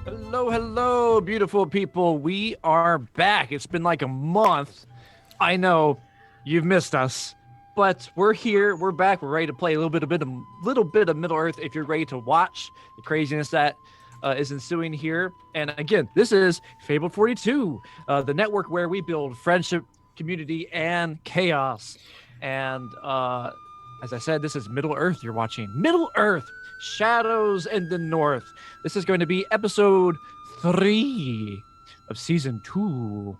Hello, hello, beautiful people. We are back. It's been like a month. I know you've missed us, but we're here. We're back. We're ready to play a little bit of Middle Earth. If you're ready to watch the craziness that is ensuing here. And again, this is Fable 42, the network where we build friendship, community, and chaos. And as I said, this is Middle Earth. You're watching Middle Earth. Shadows in the North. This is going to be episode 3 of season 2.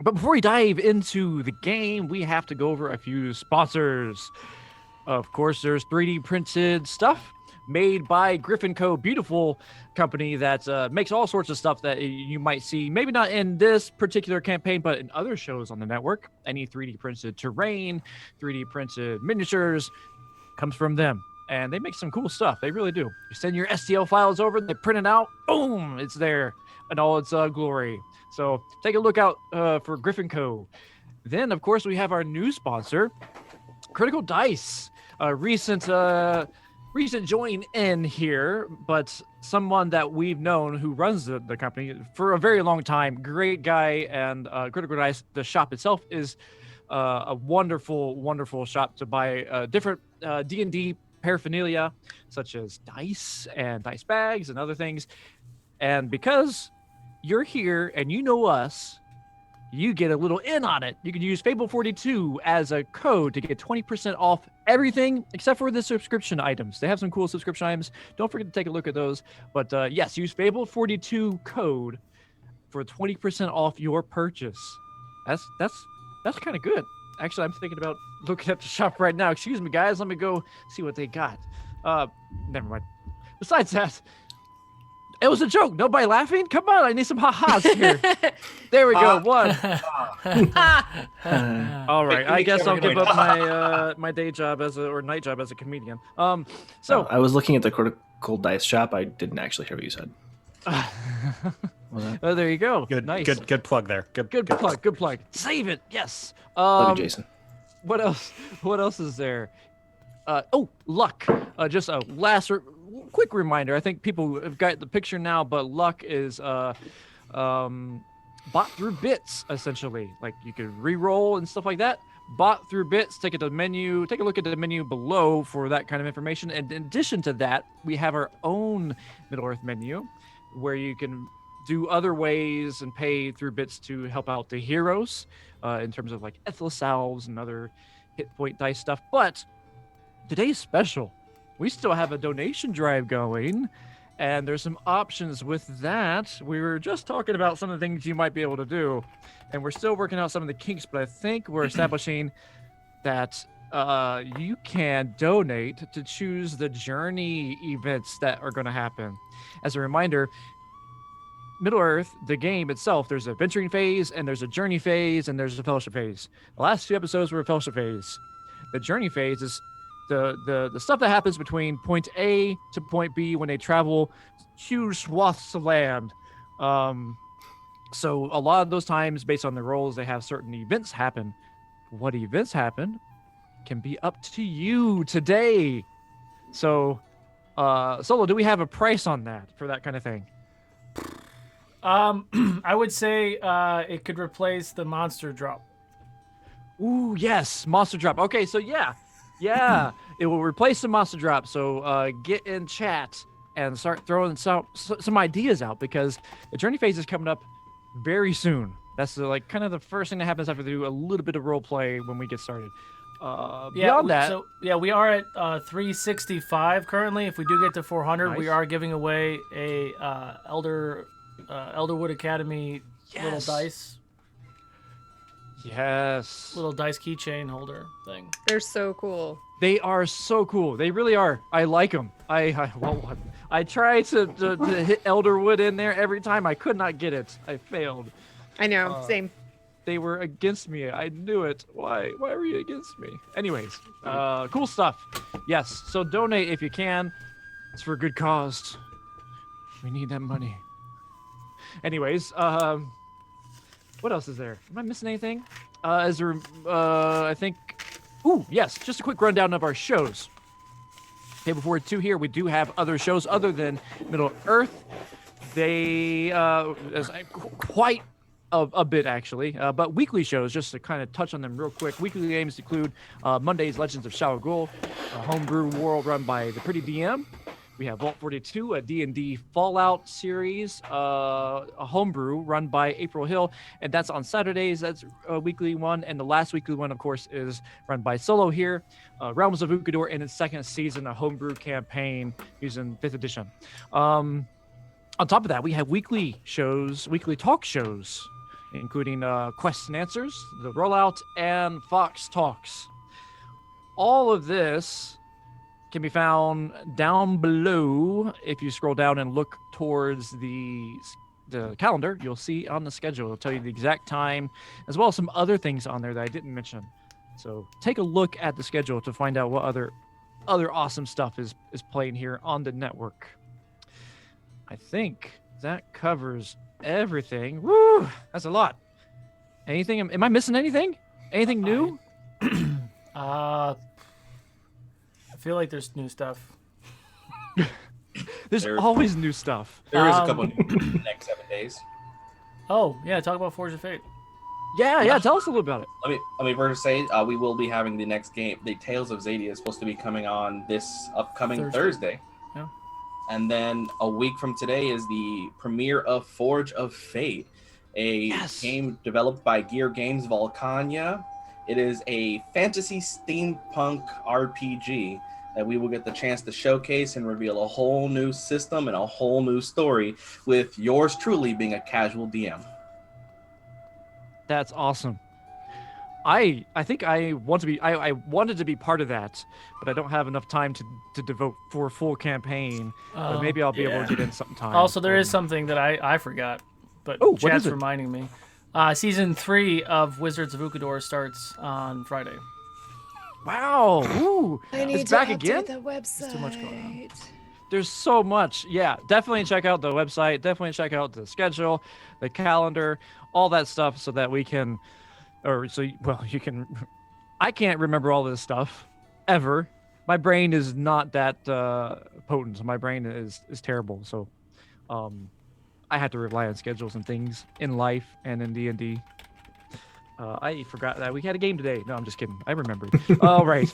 But before we dive into the game, we have to go over a few sponsors. Of course, there's 3D printed stuff made by Griffin Co. Beautiful company that makes all sorts of stuff that you might see, maybe not in this particular campaign, but in other shows on the network. Any 3D printed terrain, 3D printed miniatures comes from them. And they make some cool stuff. They really do. You send your STL files over, they print it out, boom, it's there in all its glory. So take a look out for Griffin Co. Then, of course, we have our new sponsor, Critical Dice. Recent join in here, but someone that we've known who runs the company for a very long time. Great guy, and Critical Dice, the shop itself, is a wonderful, wonderful shop to buy different D&D paraphernalia such as dice and dice bags and other things. And because you're here and you know us, you get a little in on it. You can use Fable42 as a code to get 20% off everything except for the subscription items. They have some cool subscription items. Don't forget to take a look at those. But yes, use Fable42 code for 20% off your purchase. That's kind of good. Actually, I'm thinking about looking at the shop right now. Excuse me, guys. Let me go see what they got. Never mind. Besides that, it was a joke. Nobody laughing? Come on, I need some ha-has here. There we go. One. All right. I guess I'll give up my day job or night job as a comedian. So I was looking at the Critical Dice shop. I didn't actually hear what you said. Oh, there you go. Good, nice. Good plug there. Good plug. Good plug. Save it. Yes. Love you, Jason. What else? What else is there? Luck. Just a quick reminder. I think people have got the picture now, but Luck is bought through bits essentially. Like you could re-roll and stuff like that. Bought through bits. Take a look at the menu below for that kind of information. And in addition to that, we have our own Middle Earth menu, where you can do other ways and pay through bits to help out the heroes in terms of like Ethel and other hit point dice stuff. But today's special. We still have a donation drive going, and there's some options with that. We were just talking about some of the things you might be able to do, and we're still working out some of the kinks, but I think we're establishing that you can donate to choose the journey events that are going to happen. As a reminder, Middle Earth, the game itself, there's a venturing phase, and there's a journey phase, and there's a fellowship phase. The last 2 episodes were a fellowship phase. The journey phase is the stuff that happens between point A to point B when they travel huge swaths of land. So a lot of those times, based on the roles, they have certain events happen. What events happen can be up to you today. So, Solo, do we have a price on that for that kind of thing? I would say it could replace the monster drop. Ooh, yes, monster drop. Okay, so yeah, it will replace the monster drop. So get in chat and start throwing some ideas out, because the journey phase is coming up very soon. That's like kind of the first thing that happens after we do a little bit of role play when we get started. Beyond that, we are at 365 currently. If we do get to 400, nice. We are giving away a Elderwood Academy little dice. Yes. Little dice keychain holder thing. They're so cool. They are so cool. They really are. I like them. I try to hit Elderwood in there every time. I could not get it. I failed. I know. Same. They were against me. I knew it. Why were you against me? Anyways, cool stuff. Yes. So donate if you can. It's for a good cause. We need that money. Anyways, what else is there? Am I missing anything? I think. Ooh, yes. Just a quick rundown of our shows. Okay, before 2 here, we do have other shows other than Middle Earth. They quite a bit actually, but weekly shows, just to kind of touch on them real quick. Weekly games include Monday's Legends of Shao Gul, a homebrew world run by the Pretty DM. We have Vault 42, a D&D Fallout series, a homebrew run by April Hill, and that's on Saturdays. That's a weekly one, and the last weekly one, of course, is run by Solo here, Realms of Ukador in its second season, a homebrew campaign using 5th edition. On top of that, we have weekly shows, weekly talk shows, including Quests and Answers, The Rollout, and Fox Talks. All of this can be found down below. If you scroll down and look towards the calendar, you'll see on the schedule. It'll tell you the exact time, as well as some other things on there that I didn't mention. So take a look at the schedule to find out what other awesome stuff is playing here on the network. I think that covers everything. Woo! That's a lot. Anything? Am I missing anything? Anything new? I feel like there's new stuff. There's always new stuff. There is a couple new in the next 7 days. Oh, yeah, talk about Forge of Fate. Yeah, tell us a little about it. Let me first say we will be having the next game. The Tales of Zadia is supposed to be coming on this upcoming Thursday. Yeah. And then a week from today is the premiere of Forge of Fate, a game developed by Gear Games Volcania. It is a fantasy steampunk RPG that we will get the chance to showcase and reveal a whole new system and a whole new story, with yours truly being a casual DM. That's awesome. I think I wanted to be part of that, but I don't have enough time to devote for a full campaign. But maybe I'll be able to get in sometime. Also, there is something that I forgot, but Chad's reminding me. Season 3 of Wizards of Ukador starts on Friday. Wow! Ooh, I need it's to back update again. the website. There's too much going on. There's so much. Yeah, definitely check out the website. Definitely check out the schedule, the calendar, all that stuff, so that we can, you can. I can't remember all this stuff ever. My brain is not that potent. My brain is terrible. So, I had to rely on schedules and things in life and in D&D. I forgot that we had a game today. No, I'm just kidding. I remembered. All right.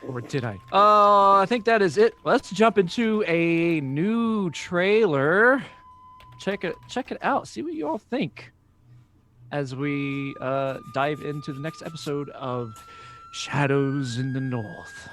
Or did I? I think that is it. Let's jump into a new trailer. Check it out. See what you all think as we dive into the next episode of Shadows in the North.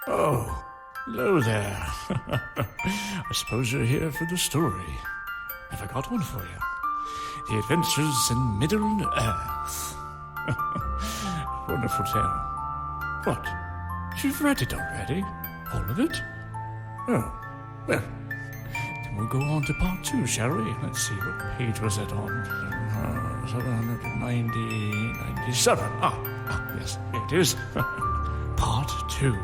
Oh, hello there. I suppose you're here for the story. Have I got one for you? The Adventures in Middle-earth. Wonderful tale. What? You've read it already? All of it? Oh, well, then we'll go on to part 2, shall we? Let's see, what page was it on? 97. Ah, yes, here it is. Part 2.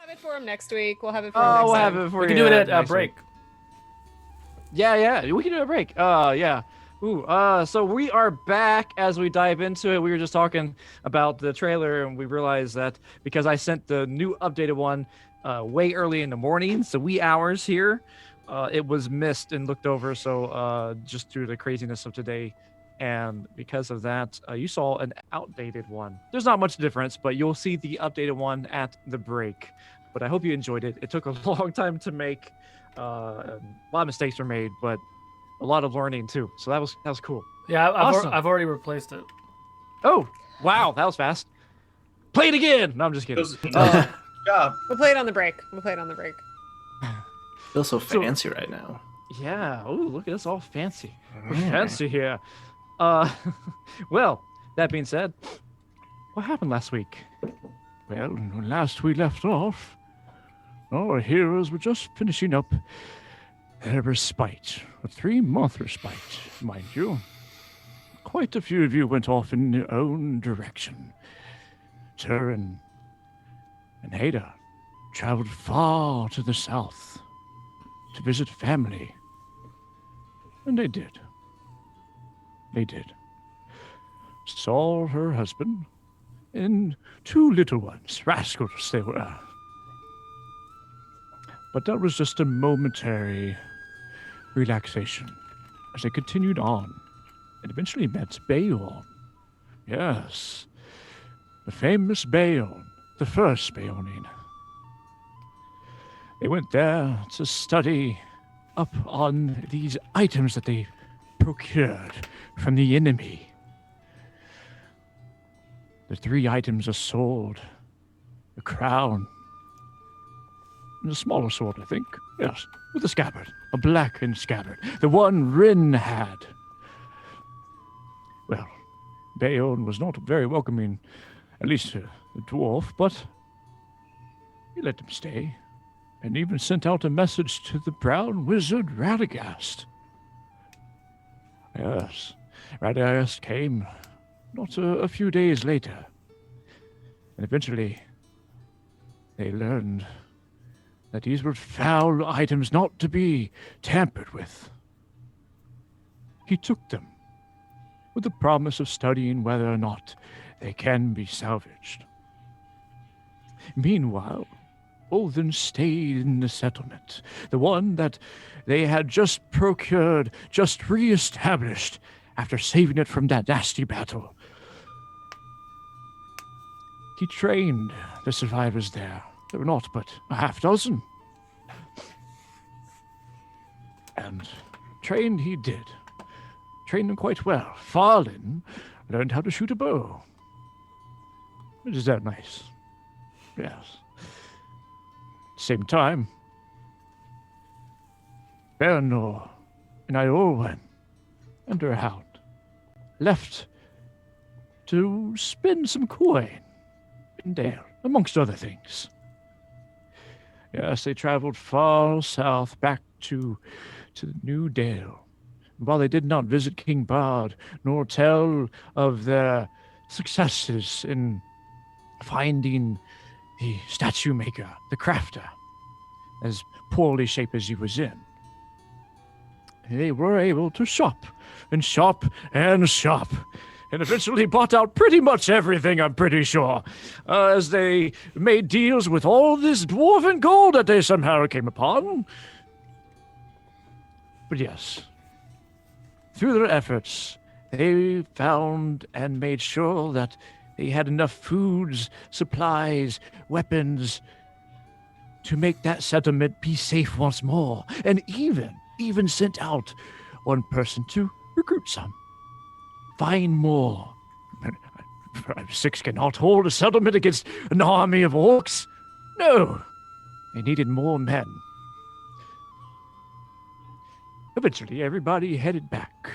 Have it for him next week. We'll have it for him next we'll time. have it for We you. can do it at next break. week. Yeah, we can do a break. Yeah. Ooh, so we are back as we dive into it. We were just talking about the trailer, and we realized that because I sent the new updated one way early in the morning, so wee hours here, it was missed and looked over. So just through the craziness of today, and because of that, you saw an outdated one. There's not much difference, but you'll see the updated one at the break. But I hope you enjoyed it. It took a long time to make. A lot of mistakes were made, but a lot of learning too. So that was cool. Yeah, Awesome. I've already replaced it. Oh, wow, that was fast. Play it again. No, I'm just kidding. Good job. We'll play it on the break. Feels so fancy right now. Yeah. Oh, look at us all fancy. We're fancy here. Well, that being said, what happened last week? Well, when last we left off, our heroes were just finishing up their respite. A 3-month respite, mind you. Quite a few of you went off in your own direction. Turin and Ada traveled far to the south to visit family. And they did. Saw her husband and 2 little ones, rascals they were. But that was just a momentary relaxation as they continued on and eventually met Bayon. Yes, the famous Bayon, the first Bayonin. They went there to study up on these items that they procured from the enemy. The 3 items: a sword, a crown, and a smaller sword, I think. Yes, with a scabbard, a blackened scabbard, the one Rin had. Well, Bayon was not very welcoming, at least to the dwarf, but he let them stay, and even sent out a message to the brown wizard Radagast. Yes, Radagast came not a few days later, and eventually they learned that these were foul items not to be tampered with. He took them with the promise of studying whether or not they can be salvaged. Meanwhile, Olden stayed in the settlement, the one that they had just procured, just re-established after saving it from that nasty battle. He trained the survivors there. There were not but a half-dozen. And trained he did. Trained them quite well. Farlin learned how to shoot a bow. Is that nice? Yes. Same time, Bernor and Iorwyn and her hound left to spend some coin in Dale, amongst other things. Yes, they traveled far south back to New Dale. While they did not visit King Bard, nor tell of their successes in finding the statue maker, the crafter, as poorly shaped as he was in, they were able to shop and shop and shop, and eventually bought out pretty much everything, I'm pretty sure, as they made deals with all this dwarven gold that they somehow came upon. But yes, through their efforts, they found and made sure that they had enough foods, supplies, weapons to make that settlement be safe once more, and even sent out one person to recruit some. Find more. 6 cannot hold a settlement against an army of orcs. No, they needed more men. Eventually, everybody headed back.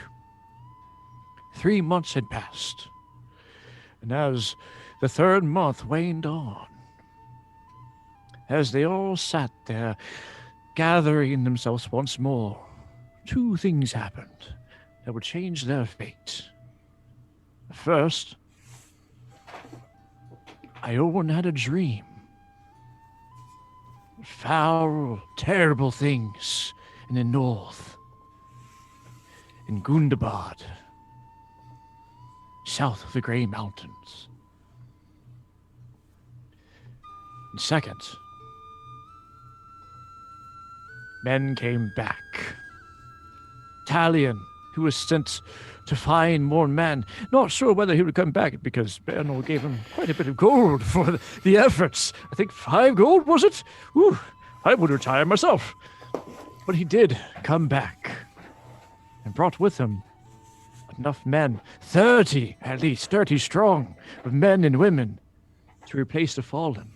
3 months had passed, and as the 3rd month waned on, as they all sat there, gathering themselves once more, 2 things happened that would change their fate. First, Iorwyn had a dream. foul, terrible things in the north, in Gundabad, south of the Grey Mountains. And second, men came back. Talion, who was sent to find more men, not sure whether he would come back because Bernal gave him quite a bit of gold for the efforts. I think 5 gold, was it? Ooh, I would retire myself. But he did come back and brought with him enough men, 30 at least, 30 strong, of men and women to replace the fallen.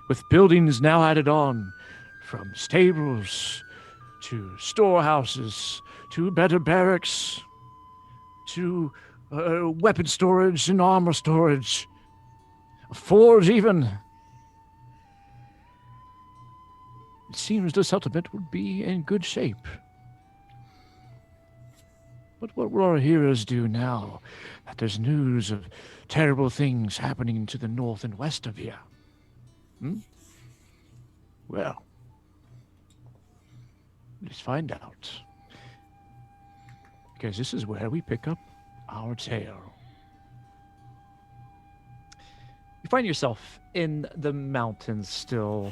With buildings now added on, from stables to storehouses, to better barracks, to weapon storage and armor storage, a forge even. It seems the settlement would be in good shape. But what will our heroes do now that there's news of terrible things happening to the north and west of here? Well, let's find out. Because this is where we pick up our tale. You find yourself in the mountains still,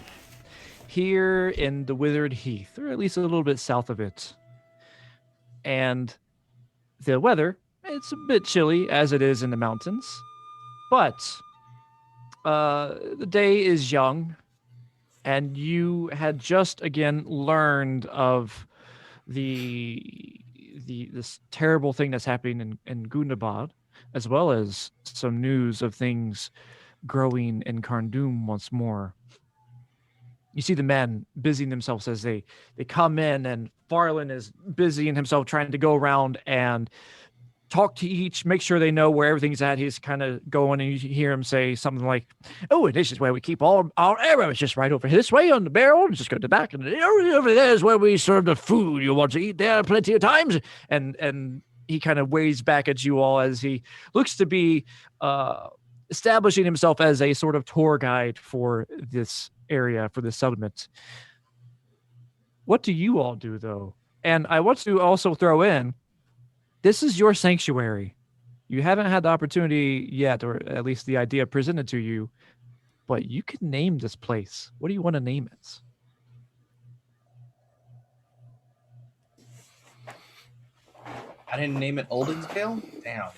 here in the Withered Heath, or at least a little bit south of it. And the weather, it's a bit chilly as it is in the mountains, but the day is young, and you had just again learned of this terrible thing that's happening in Gundabad, as well as some news of things growing in Carn Dum once more. You see the men busying themselves as they come in, and Farland is busying himself trying to go around and talk to each, make sure they know where everything's at. He's kind of going, and you hear him say something like, "Oh, this is where we keep all our arrows, just right over this way on the barrel, and just go to the back, and over there is where we serve the food you want to eat there plenty of times." And he kind of waves back at you all as he looks to be establishing himself as a sort of tour guide for this area, for this settlement. What do you all do, though? And I want to also throw in, this is your sanctuary. You haven't had the opportunity yet, or at least the idea presented to you, but you can name this place. What do you want to name it? I didn't name it Oldensvale? Damn.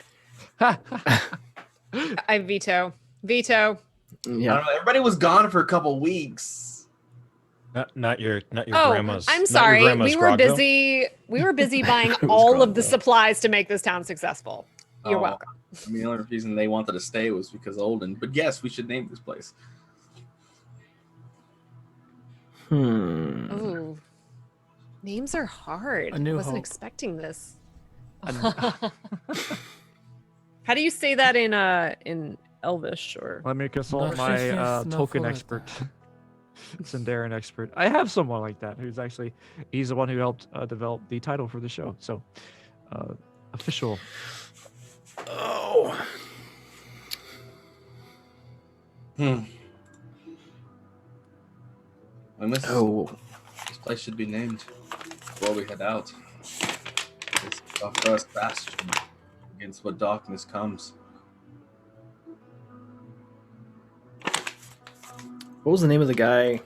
I veto. Veto. Yeah. I don't know, everybody was gone for a couple weeks. Not your Oh, grandma's. I'm not your sorry. grandma's We were Grogville? busy. We were busy buying It was all of the Grogville. supplies to make this town successful. You're Oh, welcome. I mean, the only reason they wanted to stay was because Olden. But yes, we should name this place. Ooh. Names are hard. A New I wasn't Hope. expecting this. How do do you say that in Elvish or? Let me consult No, my no token full expert. Sindarin expert. I have someone like that he's the one who helped develop the title for the show. So, official. Oh. When this place should be named before we head out. It's our first bastion against what darkness comes. What was the name of the guy?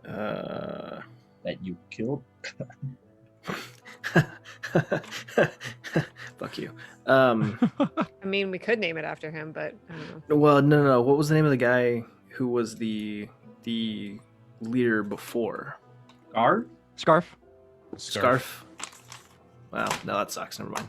That you killed? Fuck you. I mean, we could name it after him, but I don't know. Well, no. What was the name of the guy who was the leader before? Guard? Scarf. Scarf. Wow, no, that sucks. Never mind.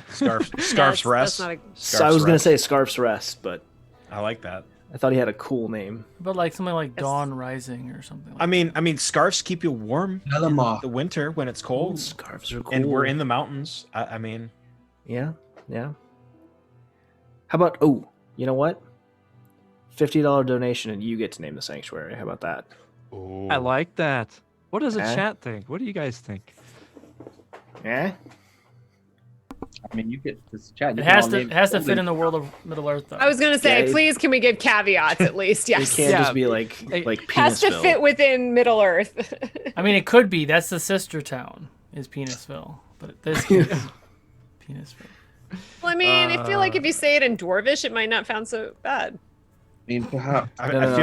Scarf's That's rest. not a- So I was gonna say Scarf's Rest, but I like that. I thought he had a cool name. But like something like Yes. Dawn Rising or something. Like I mean, scarves keep you warm in Elama. the winter when it's cold, Scarves are cool. and we're in the mountains. I mean, Yeah. How about you know what? $50 donation and you get to name the sanctuary. How about that? I like that. What does the Eh? chat think? What do you guys think? Yeah. I mean, you could just chat. It has to fit in the world of Middle Earth, though. I was gonna say, Yeah, please, can we give caveats at least? Yes. It can't Yeah. just be like Has to Penisville. fit within Middle Earth. I mean, it could be. That's the sister town, is Penisville. But this is Penisville. Well, I mean, I feel like if you say it in Dwarvish, it might not sound so bad. I mean, perhaps. I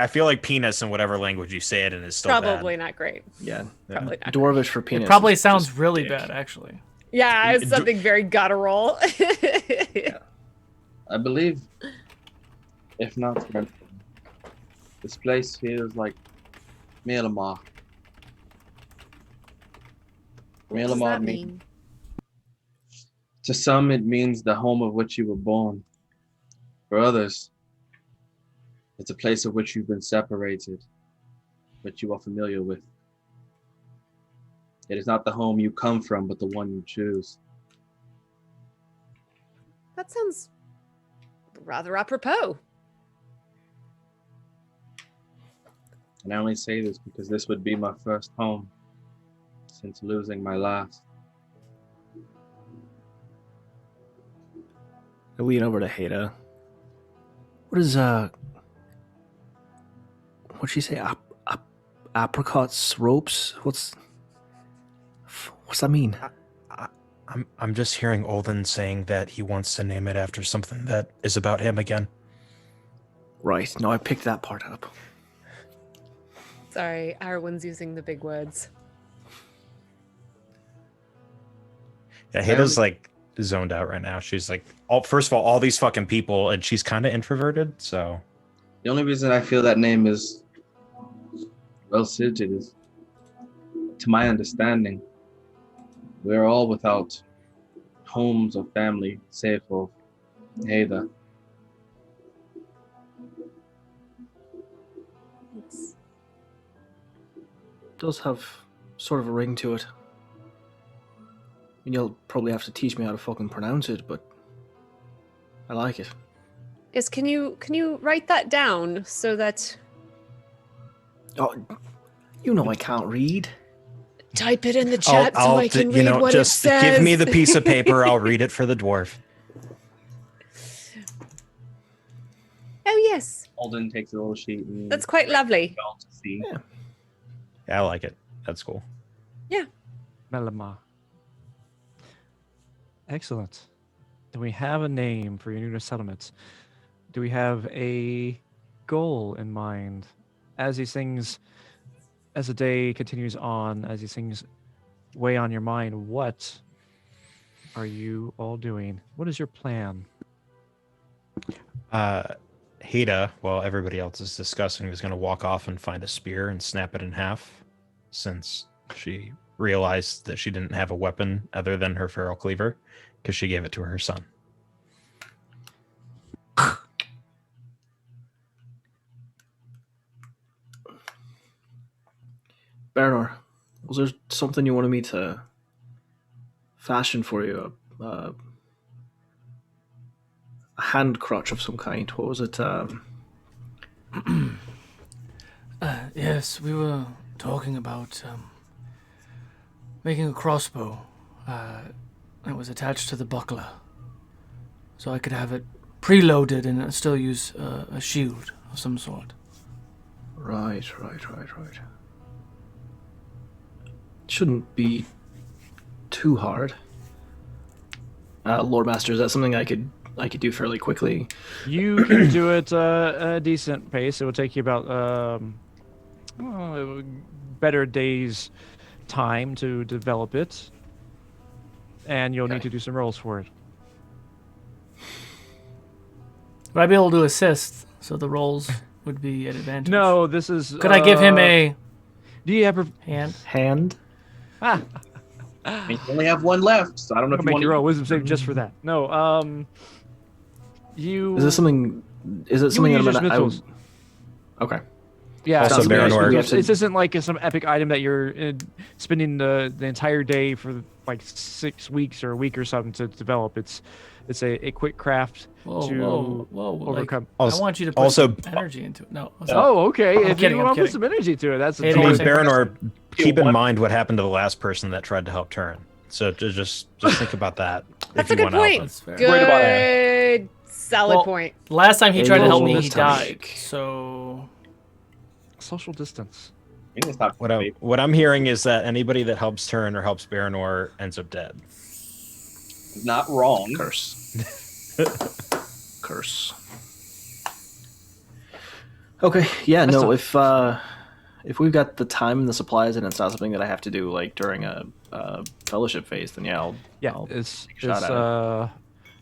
feel like penis in whatever language you say it in is still Probably bad. not great. Yeah. Probably not. Dwarvish for penis. It probably is sounds just really dick. bad, actually. Yeah, it's something very guttural. I believe, if not, this place feels like Milamar. What does that mean? To some, it means the home of which you were born. For others, it's a place of which you've been separated, but you are familiar with. It is not the home you come from, but the one you choose. That sounds rather apropos. And I only say this because this would be my first home since losing my last. I lean over to Haida. What is what'd she say? Apricots ropes? What's that mean? I'm just hearing Olden saying that he wants to name it after something that is about him again. Right. No, I picked that part up. Sorry, Iorwyn's using the big words. Yeah, Haida's like zoned out right now. She's like, first of all these fucking people, and she's kind of introverted, so. The only reason I feel that name is well suited is, to my understanding, we're all without homes or family, save for Haida. It's- Does have sort of a ring to it. I mean, you'll probably have to teach me how to fucking pronounce it, but I like it. Yes, can you write that down so that Oh, you know I can't read. type it in the chat so I can read what just it says. give me the piece of paper. I'll read it for the dwarf. Oh yes, Alden takes a little sheet and that's quite lovely. all to see. Yeah. Yeah, I like it. That's cool. Melamar. Excellent. Do we have a name for your new settlement? Do we have a goal in mind as these things, as the day continues on, as these things weigh on your mind? What are you all doing? What is your plan? Haida, while everybody else is discussing, was going to walk off and find a spear and snap it in half, since she realized that she didn't have a weapon other than her feral cleaver, because she gave it to her son. Bernor, was there something you wanted me to fashion for you? A hand crutch of some kind. What was it? Yes, we were talking about making a crossbow that was attached to the buckler, so I could have it preloaded and still use a shield of some sort. Right. Shouldn't be too hard. Lord Master, is that something I could do fairly quickly? You can do it a decent pace. It will take you about better days time to develop it, and you'll need to do some rolls for it. Would I be able to assist so the rolls would be at advantage? No, this is. Could I give him a Do you have hand? Hand? I mean, you only have one left, so I don't know I'll if you make want your roll wisdom save just for that. No, you. Is this something? Is it something use that your I would? Smiths. Okay. Yeah, Also, it's- Baronor- it's- this isn't like some epic item that you're spending the entire day for like 6 weeks or a week or something to develop. It's a quick craft to whoa! overcome. Like, I want you to put Also- some energy into it. No. Oh, okay. I'm If kidding, you I'm want to put kidding. some energy to it, that's Hey, a no, I mean, Totally. Baronor, keep in mind what happened to the last person that tried to help Turin. So just think about that. That's if a you good want point. alpha. Worried about Good, solid Well, point. Last time he Hey, tried to help little me, he this time. died. So Social distance. We need to stop fate. What I'm hearing is that anybody that helps Turin or helps Baranor ends up dead. Not wrong. Curse. Curse. Okay, yeah, no, if we've got the time and the supplies and it's not something that I have to do like during a fellowship phase, then yeah, I'll it's take a shot at it.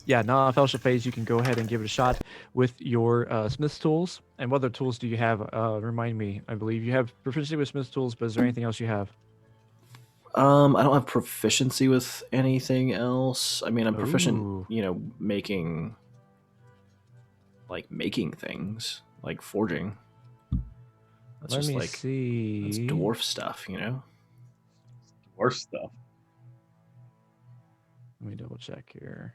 yeah, not a fellowship phase. You can go ahead and give it a shot with your Smith's tools. And what other tools do you have? Remind me. I believe you have proficiency with Smith's tools, but is there anything else you have? I don't have proficiency with anything else. I mean, I'm proficient, Ooh. making things, like forging. That's Let just me like see. that's dwarf stuff, Worse stuff. Let me double check here.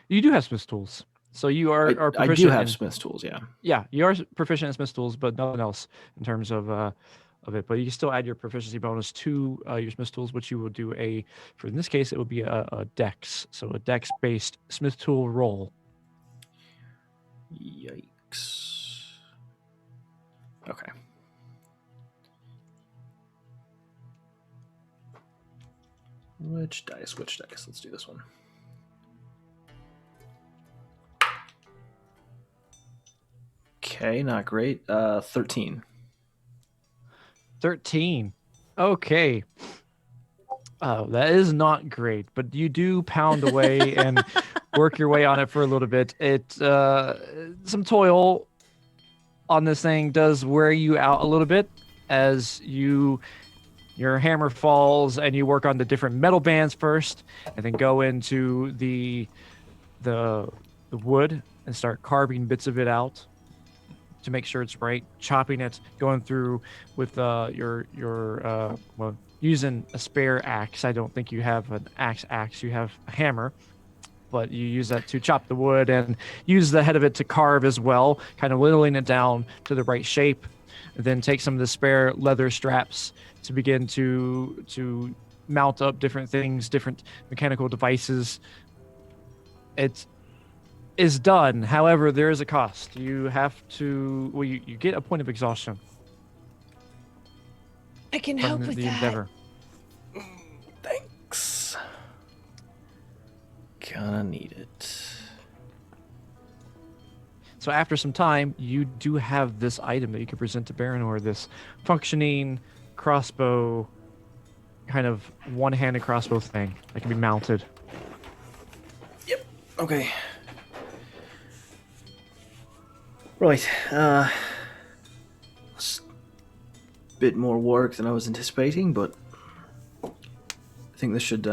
You do have Smith's tools, so you are proficient. I do have in, Smith's tools, yeah. Yeah, you are proficient in Smith's tools, but nothing else in terms of it. But you can still add your proficiency bonus to your Smith's tools, which you will do for in this case it would be a dex, so a dex based Smith tool roll. Yikes. Okay. Which dice? Let's do this one. Okay, not great. 13. 13. Okay. Oh, that is not great, but you do pound away and work your way on it for a little bit. Some toil on this thing does wear you out a little bit as your hammer falls and you work on the different metal bands first, and then go into the wood and start carving bits of it out to make sure it's right, chopping it, going through with using a spare axe. I don't think you have an axe, you have a hammer, but you use that to chop the wood and use the head of it to carve as well, kind of whittling it down to the right shape. And then take some of the spare leather straps to begin to mount up different things, different mechanical devices. It is done. However, there is a cost. You have to, you get a point of exhaustion I can from help with the that. endeavor. Thanks. Gonna need it. So after some time, you do have this item that you can present to Baranor, this functioning crossbow, kind of one-handed crossbow thing that can be mounted. Yep. Okay. Right. It's a bit more work than I was anticipating, but I think this should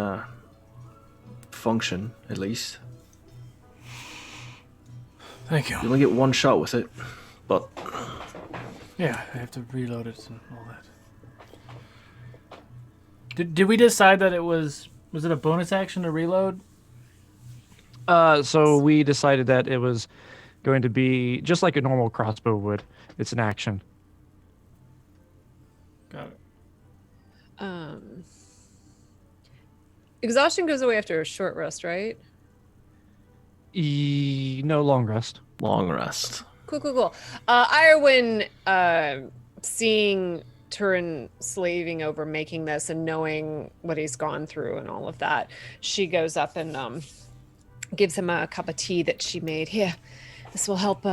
function at least. thank you. You only get one shot with it, but Yeah, I have to reload it and all that. Did we decide that it was it a bonus action to reload? So we decided that it was going to be just like a normal crossbow would. It's an action. Got it. Exhaustion goes away after a short rest, right? No, long rest. long rest. Cool. Iorwyn, seeing Turin slaving over making this and knowing what he's gone through and all of that, she goes up and gives him a cup of tea that she made. Here, this will help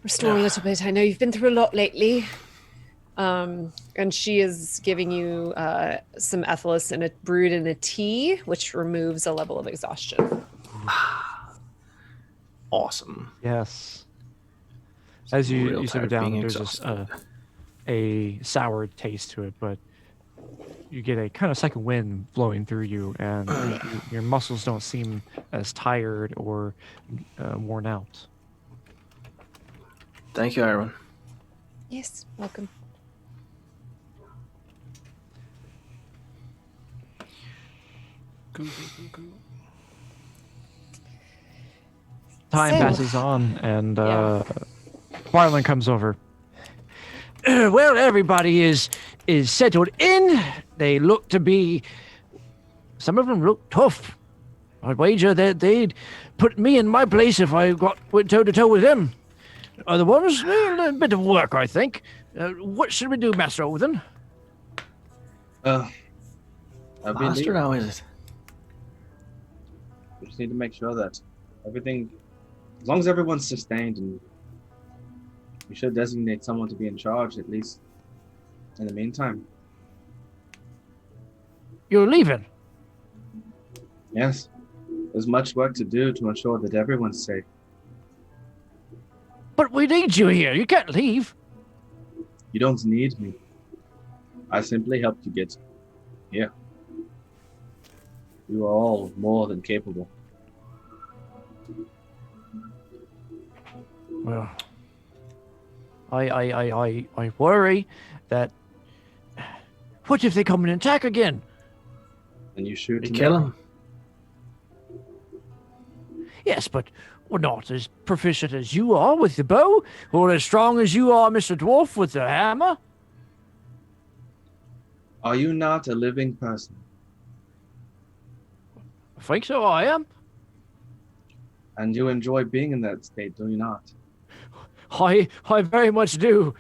restore a little bit. I know you've been through a lot lately. And she is giving you some Ethelis and it brewed in a tea, which removes a level of exhaustion. Awesome. Yes. As Real you sit tired down, being there's just exhausted. a sour taste to it, but you get a kind of second wind blowing through you, and your muscles don't seem as tired or worn out. Thank you, Iorwyn. Yes, welcome. Cool. Time So- passes on, and Yeah. Marlon comes over. Well, everybody is settled in. They look to be some of them look tough. I'd wager that they'd put me in my place if I went toe to toe with them. Other ones, a bit of work, I think. What should we do, Master Odin? I Master, how is it? We just need to make sure that everything, as long as everyone's sustained, and we should designate someone to be in charge, at least in the meantime. You're leaving? Yes. There's much work to do to ensure that everyone's safe. But we need you here. You can't leave. You don't need me. I simply helped you get here. You are all more than capable. Well, I worry that... What if they come and attack again? And you shoot You them. kill him. Yes, but we're not as proficient as you are with the bow, or as strong as you are, Mr. Dwarf, with the hammer. Are you not a living person? I think so, I am. And you enjoy being in that state, do you not? I very much do.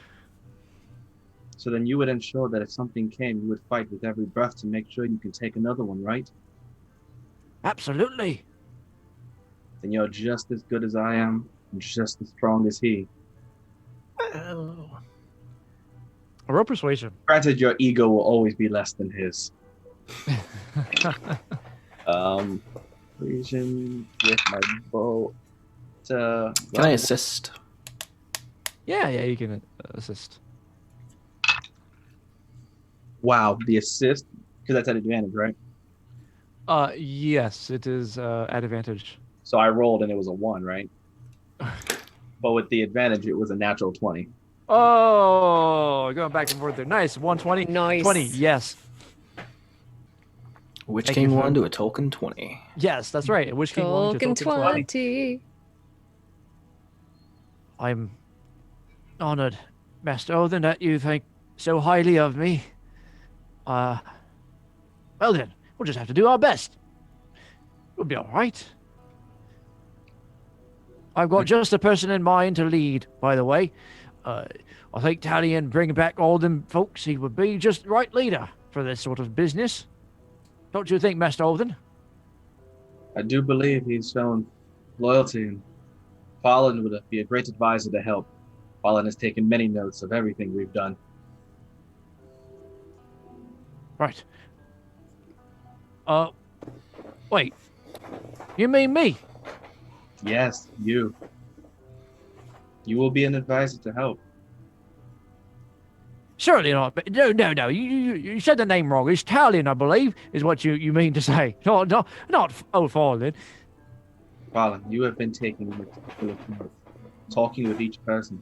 So then you would ensure that if something came, you would fight with every breath to make sure you can take another one, right? Absolutely. Then you're just as good as I am, and just as strong as he. A roll persuasion. Granted, your ego will always be less than his. Persuasion with my bow. Can I assist? Yeah, you can assist. Wow, the assist, because that's at advantage, right? Yes, it is at advantage. So I rolled and it was a 1, right? But with the advantage, it was a natural 20. Oh, going back and forth there. Nice. 120. Nice. 20. Yes. Witch Thank King you for- 1 to a token 20. Yes, that's right. Witch King 1 to Token token 20. 20. I'm honored, Master Odin, that you think so highly of me. Well then, we'll just have to do our best. We'll be all right. I've got just a person in mind to lead, by the way. I think Talion bringing back all them folks, he would be just the right leader for this sort of business. Don't you think, Master Odin? I do believe he's shown loyalty, and Fallen would be a great advisor to help. Fallen has taken many notes of everything we've done. Right. Wait. You mean me? Yes, you. You will be an advisor to help. Surely not. But no. You said the name wrong. It's Talion, I believe, is what you mean to say. Not old Fallen. Fallen, you have been taking meticulous notes, talking with each person,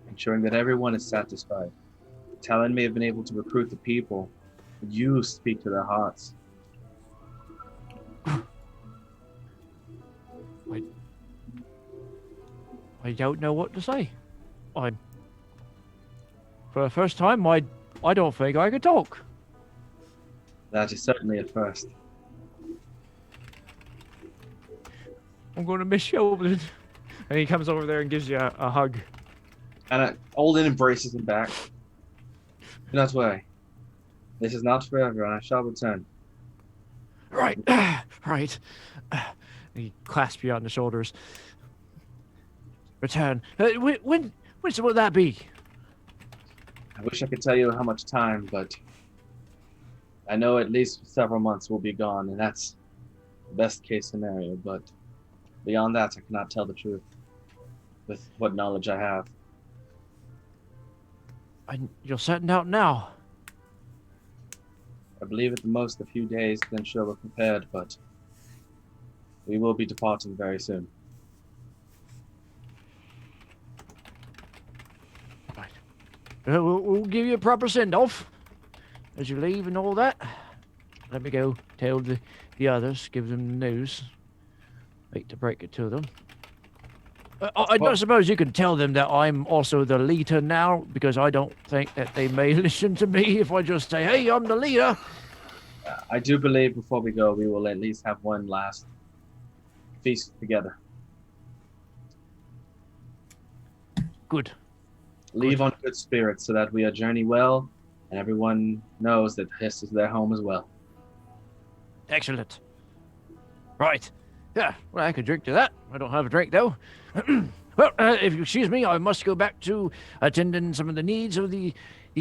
ensuring that everyone is satisfied. Talon may have been able to recruit the people, but you speak to their hearts. I don't know what to say. For the first time, I don't think I could talk. That is certainly a first. I'm going to miss you, Odin. And he comes over there and gives you a hug. And Olden embraces him back. Do not worry. This is not forever, and I shall return. Right. Right. He clasps you on the shoulders. Return. When will that be? I wish I could tell you how much time, but I know at least several months will be gone, and that's the best case scenario, but beyond that, I cannot tell the truth with what knowledge I have. And you're setting out now. I believe at the most a few days to ensure we're prepared, but we will be departing very soon. Right. We'll give you a proper send-off as you leave and all that. Let me go tell the others, give them the news. Hate to break it to them. I don't suppose you can tell them that I'm also the leader now, because I don't think that they may listen to me if I just say, hey, I'm the leader. I do believe before we go, we will at least have one last feast together. Good. Leave on good spirits so that we journey well, and everyone knows that this is their home as well. Excellent. Right. Yeah, well, I could drink to that. I don't have a drink, though. Well, if you excuse me, I must go back to attending some of the needs of the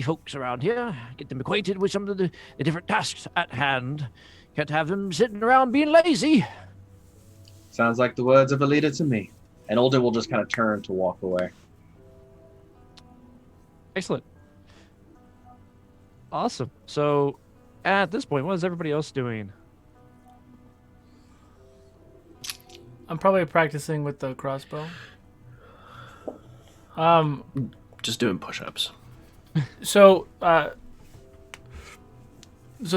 folks around here, get them acquainted with some of the different tasks at hand. Can't have them sitting around being lazy. Sounds like the words of a leader to me. And Olden will just kind of turn to walk away. Excellent. Awesome. So, at this point, what is everybody else doing? I'm probably practicing with the crossbow. Just doing push-ups. So the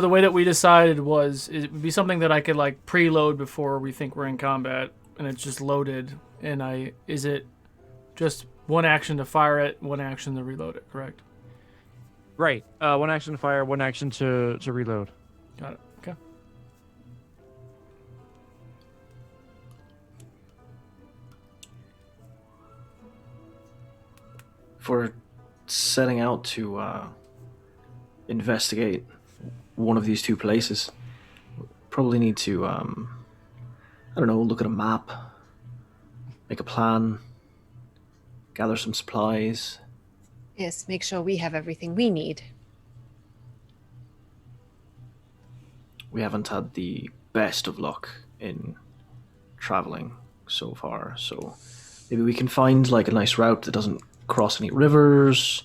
way that we decided was it would be something that I could like preload before we think we're in combat, and it's just loaded. And is it just one action to fire it, one action to reload it? Correct. Right. One action to fire, one action to reload. Got it. Okay. If we're setting out to investigate one of these two places, probably need to, I don't know, look at a map, make a plan, gather some supplies. Yes, make sure we have everything we need. We haven't had the best of luck in traveling so far, so maybe we can find like a nice route that doesn't cross any rivers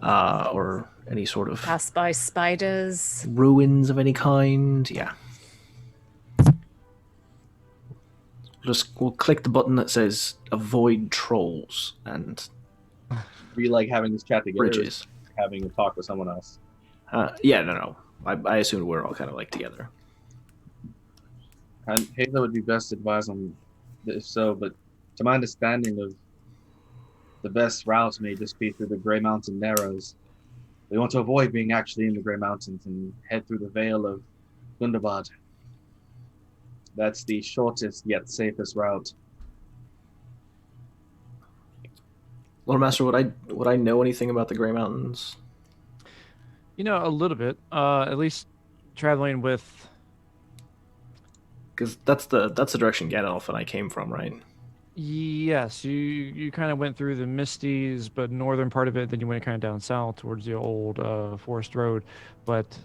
or any sort of Pass by spiders. ruins of any kind. Yeah. We'll click the button that says avoid trolls and We like having this chat together. bridges. Having a talk with someone else. Yeah, no. I assumed we're all kind of like together. And Halo would be best advised on if so, but to my understanding of the best route may just be through the Grey Mountain Narrows. We want to avoid being actually in the Grey Mountains and head through the Vale of Gundabad. That's the shortest yet safest route. Lord Master, would I know anything about the Grey Mountains? You know, a little bit. At least traveling with. Because that's the direction Gandalf and I came from, right? Yes, you kind of went through the Misties, but northern part of it. Then you went kind of down south towards the old forest road. But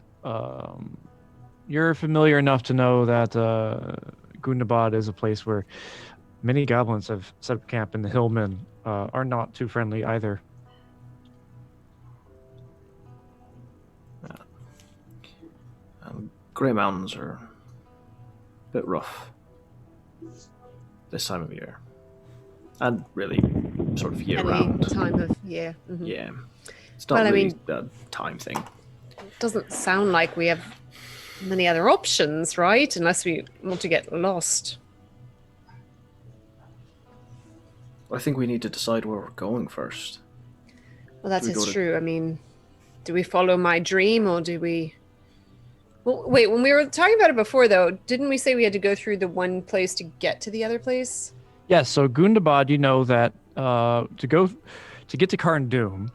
you're familiar enough to know that Gundabad is a place where many goblins have set up camp, and the hillmen are not too friendly either. Grey Mountains are a bit rough this time of year. And really, sort of year Any round. time of year. Mhm. Yeah. It's not Well, I really mean- a time thing. It doesn't sound like we have many other options, right? Unless we want to get lost. I think we need to decide where we're going first. Well, that Do we is go to- true. I mean, do we follow my dream or do we... Well, wait, when we were talking about it before, though, didn't we say we had to go through the one place to get to the other place? Yes, so Gundabad, you know that to get to Carn Dum,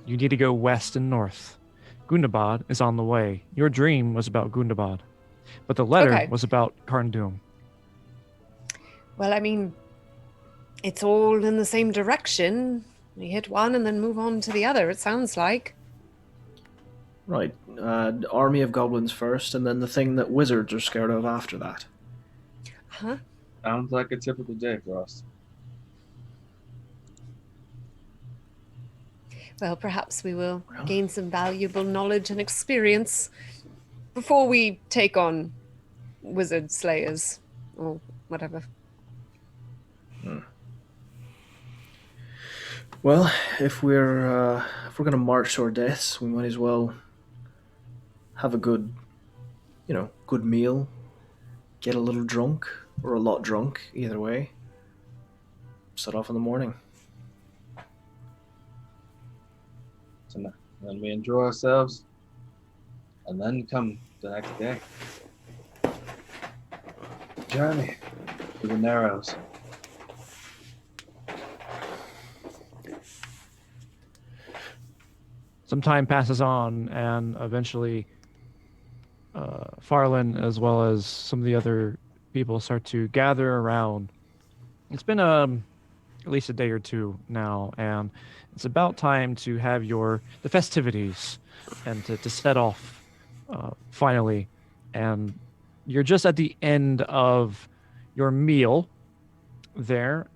you need to go west and north. Gundabad is on the way. Your dream was about Gundabad, but the letter Okay. was about Carn Dum. Well, I mean, it's all in the same direction. We hit one and then move on to the other, it sounds like. Right. Army of goblins first, and then the thing that wizards are scared of after that. Huh? Sounds like a typical day for us. Well, perhaps we will Well. gain some valuable knowledge and experience before we take on wizard slayers or whatever. Well, if we're gonna march to our deaths, we might as well have a good meal, get a little drunk or a lot drunk, either way. Set off in the morning. So then we enjoy ourselves, and then come the next day. Journey through the Narrows. Some time passes on, and eventually Farland, as well as some of the other people, start to gather around. It's been at least a day or two now, and it's about time to have the festivities and to set off finally. And you're just at the end of your meal there,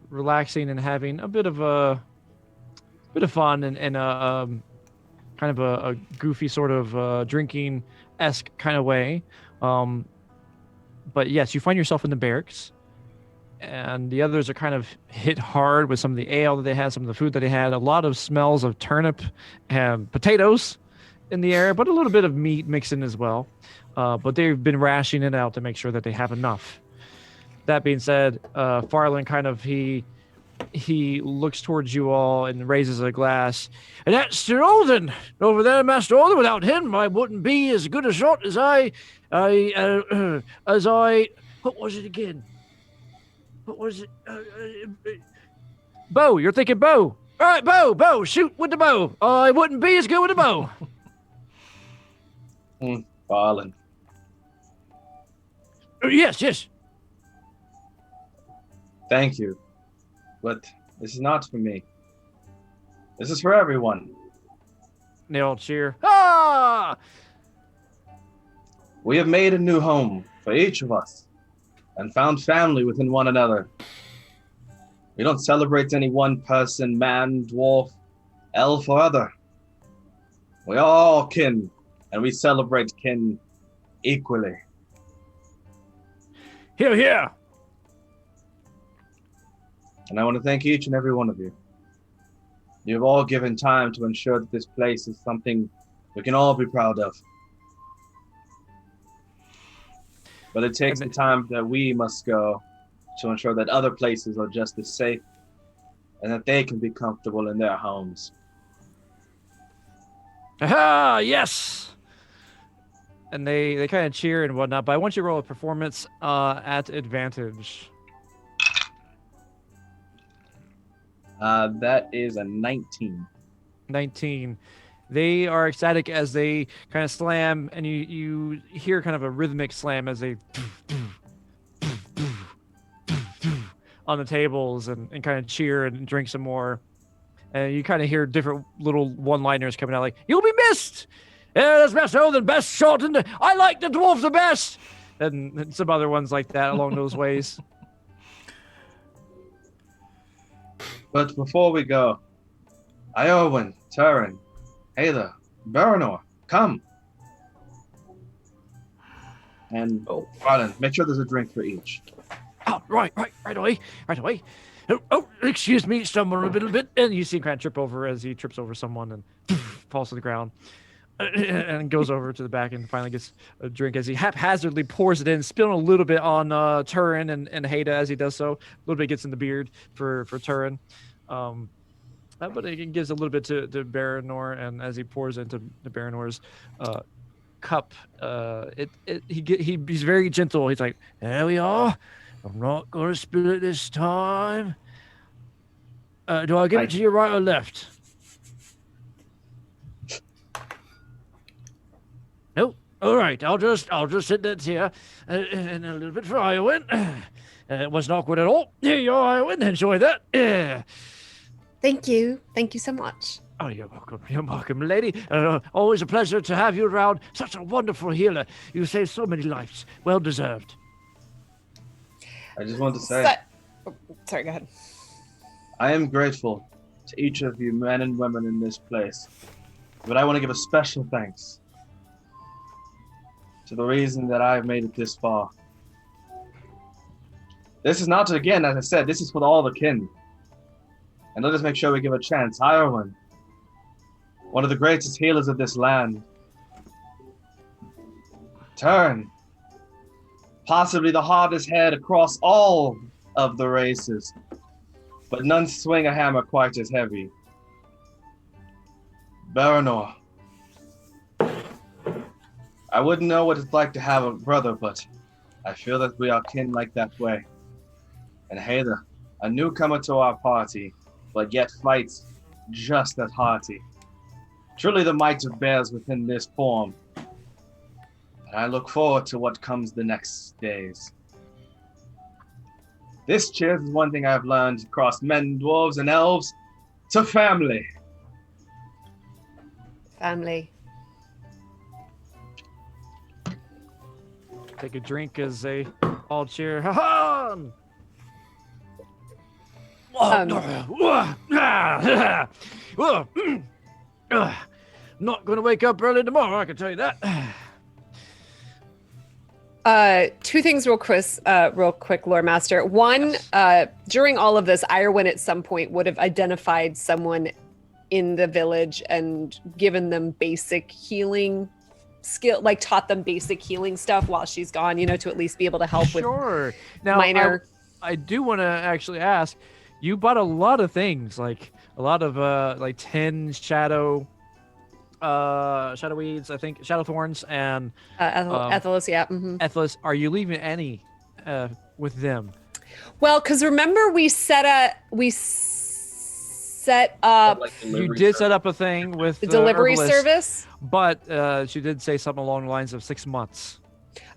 relaxing and having a bit of fun and kind of a goofy sort of drinking-esque kind of way. But yes, you find yourself in the barracks, and the others are kind of hit hard with some of the ale that they had, some of the food that they had. A lot of smells of turnip and potatoes in the air, but a little bit of meat mixed in as well. But they've been rationing it out to make sure that they have enough. That being said, Farland kind of, he looks towards you all and raises a glass. And that's Sir Olden over there, Master Olden. Without him, I wouldn't be as good a shot as I, what was it again? What was it? Bow, you're thinking bow. All right, bow, shoot with the bow. I wouldn't be as good with a bow. Farland. Yes. Thank you. But this is not for me. This is for everyone. They all cheer. Ah! We have made a new home for each of us and found family within one another. We don't celebrate any one person, man, dwarf, elf, or other. We are all kin, and we celebrate kin equally. Hear, hear. And I want to thank each and every one of you. You've all given time to ensure that this place is something we can all be proud of. But it takes the time that we must go to ensure that other places are just as safe and that they can be comfortable in their homes. Aha, yes! And they kind of cheer and whatnot, but I want you to roll a performance at advantage. That is a 19. 19. They are ecstatic as they kind of slam, and you hear kind of a rhythmic slam as they on the tables and kind of cheer and drink some more. And you kind of hear different little one-liners coming out like, "You'll be missed! That's best Olden, best shot, and I like the dwarf the best!" And some other ones like that along those ways. But before we go, Iorwyn, Turin, Ayla, Baranor, come. And Farland, make sure there's a drink for each. Oh, right away. Oh, excuse me, stumble a little bit. And you see him kind of trip over as he trips over someone and falls to the ground. And goes over to the back and finally gets a drink as he haphazardly pours it in, spilling a little bit on Turin and Haida as he does so. A little bit gets in the beard for Turin. But he gives a little bit to Baranor, and as he pours into the Baranor's cup, he's very gentle. He's like, "There we are. I'm not going to spill it this time. Do I give it to you right or left?" Nope. All right. I'll just sit that here and a little bit for Iorwyn. It wasn't awkward at all. Here you are, Iorwyn. Enjoy that. Thank you so much. Oh, you're welcome, lady. Always a pleasure to have you around. Such a wonderful healer. You saved so many lives. Well deserved. I just want to say, Sorry, go ahead. I am grateful to each of you men and women in this place, but I want to give a special thanks to the reason that I've made it this far. This is not, again, as I said, this is for all the kin. And let us make sure we give a chance. Iorwyn, one of the greatest healers of this land. Turin, possibly the hardest head across all of the races, but none swing a hammer quite as heavy. Baranor, I wouldn't know what it's like to have a brother, but I feel that we are kin like that way. And Hader, a newcomer to our party, but yet fights just as hearty. Truly the might of bears within this form. And I look forward to what comes the next days. This cheers is one thing I've learned across men, dwarves, and elves. To family. Family. Take a drink as they all cheer. Ha ha! Not going to wake up early tomorrow, I can tell you that. Two things real quick, Lore Master. One, during all of this, Iorwyn at some point would have identified someone in the village and given them basic healing skill, like taught them basic healing stuff while she's gone, to at least be able to help with Now, minor. I do want to actually ask, you bought a lot of things, like a lot of 10 shadow weeds, I think, shadow thorns, and Ethelis, yeah. Mm-hmm. Ethelis. Are you leaving any with them? Well, because remember we set up You did set up a thing with the delivery herbalist, service, but she did say something along the lines of 6 months.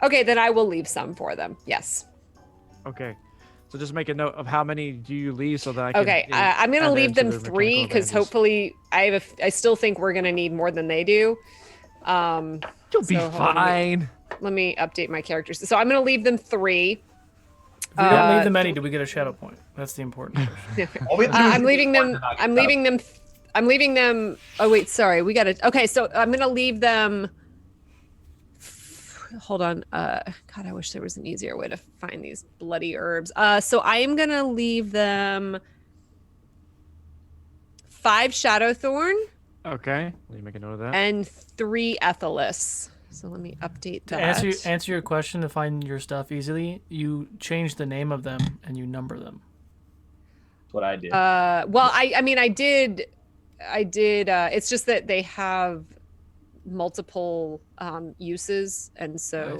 Okay, then I will leave some for them. Yes. Okay. So just make a note of how many do you leave so that I can. Okay, I'm gonna leave them 3 because hopefully I still think we're gonna need more than they do. You'll be fine. Let me update my characters. So I'm gonna leave them 3. If we don't leave them any, do we get a shadow point? That's the important question. I'm leaving them. Oh wait, sorry. We gotta. Okay, so I'm gonna leave them. Hold on. God, I wish there was an easier way to find these bloody herbs. So I am gonna leave them 5 Shadowthorn. Okay, let me make a note of that. And 3 Ethelis. So let me update that. To answer your question, to find your stuff easily, you change the name of them and you number them. That's what I did. Well, I did. It's just that they have multiple uses, and so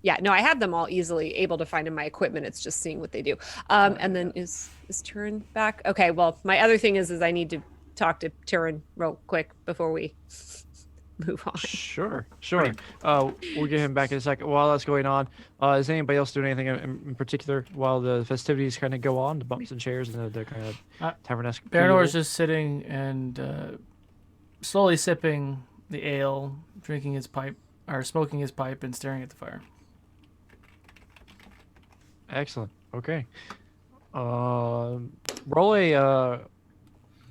I have them all easily able to find in my equipment. It's just seeing what they do. And then is Turin back? Okay, well, my other thing is I need to talk to Turin real quick before we move on. Sure. We'll get him back in a second. While that's going on, is anybody else doing anything in particular while the festivities kind of go on, the bumps and chairs and the kind of tavernesque? Baranor is just sitting and slowly sipping the ale, drinking his pipe, or smoking his pipe and staring at the fire. Excellent. Okay. Roll a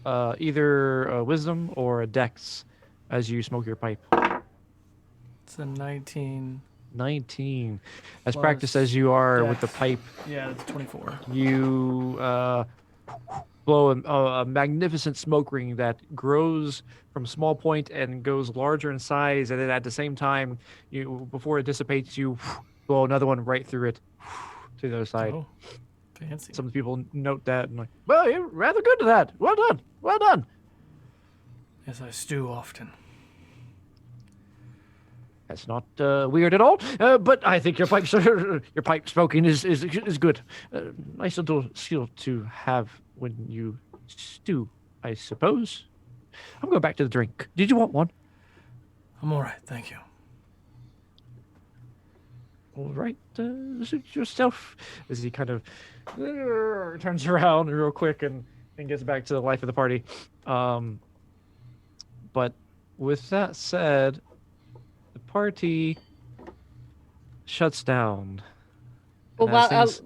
either a wisdom or a dex as you smoke your pipe. It's a 19. 19. As practiced as you are with the pipe. Yeah, it's 24. You blow a magnificent smoke ring that grows from small point and goes larger in size, and then at the same time, before it dissipates, you blow another one right through it to the other side. Oh, fancy. Some people note that and like, well, you're rather good at that. Well done. Well done. Yes, I stew often. That's not weird at all. But I think your pipe smoking is good. Nice little skill to have when you stew, I suppose. I'm going back to the drink. Did you want one? I'm all right, thank you. All right, suit yourself. As he kind of turns around real quick and gets back to the life of the party. But with that said, the party shuts down. Well,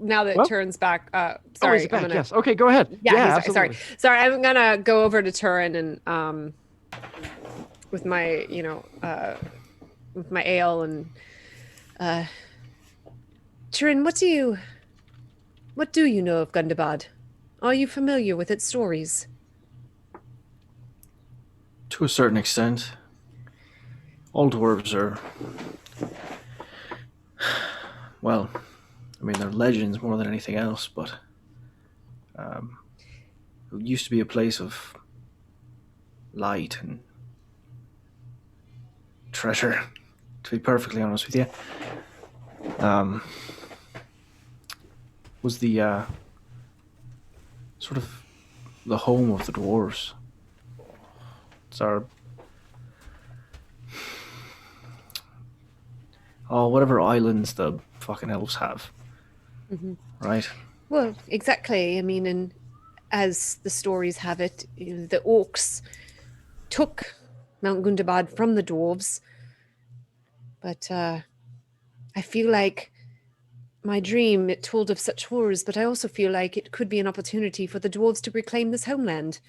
now that Turin's back, sorry. Back. Yes. Okay, go ahead. Yeah, sorry. I'm gonna go over to Turin and with my with my ale and Turin, what do you know of Gundabad? Are you familiar with its stories? To a certain extent. All dwarves are, well, I mean, they're legends more than anything else, but it used to be a place of light and treasure. to be perfectly honest with you. Was the sort of the home of the dwarves. It's our whatever islands the fucking elves have, right? Well, exactly. I mean, and as the stories have it, the orcs took Mount Gundabad from the dwarves. But I feel like my dream, it told of such horrors, but I also feel like it could be an opportunity for the dwarves to reclaim this homeland.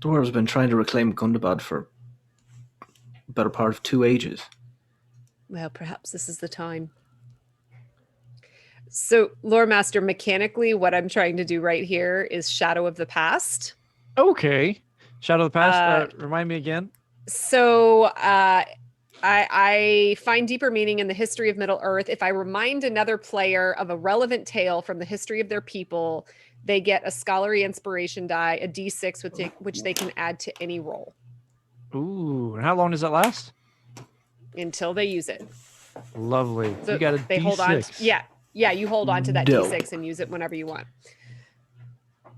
Dwarves have been trying to reclaim Gundabad for the better part of 2 ages. Well, perhaps this is the time. So, Lore Master, mechanically, what I'm trying to do right here is Shadow of the Past. Okay. Shadow of the Past. Remind me again. So, I find deeper meaning in the history of Middle Earth. If I remind another player of a relevant tale from the history of their people, they get a scholarly inspiration die, a d6, which they can add to any roll. Ooh, and how long does that last? Until they use it. Lovely. So you got a they D6. hold on. Yeah, you hold on to that Dope. d6 and use it whenever you want.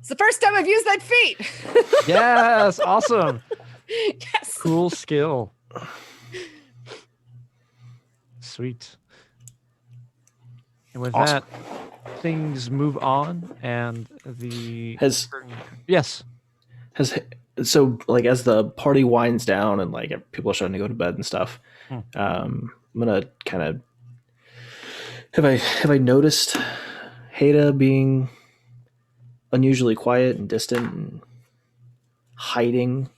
It's the first time I've used that feat. Yes, awesome. Yes. Cool skill. Sweet. And with Awesome. that, things move on, and the Has yes. so like as the party winds down and like people are starting to go to bed and stuff. I'm gonna kind of have I noticed Haida being unusually quiet and distant and hiding?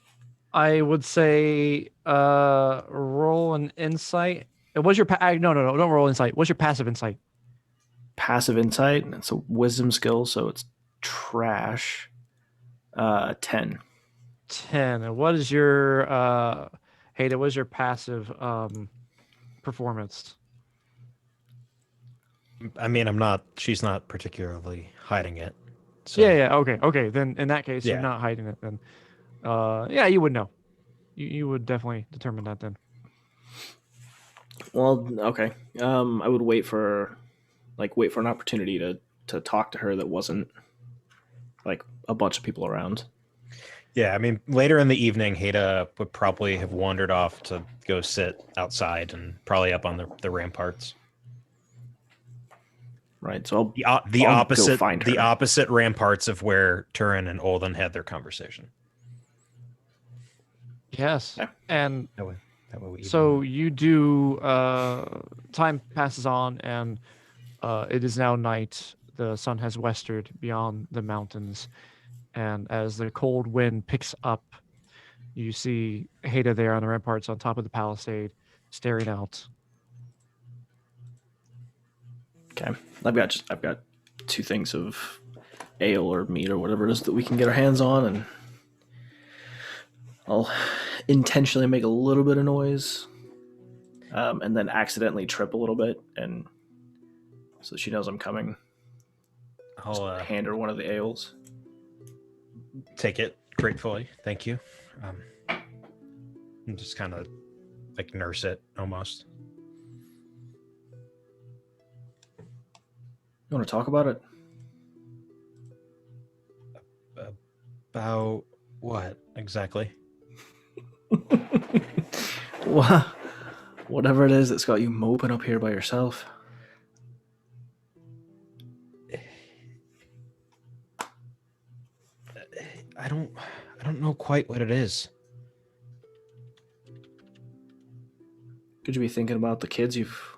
I would say roll an insight. What's your no, don't roll insight. What's your passive insight? Passive insight. It's a wisdom skill, so it's trash. 10. 10. And what is your Haida, what is your passive performance? I mean, she's not particularly hiding it. So. Yeah, okay. Then in that case, Yeah. you're not hiding it then. Yeah, you would know. You would definitely determine that then. Well, okay. I would wait for an opportunity to talk to her that wasn't like a bunch of people around. Yeah, I mean, later in the evening, Haida would probably have wandered off to go sit outside and probably up on the ramparts. Right. So The I'll opposite go find her. the opposite ramparts of where Turin and Olden had their conversation. Yes. Yeah. And That way we so you do time passes on, and it is now night. The sun has westered beyond the mountains, and as the cold wind picks up, you see Haida there on the ramparts on top of the palisade, staring out. Okay. I've got 2 things of ale or meat or whatever it is that we can get our hands on, and I'll intentionally make a little bit of noise, and then accidentally trip a little bit, and so she knows I'm coming. I'll Hand her one of the ales. take it gratefully. Thank you. And just kind of like nurse it almost. You want to talk about it? About what exactly? Whatever it is that's got you moping up here by yourself. I don't know quite what it is. Could you be thinking about the kids you've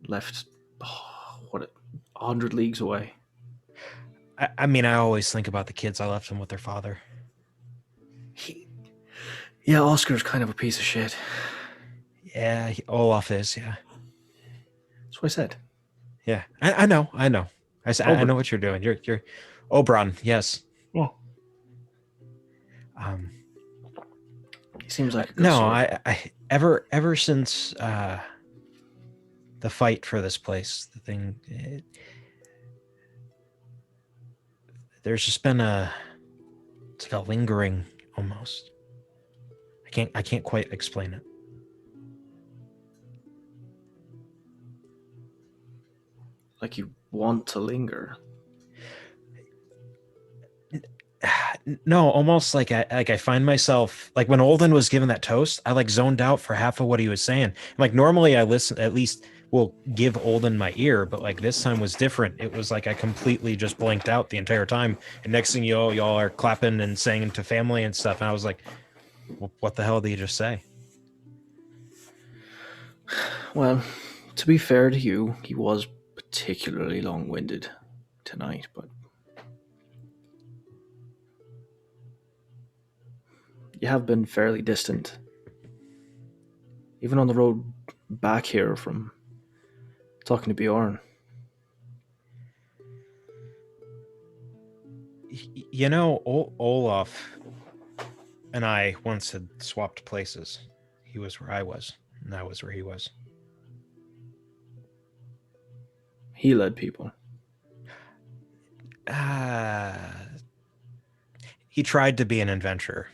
left 100 leagues away? I mean, I always think about the kids I left them with their father. Yeah, Oscar's kind of a piece of shit. Yeah, Olaf is, yeah. That's what I said. Yeah, I know. I know what you're doing. You're Oberon, yes. Yeah. He seems like a good No, sort. I ever since the fight for this place, the thing, there's just been it's like a lingering almost. I can't quite explain it. Like you want to linger. No, almost like I find myself like when Olden was given that toast, I like zoned out for half of what he was saying. Like normally I listen, at least will give Olden my ear, but like this time was different. It was like I completely just blanked out the entire time. And next thing y'all are clapping and saying to family and stuff. And I was like, what the hell did you just say? Well, to be fair to you, he was particularly long-winded tonight, but you have been fairly distant. Even on the road back here from talking to Bjorn. You know, Olaf and I once had swapped places. He was where I was, and I was where he was. He led people. He tried to be an adventurer.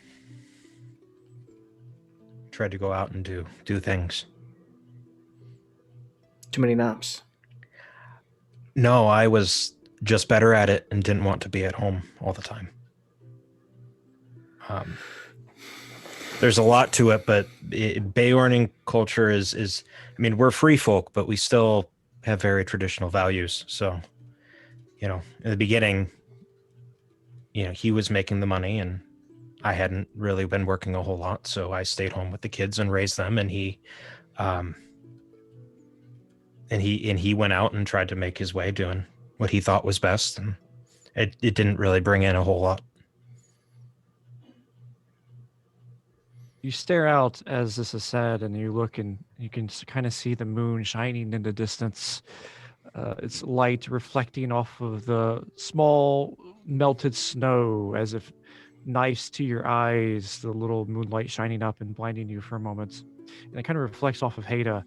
Tried to go out and do things. Too many naps. No, I was just better at it and didn't want to be at home all the time. There's a lot to it, but Beorning culture is, I mean, we're free folk, but we still have very traditional values. So, you know, in the beginning, you know, he was making the money and I hadn't really been working a whole lot. So I stayed home with the kids and raised them. And he went out and tried to make his way doing what he thought was best. And it didn't really bring in a whole lot. You stare out as this is said, and you look, and you can kind of see the moon shining in the distance. Its light reflecting off of the small melted snow, as if nice to your eyes. The little moonlight shining up and blinding you for a moment, and it kind of reflects off of Haida,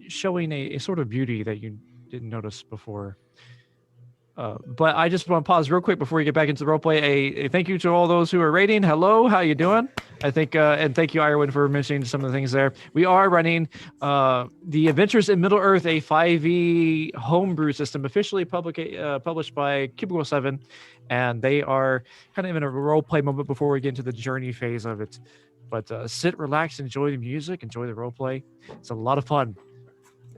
showing a sort of beauty that you didn't notice before. But I just want to pause real quick before you get back into the roleplay. A thank you to all those who are rating. Hello, how you doing? I think, and thank you, Iorwyn, for mentioning some of the things there. We are running the Adventures in Middle Earth, a 5e homebrew system, officially published by Cubicle 7, and they are kind of in a roleplay moment before we get into the journey phase of it. But sit, relax, enjoy the music, enjoy the roleplay. It's a lot of fun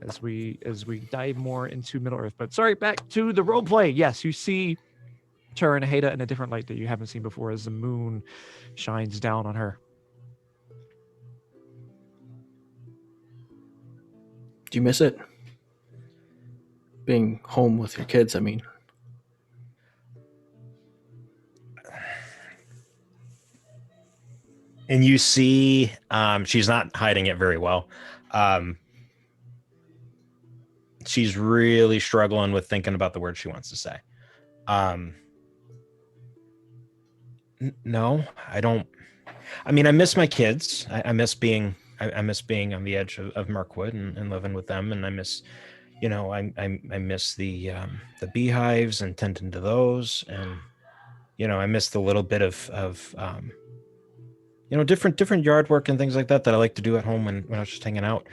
as we dive more into Middle Earth. But sorry, back to the roleplay. Yes, you see Turin Haida in a different light that you haven't seen before as the moon shines down on her. Do you miss it? Being home with your kids, I mean. And you see, she's not hiding it very well. She's really struggling with thinking about the words she wants to say. No, I don't. I mean, I miss my kids. I miss being on the edge of Mirkwood and living with them. And I miss, you know, I miss the beehives and tending to those. And, you know, I miss the little bit of you know, different yard work and things like that I like to do at home when I was just hanging out.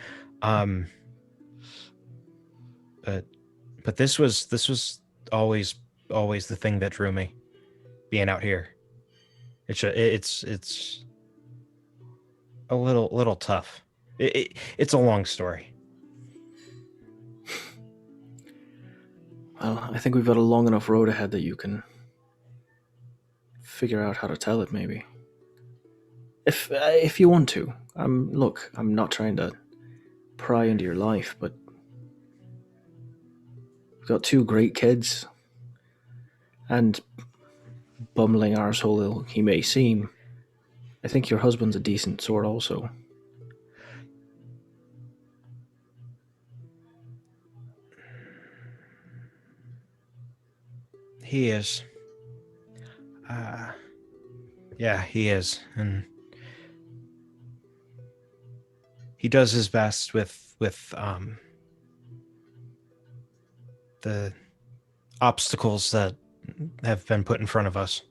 But this was always the thing that drew me, being out here. It's a little tough. It's a long story. Well, I think we've got a long enough road ahead that you can figure out how to tell it, maybe. If you want to. Look, I'm not trying to pry into your life, but you've got two great kids, and bumbling arsehole he may seem, I think your husband's a decent sort also. He is. Yeah, he is. And he does his best with the obstacles that have been put in front of us.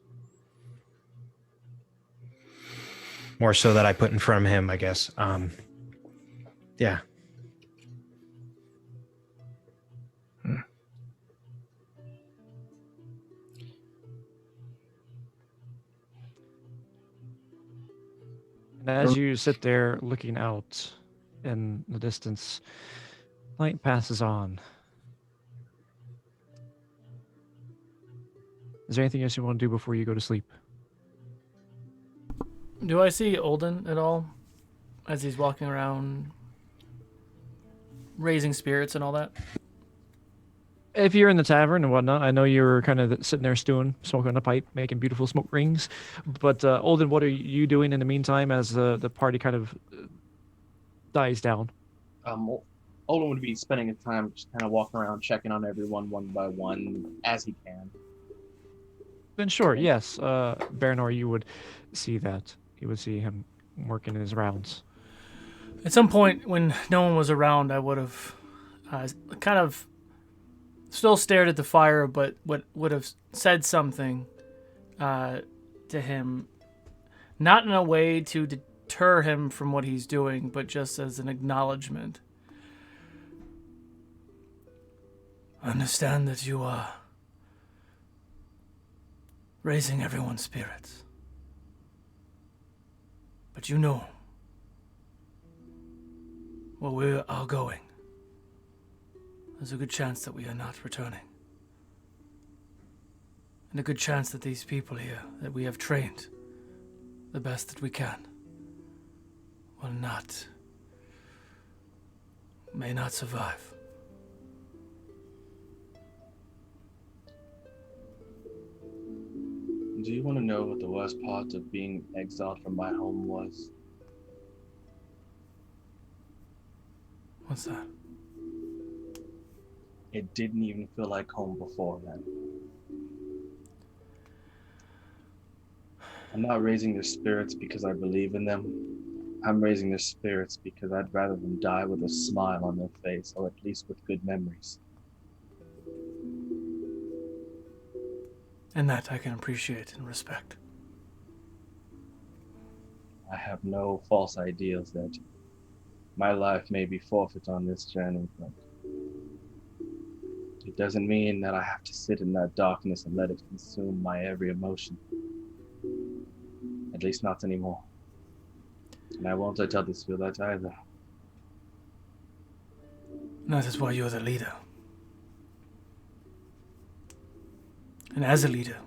more so that I put in front of him, I guess. Yeah. And as you sit there looking out in the distance, night passes on. Is there anything else you want to do before you go to sleep? Do I see Olden at all as he's walking around raising spirits and all that? If you're in the tavern and whatnot, I know you're kind of sitting there stewing, smoking a pipe, making beautiful smoke rings. But Olden, what are you doing in the meantime as the party kind of dies down? Olin would be spending his time just kind of walking around, checking on everyone one by one as he can. Then sure, yes. Baranor, you would see that. You would see him working his rounds. At some point when no one was around, I would have kind of still stared at the fire, but would have said something to him, not in a way to deter him from what he's doing, but just as an acknowledgement. I understand that you are raising everyone's spirits. But you know where we are going. There's a good chance that we are not returning. And a good chance that these people here that we have trained the best that we can may not survive. Do you want to know what the worst part of being exiled from my home was? What's that? It didn't even feel like home before then. I'm not raising their spirits because I believe in them. I'm raising their spirits because I'd rather them die with a smile on their face, or at least with good memories. And that I can appreciate and respect. I have no false ideals that my life may be forfeit on this journey, but it doesn't mean that I have to sit in that darkness and let it consume my every emotion. At least not anymore. And I won't let others feel that either. And that is why you're the leader. And as a leader,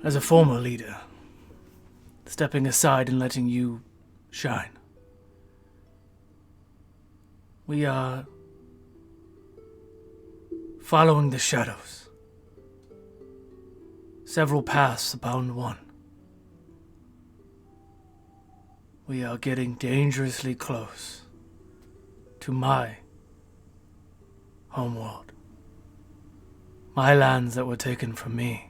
as a former leader, stepping aside and letting you shine, we are following the shadows. Several paths upon one. We are getting dangerously close to my homeworld. My lands that were taken from me.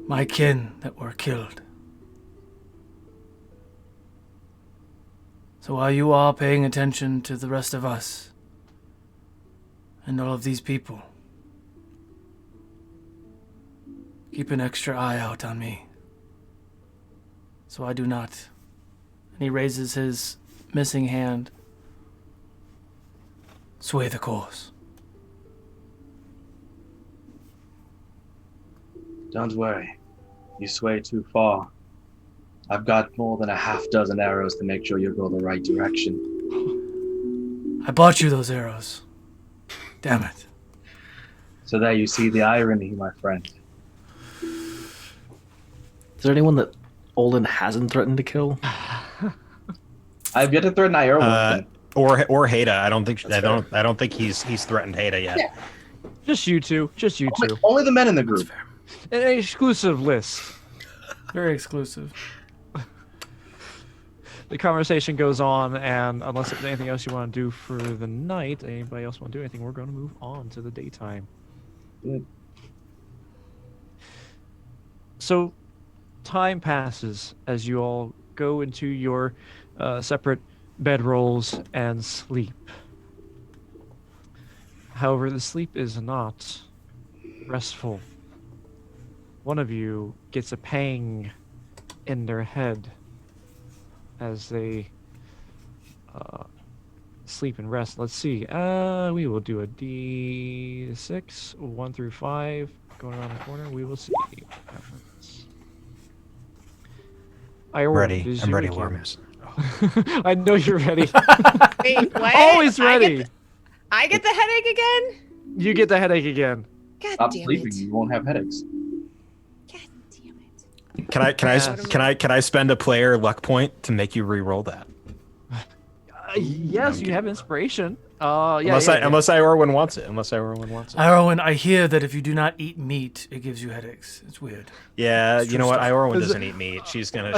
My kin that were killed. So while you are paying attention to the rest of us and all of these people, keep an extra eye out on me. So I do not. And he raises his missing hand. Sway the course. Don't worry. You sway too far. I've got more than a half dozen arrows to make sure you go the right direction. I bought you those arrows. Damn it. So there you see the irony, my friend. Is there anyone that Olin hasn't threatened to kill? I've yet to threaten Iorwyn. Or Haida. I don't think he's threatened Haida yet. Yeah. Just you two. Just you two. Only the men in the group. An exclusive list. Very exclusive. The conversation goes on, and unless there's anything else you want to do for the night, anybody else want to do anything, we're going to move on to the daytime. Good. So, time passes as you all go into your separate bedrolls and sleep. However, the sleep is not restful one of you gets a pang in their head as they sleep and rest. Let's see. We will do a D6, 1 through 5, going around the corner. We will see what happens. I'm ready. I'm ready, Worms. I know you're ready. Wait, what? Always ready. I get the headache again? You get the headache again. God Stop damn sleeping. it. You won't have headaches. God damn it. Can I spend a player luck point to make you re-roll that? Yes, you have inspiration. Unless Iorwyn wants it. Iorwyn, I hear that if you do not eat meat, it gives you headaches. It's weird. Yeah, It's you know true what? stuff. Iorwyn doesn't eat meat. She's gonna.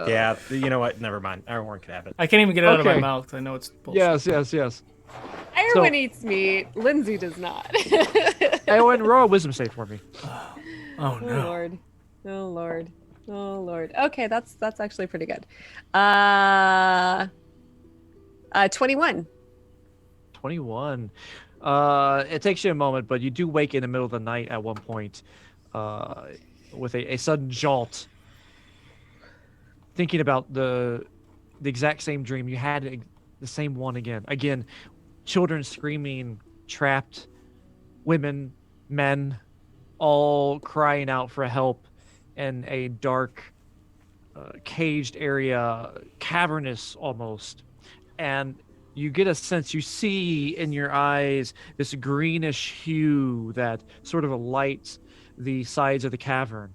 Yeah, you know what? Never mind. Iorwyn can have it. I can't even get it out of my Okay. mouth because I know it's bullshit. Yes. Iorwyn eats meat. Lindsay does not. Iorwyn, roll a wisdom save for me. Oh Oh no. Lord. Oh Lord. Oh Lord. Okay, that's actually pretty good. 21. 21. It takes you a moment, but you do wake in the middle of the night at one point with a sudden jolt, thinking about the exact same dream. You had the same one again. Again, children screaming, trapped, women, men, all crying out for help in a dark, caged area, cavernous almost. And you get a sense, you see in your eyes this greenish hue that sort of lights the sides of the cavern.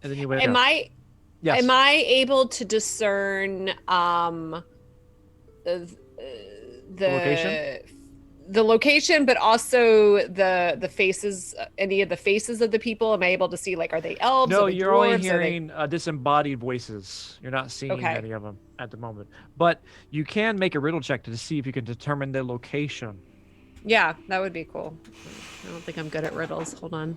And then you wake up. Yes. Am I able to discern the location? The location, but also the faces, any of the faces of the people? Am I able to see, like, are they elves? No, are they you're dwarves? only hearing disembodied voices. You're not seeing any of them at the moment. But you can make a riddle check to see if you can determine their location. Yeah, that would be cool. I don't think I'm good at riddles. Hold on.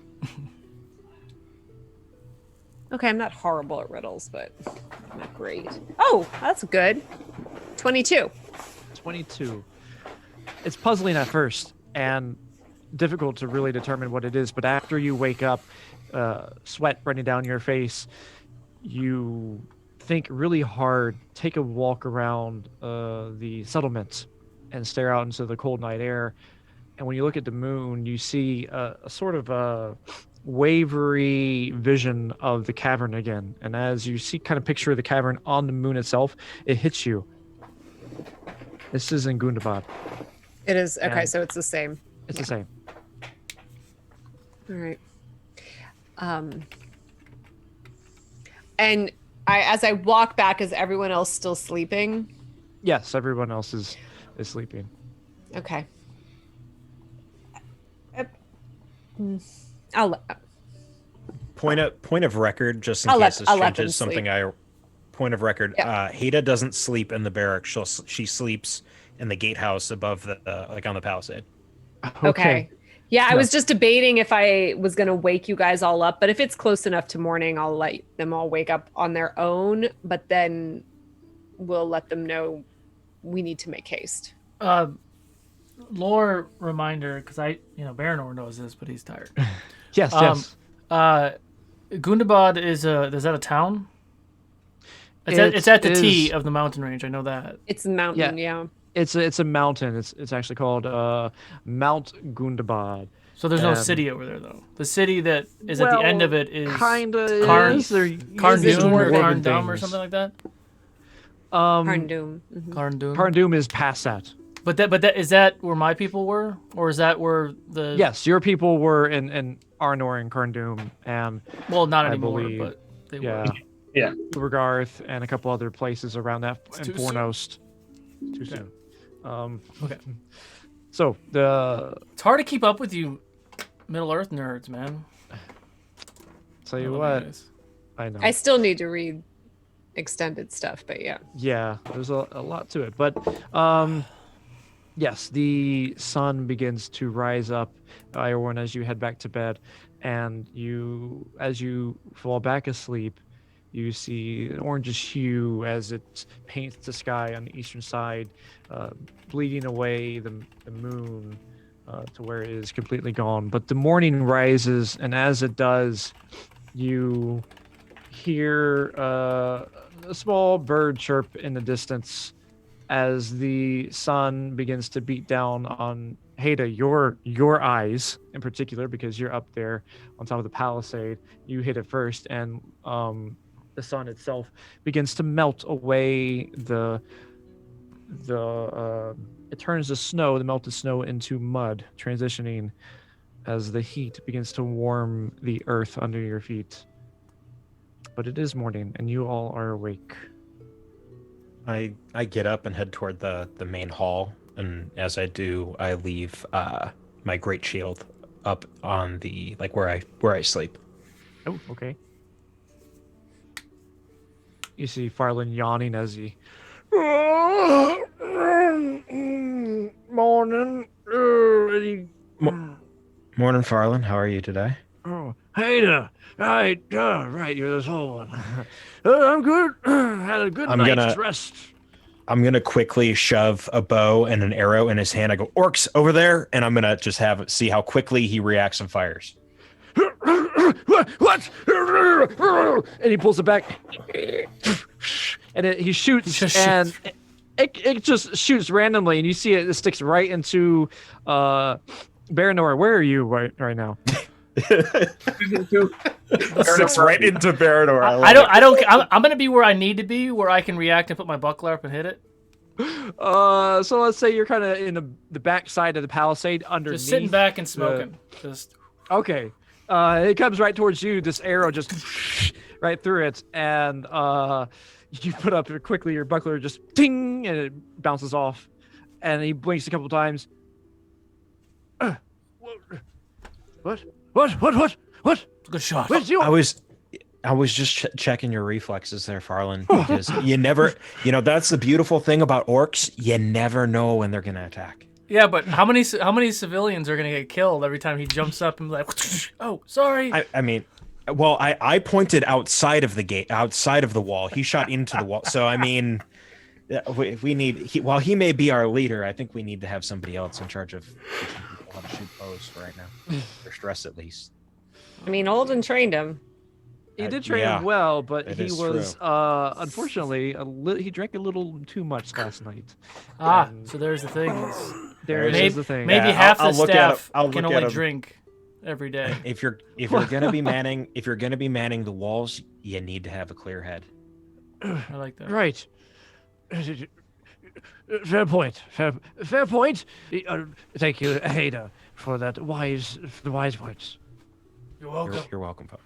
Okay, I'm not horrible at riddles, but I'm not great. Oh, that's good. 22. 22. It's puzzling at first and difficult to really determine what it is, but after you wake up, sweat running down your face, you think really hard, take a walk around the settlement and stare out into the cold night air. And when you look at the moon, you see a sort of a wavery vision of the cavern again. And as you see, kind of picture the cavern on the moon itself, it hits you. This is in Gundabad. It is. Okay, And so it's the same. It's the same. All right. And as I walk back, is everyone else still sleeping? Yes, everyone else is sleeping. Okay. Point of record, just in I'll case let this them changes something. sleep. Point of record. Yeah. Haida doesn't sleep in the barracks. She sleeps in the gatehouse above the like on the palisade. Okay. Yeah, I No. was just debating if I was going to wake you guys all up, but if it's close enough to morning, I'll let them all wake up on their own, but then we'll let them know we need to make haste. Lore reminder, because Baranor knows this, but he's tired. Yes, Gundabad is that a town? It's at the T of the mountain range. I know that. It's a mountain, yeah. It's a mountain. It's actually called Mount Gundabad. So there's no city over there, though. The city that is at Well, the end of it is kinda Carn is. There Carn is Dum or dwarven Carn Dum or things. something like that. Carn Dum. Mhm. Carn Dum. Carn Dum is past that. But that is that where my people were, or is that where the? Yes, your people were in Arnor and Carn Dum, and Well, not I anymore, believe- but they yeah, were. Yeah. Ubergarth and a couple other places around that, It's and too soon. Fornost. Too soon. Okay. So It's hard to keep up with you, Middle Earth nerds, man. tell you Oh, what, nice. I know. I still need to read extended stuff, but yeah. Yeah, there's a lot to it. But yes, the sun begins to rise up, Iorwyn, as you head back to bed. And as you fall back asleep, you see an orangish hue as it paints the sky on the eastern side, bleeding away the moon to where it is completely gone. But the morning rises, and as it does, you hear a small bird chirp in the distance as the sun begins to beat down on Haida, your eyes in particular, because you're up there on top of the palisade. You hit it first, and the sun itself begins to melt away it turns the melted snow into mud, transitioning as the heat begins to warm the earth under your feet. But it is morning, and you all are awake. I get up and head toward the main hall, and as I do, I leave my great shield up on the where I sleep. Oh, okay. You see Farland yawning as he morning. Morning, Farland. How are you today? Oh, hey there. Right, right, you're this whole one. I'm good. Had a good night's rest. I'm gonna quickly shove a bow and an arrow in his hand. I go, orcs over there, and I'm gonna just see how quickly he reacts and fires. What? And he pulls it back, and he shoots, and it just shoots randomly, and you see it sticks right into Baranor. Where are you right now? Sticks right into Baranor. I'm gonna be where I need to be, where I can react and put my buckler up and hit it. So let's say you're kind of in the back side of the palisade, underneath. Just sitting back and smoking. Okay. It comes right towards you. This arrow just right through it, and you put up quickly your buckler, just ting, and it bounces off, and he blinks a couple times. What? Good shot. I was just checking your reflexes there, Farland, because that's the beautiful thing about orcs. You never know when they're gonna attack. Yeah, but how many civilians are gonna get killed every time he jumps up and like, oh, sorry. I pointed outside of the gate, outside of the wall. He shot into the wall. So I mean, while he may be our leader, I think we need to have somebody else in charge of teaching people how to shoot bows for right now, or stress at least. I mean, Olden trained him. He did train him well, but he was unfortunately he drank a little too much last night. So there's the thing. There's the thing. Maybe half the staff can only drink every day. If you're gonna be manning the walls, you need to have a clear head. I like that. Right. Fair point. Fair point. Thank you, Haida, for the wise words. You're welcome. You're welcome, Pop.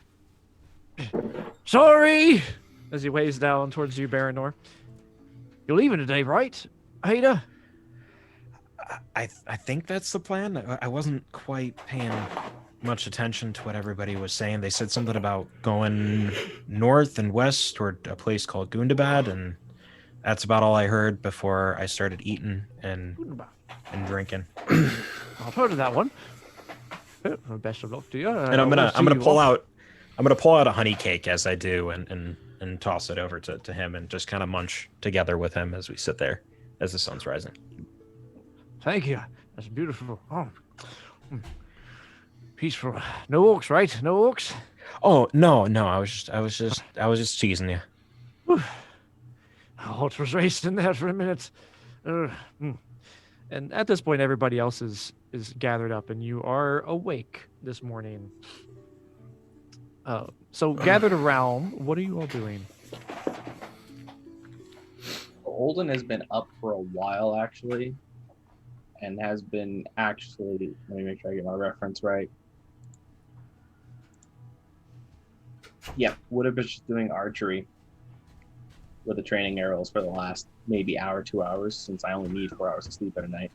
Sorry. As he waves down towards you, Baranor. You're leaving today, right, Haida? I think that's the plan. I wasn't quite paying much attention to what everybody was saying. They said something about going north and west toward a place called Gundabad, and that's about all I heard before I started eating and drinking. I've heard of that one. Best of luck to you. And I'm gonna pull out a honey cake as I do and toss it over to him and just kind of munch together with him as we sit there as the sun's rising. Thank you. That's beautiful. Oh. Peaceful. No orcs, right? No orcs? Oh no! I was just teasing you. Whew. Heart was racing there for a minute. And at this point, everybody else is gathered up, and you are awake this morning. So gathered around, what are you all doing? Olden has been up for a while, actually, and has been actually. Let me make sure I get my reference right. Yeah, would have been just doing archery with the training arrows for the last maybe hour, 2 hours, since I only need 4 hours of sleep at a night.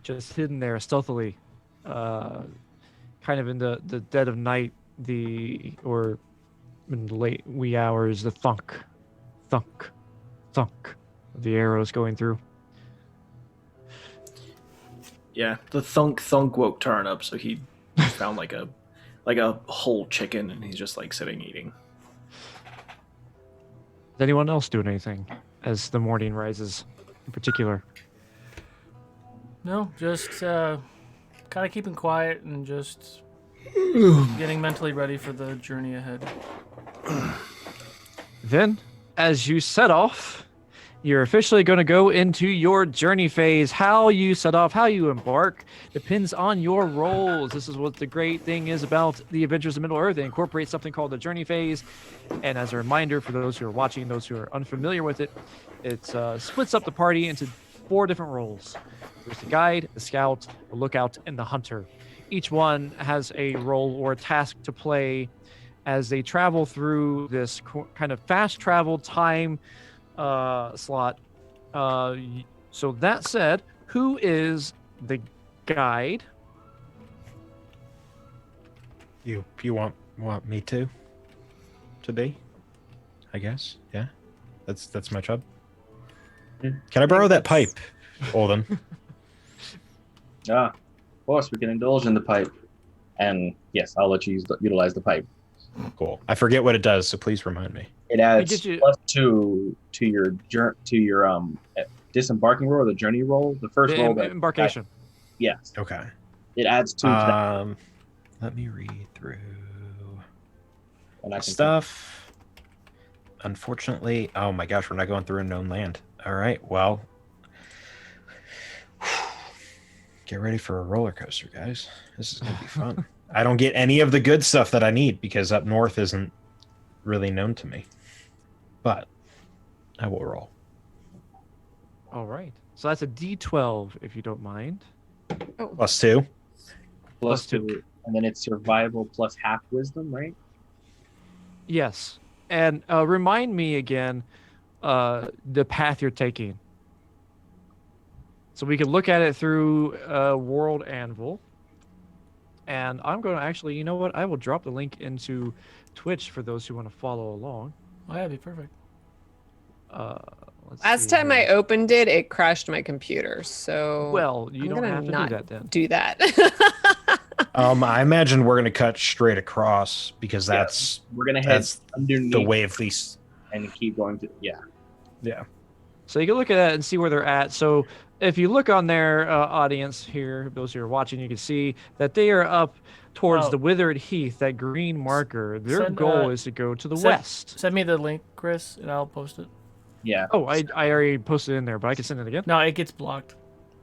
Just hidden there stealthily, kind of in the dead of night, or in the late wee hours, the thunk of the arrows going through. Yeah, the thunk woke Tarn up, so he found like a whole chicken, and he's just like sitting eating. Is anyone else doing anything as the morning rises, in particular? No, just kind of keeping quiet and just getting mentally ready for the journey ahead. Then, as you set off, you're officially going to go into your journey phase. How you set off, how you embark, depends on your roles. This is what the great thing is about the Adventures of Middle-earth. They incorporate something called the journey phase. And as a reminder for those who are watching, those who are unfamiliar with it, it splits up the party into 4 different roles. There's the guide, the scout, the lookout, and the hunter. Each one has a role or a task to play as they travel through this kind of fast travel time slot. So that said, who is the guide? You want me to be? I guess. Yeah. That's my job. Can I borrow that pipe, Olden? Of course, we can indulge in the pipe. And yes, I'll let you utilize the pipe. Cool. I forget what it does, so please remind me. It adds +2 to your disembarking roll or the journey roll. The first roll, embarkation. Yes. Okay. It adds 2 to that. Let me read through And stuff. Unfortunately, oh my gosh, we're not going through unknown land. All right, well, get ready for a roller coaster, guys. This is gonna be fun. I don't get any of the good stuff that I need because up north isn't really known to me. But I will roll. All right. So that's a D12, if you don't mind. Oh. +2. +2. And then it's survival plus half wisdom, right? Yes. And remind me again the path you're taking. So we can look at it through World Anvil. And I'm going to actually, you know what? I will drop the link into Twitch for those who want to follow along. Oh, that'd be perfect. Last time I opened it, it crashed my computer. So well, you don't have to do that then. Do that. I imagine we're going to cut straight across because that's we're going to head underneath the way of least and keep going to yeah. So you can look at that and see where they're at. So if you look on their audience here, those who are watching, you can see that they are up towards the Withered Heath, that green marker. Their goal is to go to the west. Send me the link, Chris, and I'll post it. Yeah. Oh, I already posted it in there, but I can send it again. No, it gets blocked.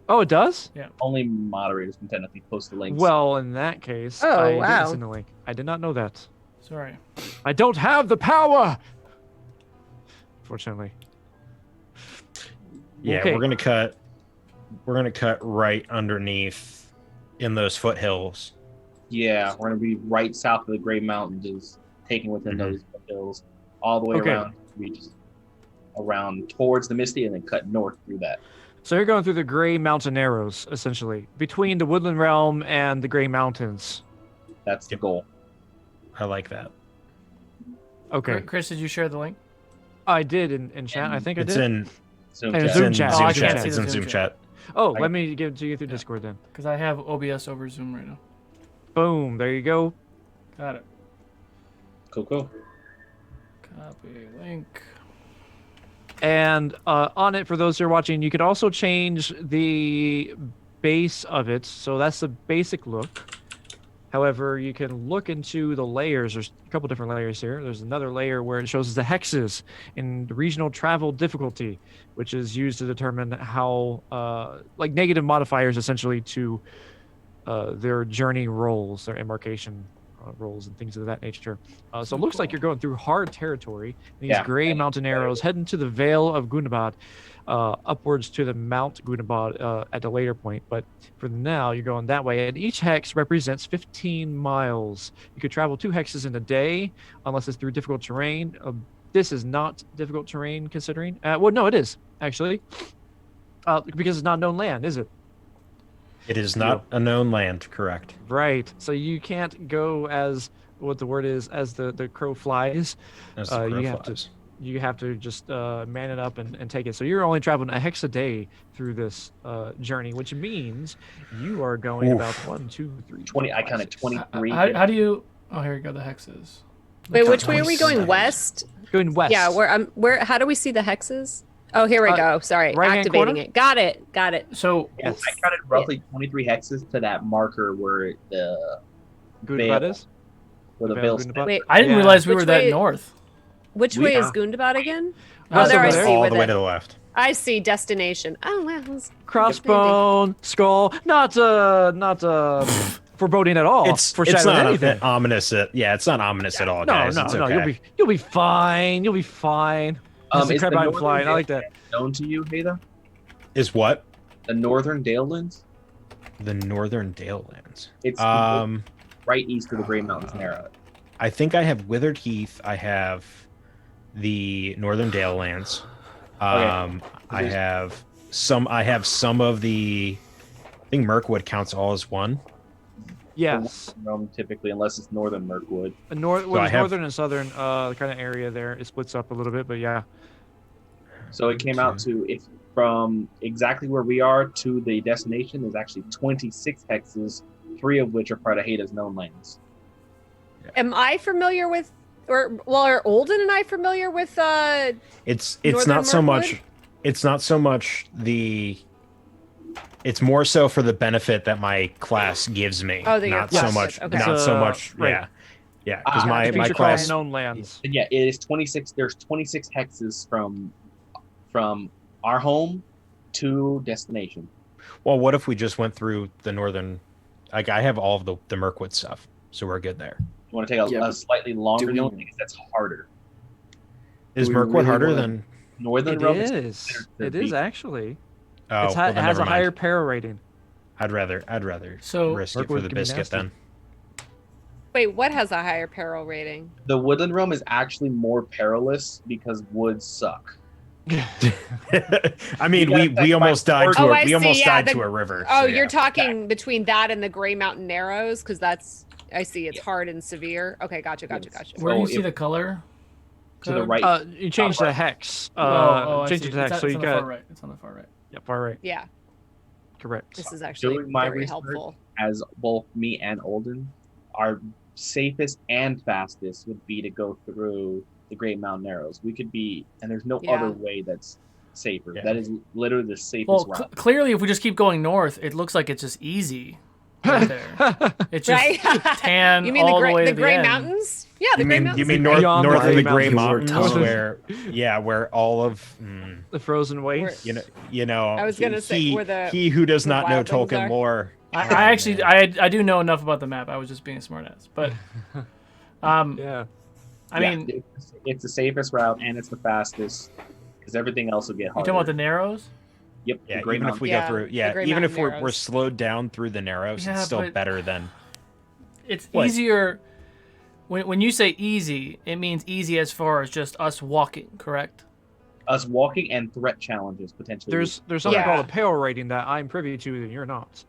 Oh, it does? Yeah. Only moderators can technically post the links. Well, in that case, I didn't send the link. I did not know that. Sorry. I don't have the power! Fortunately. Yeah, Okay. we're gonna cut right underneath in those foothills. Yeah, we're gonna be right south of the Gray Mountains, is taking within those hills, all the way around, just around towards the Misty, and then cut north through that. So you're going through the Gray Mountain Arrows, essentially, between the Woodland Realm and the Gray Mountains. That's the goal. I like that. Okay. Chris, did you share the link? I did in chat. I think I It's did. in Zoom And chat. Zoom Zoom chat. chat. Oh, I It's can't see in the Zoom Zoom chat. Oh, let me give it to you through Discord then. Because I have OBS over Zoom right now. Boom. There you go. Got it. Cool. Copy link. And on it, for those who are watching, you could also change the base of it. So that's the basic look. However, you can look into the layers. There's a couple different layers here. There's another layer where it shows the hexes in the regional travel difficulty, which is used to determine how, like negative modifiers essentially to their journey rolls, their embarkation rolls and things of that nature. So it looks like you're going through hard territory. These gray mountain arrows heading to the Vale of Gundabad, upwards to the Mount Gundabad at a later point. But for now, you're going that way. And each hex represents 15 miles. You could travel 2 hexes in a day, unless it's through difficult terrain. This is not difficult terrain, considering. Well, no, it is, actually. Because it's not known land, is it? It is not a known land, correct? Right. So you can't go as what the word is, as the crow flies. As the crow you flies. you have to just man it up and take it. So you're only traveling a hex a day through this journey, which means you are going about 1, 2, 3, 20. I counted 23. How do you? Oh, here we go. The hexes. Wait, which way are we going? West? Going west. Yeah. Where? How do we see the hexes? Oh, here we go. Sorry, right-hand activating corner? it. Got it. So Yes. I counted roughly 23 hexes to that marker where the Gundabad is? where the Veil veil. Gundabad? Wait, I didn't Yeah. realize we Which were that way- north. which We way is are. Gundabad again? That's Oh, there I over there. see all with the way it. to the left. I see destination. Oh, well, Crossbone, skull, not foreboding at all. It's Foreshadowing not anything. ominous. It's not ominous at all, No, guys. no, It's no. okay. You'll be fine. You'll be fine. It's the Is crab the I'm northern flying. I like that. known to you, Heda? Is what? The Northern Dalelands? The Northern Dalelands. It's right east of the Grey Mountains Narrow. I think I have Withered Heath. I have the Northern Dalelands. I have some of the. I think Mirkwood counts all as one. Yes. Rome typically, unless it's Northern Mirkwood. Northern and southern kind of area there. It splits up a little bit, but yeah. So it came out to, if from exactly where we are to the destination, there's actually 26 hexes, 3 of which are part of Heda's known lands. am I familiar with, are Olden and I familiar with? It's Northern not so much. Mirkwood? It's not so much the. It's more so for the benefit that my class gives me. Oh, that your not class so much. gives, okay. Not so much. right. Yeah. Because my Feature class. known lands. And yeah, it is 26. There's 26 hexes from our home to destination. Well, what if we just went through the northern? Like I have all of the Mirkwood stuff, so we're good there. You want to take Yeah, a slightly longer? do The we- only thing is that's harder. Is we Mirkwood really harder wanna- than? Northern It Rome is. considered to It is be- actually. Oh, It well, then has never a higher mind. para rating. I'd rather So- risk it Mirkwood for the can be biscuit nasty. then. Wait, what has a higher peril rating? The Woodland Realm is actually more perilous because woods suck. I mean, You we gotta almost died to Oh, a, I we see, almost yeah, died the- to a river. Oh, so you're yeah. talking between that and the Grey Mountain Narrows, because that's I see it's hard and severe. Okay, gotcha. Yes. Where do you So see if- the color? To the code? right. You change Top the right. hex. I Change see. it to hex. It's So on you the far got right. It's on the far right. yeah, far right. Yeah, Correct. this is actually Doing my very research. helpful. As both me and Olden, our safest and fastest would be to go through the Great Mountain Narrows. We could be, and there's no Yeah. other way that's safer. Yeah. That is literally the safest Well, route. clearly, if we just keep going north, it looks like it's just easy right there. It's just Right? tan You mean all the the way Grey, to the Grey end. Mountains? Yeah, the You Grey mean Mountains. north Beyond north of Grey the Grey Mountains. Mountains, North. where all of The frozen waste. you know. I was gonna say he, where the- he who does the not know wildlings Tolkien are. lore. I actually I do know enough about the map. I was just being a smartass. But Yeah. I Yeah, mean, it's the safest route and it's the fastest because everything else will get you harder. talking about the Narrows? Yep. Yeah, the Great even if Mountain. we Yeah, go through, the Grey even if Mountain we're Narrows. slowed down through the Narrows, Yeah, it's still but- better than. It's What? easier. When you say easy, it means easy as far as just us walking, correct? Us walking and threat challenges potentially. There's something Yeah. called a peril rating that I'm privy to and you're not.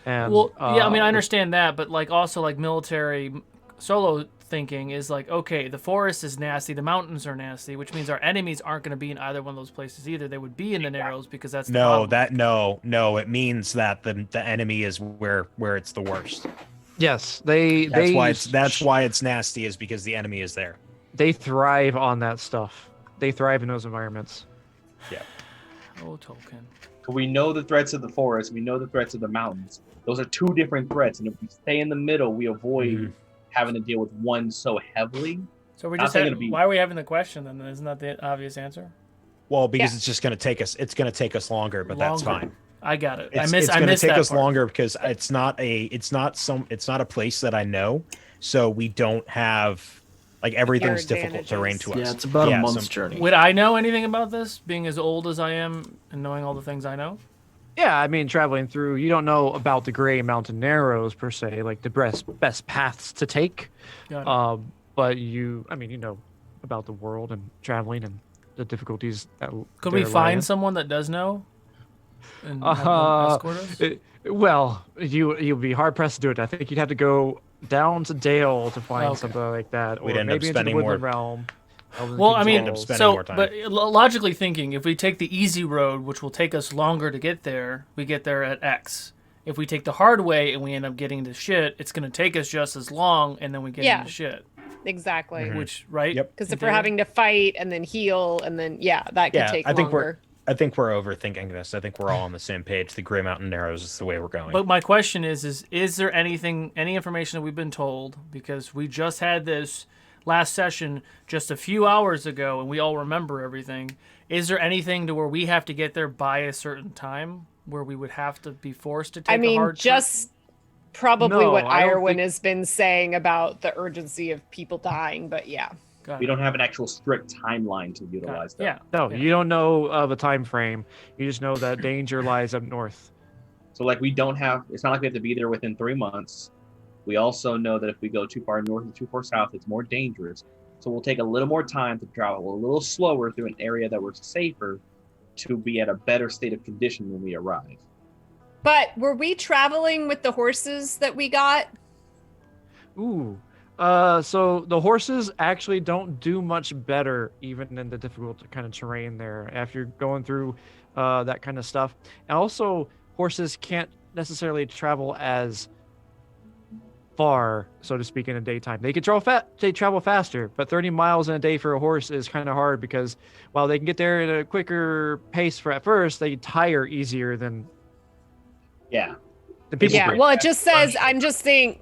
And Well, yeah, I mean, I uh, understand that, but like also like military solo thinking is like, okay, the forest is nasty, the mountains are nasty, which means our enemies aren't going to be in either one of those places either. They would be in the Narrows because that's the No, problem. no. It means that the enemy is where it's the worst. Yes, That's why it's nasty is because the enemy is there. they thrive on that stuff. They thrive in those environments. Oh, Tolkien. We know the threats of the forest. We know the threats of the mountains. Those are two different threats, and if we stay in the middle, we avoid Mhm. having to deal with one so heavily. So we I just think had, it'd be- why are we having the question then? Isn't that the obvious answer? Well, because Yeah. it's just going to take us. It's going to take us longer, but that's Longer. fine. I got it. It's, I it's going to missed take that us part. longer because it's not a place that I know, so we don't have like everything's difficult terrain to us. Yeah, it's about Yeah, a month's some- journey. Would I know anything about this, being as old as I am and knowing all the things I know? Yeah, I mean, traveling through, you don't know about the Grey Mountain Narrows per se, like the best paths to take. Got it. But you know about the world and traveling and the difficulties that Could we there lie find in. someone that does know? And have them Uh, escort us? Well, you'd be hard pressed to do it. I think you'd have to go down to Dale to find Okay. something like that, or We'd end up maybe into the spending Woodland more- Realm. Elven Well, I King's mean, end up Halls. spending so, more time. but logically thinking, if we take the easy road, which will take us longer to get there, we get there at X. If we take the hard way and we end up getting to shit, it's going to take us just as long, and then we get Yeah. into shit. Exactly. Mhm. Which, right? Yep. Because In if we're theory? having to fight and then heal and then that could Yeah, take I think longer. I think we're overthinking this. I think we're all on the same page. The Grey Mountain Narrows is the way we're going. But my question is there any information that we've been told? Because we just had this last session just a few hours ago, and we all remember everything. Is there anything to where we have to get there by a certain time, where we would have to be forced to take a hard just probably No, what I don't Iorwyn think- has been saying about the urgency of people dying, but yeah. Got We it. don't have an actual strict timeline to utilize that. Yeah. No, Yeah. you don't know of a time frame. You just know that danger lies up north. So like we don't have, it's not like we have to be there within 3 months. We also know that if we go too far north and too far south, it's more dangerous. So we'll take a little more time to travel a little slower through an area that we're safer to be at a better state of condition when we arrive. But were we traveling with the horses that we got? Ooh. So the horses actually don't do much better, even in the difficult kind of terrain there, after you're going through that kind of stuff. And also, horses can't necessarily travel as far, so to speak, in the daytime. They can travel faster, but 30 miles in a day for a horse is kind of hard because while they can get there at a quicker pace for at first, they tire easier than Yeah. the people. Yeah, bring. well, it just says, I'm just saying,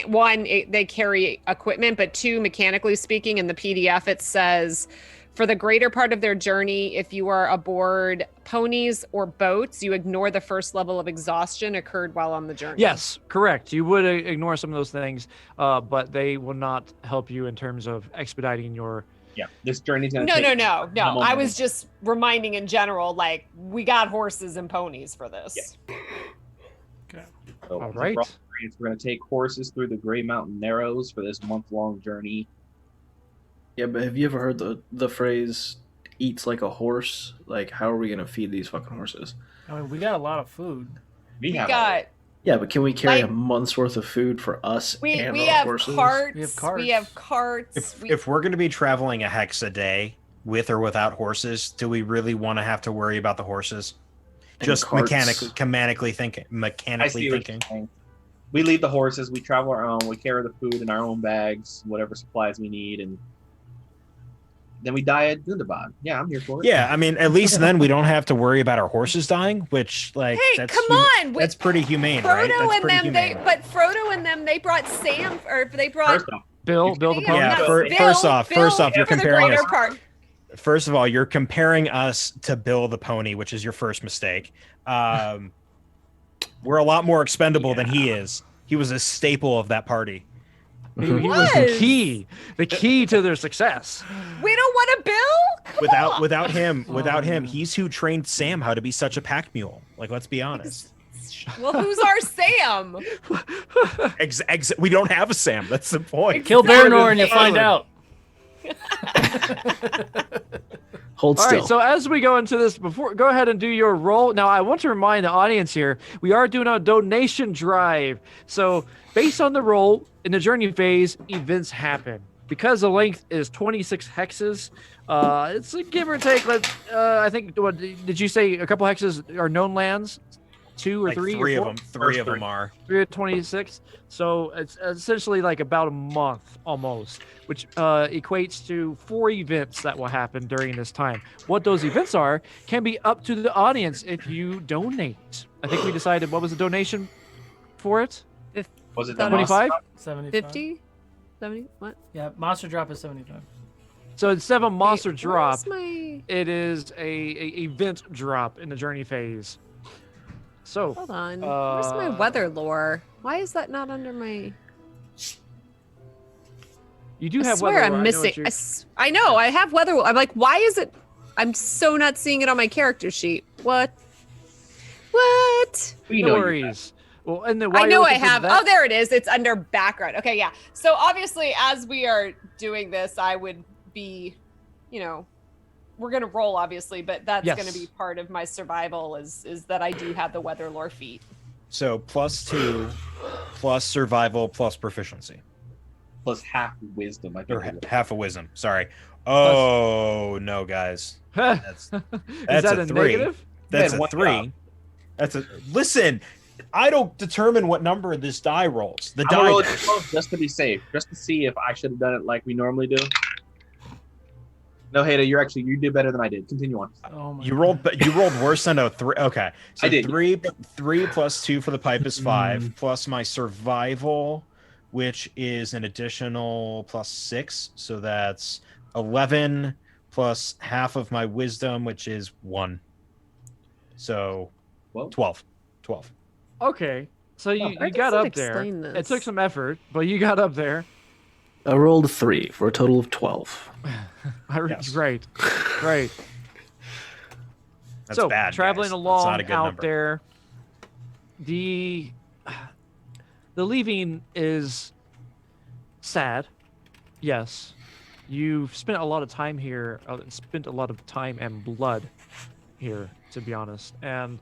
one, they carry equipment, but two, mechanically speaking, in the PDF, it says, for the greater part of their journey, if you are aboard ponies or boats, you ignore the first level of exhaustion occurred while on the journey. Yes, correct. You would ignore some of those things, but they will not help you in terms of expediting your. Yeah. This journey's going to No, take... no. minimum- I was just reminding in general, like, we got horses and ponies for this. So, All as a right. broad experience, we're going to take horses through the Grey Mountain Narrows for this month-long journey. Yeah, but have you ever heard the phrase "eats like a horse"? Like, how are we gonna feed these fucking horses? I mean, we got a lot of food. We We have got, Yeah, but can we carry Like- a month's worth of food for us we and have our horses? carts. We have carts. We have carts. If we're going to be traveling a hex a day with or without horses, do we really want to have to worry about the horses? And Just carts. mechanically thinking. I see what you're saying. We leave the horses. We travel our own. We carry the food in our own bags, whatever supplies we need, and then we die at Gundabad. Yeah, I'm here for it. Yeah, I mean, at least then we don't have to worry about our horses dying, which, like, Hey, that's come on! That's pretty humane, right? Frodo That's and pretty them, humane. but Frodo and them, they brought Sam, or they brought. First off, Bill the Yeah, pony. Yeah, no, fir- Bill- first off, Bill you're for the comparing greater us. part. First of all, you're comparing us to Bill the pony, which is your first mistake. We're a lot more expendable than he is. He was a staple of that party. He was the key to their success. We don't want a Bill. Come on. Without him, he's who trained Sam how to be such a pack mule. Like, let's be honest. Well, who's our Sam? We don't have a Sam. That's the point. Kill Baranor and you find out. Hold All still. right, so as we go into this, go ahead and do your roll. Now, I want to remind the audience here, we are doing a donation drive. So, based on the roll, in the journey phase, events happen. Because the length is 26 hexes, it's a give or take. I think, what did you say? A couple hexes are known lands? 2 or Like 3? three or of 4? them. Three of them are. 3 of 26. So it's essentially like about a month almost, which equates to 4 events that will happen during this time. What those events are can be up to the audience if you donate. I think we decided what was the donation for it? was it the 25? 75. 50? 70? What? Yeah, monster drop is 75. So instead of a monster Wait, drop, where's my... it is a event drop in the journey phase. So Hold on. Where's my weather lore? Why is that not under my... you do I have swear weather I'm lore. missing. I know, I have weather. I'm like, why is it? I'm so not seeing it on my character sheet. What? We No know you worries. Well, and then I while know you're I looking for have. that- Oh, there it is. It's under background. Okay, yeah. So obviously, as we are doing this, I would be, we're gonna roll obviously, but that's Yes. gonna be part of my survival. Is that I do have the weather lore feat. So +2, plus survival, plus proficiency. plus half wisdom. I Or think. half a wisdom. Sorry. Oh, no, guys. That's Is that's that a 3. negative? That's Man, a one 3. job. That's a listen. I don't determine what number this die rolls. The I'm gonna die roll it does. just to be safe, just to see if I should have done it like we normally do. No, Hada, you did better than I did. Continue on. Oh my You rolled worse than a 3. Okay. So I did. 3 plus 2 for the pipe is 5, plus my survival, which is an additional plus 6. So that's 11 plus half of my wisdom, which is 1. So 12. Okay, so you Where got does it up there. explain It this? took some effort, but you got up there. I rolled a 3 for a total of 12. Yes. Great. That's So bad. traveling guys. That's along not a good out number. there, the leaving is sad. Yes, you've spent a lot of time here. Spent a lot of time and blood here, to be honest. And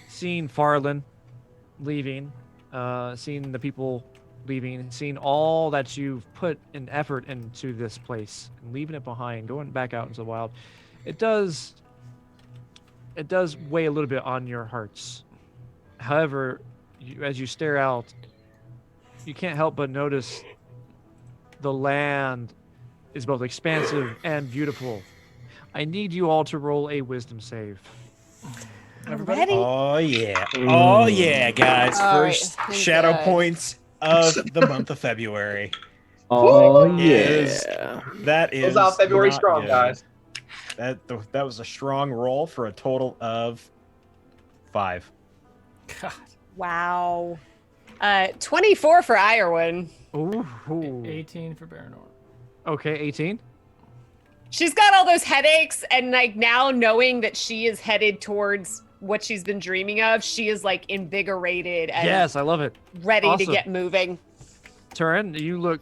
seeing Farland leaving, seeing the people leaving, seeing all that you've put in effort into this place, and leaving it behind, going back out into the wild, it does weigh a little bit on your hearts. However, as you stare out, you can't help but notice the land is both expansive and beautiful. I need you all to roll a wisdom save. Everybody? Oh yeah, guys! All right, First thank shadow God. points of the month of February. Oh, Is- yeah. That is Close out February not strong, good. guys. That was a strong roll for a total of 5. God. Wow. 24 for Iorwyn. Ooh. 18 for Baranor. Okay, 18. She's got all those headaches, and like now knowing that she is headed towards what she's been dreaming of, she is like invigorated and Yes, I love it. ready to Awesome. get moving. Turin, you look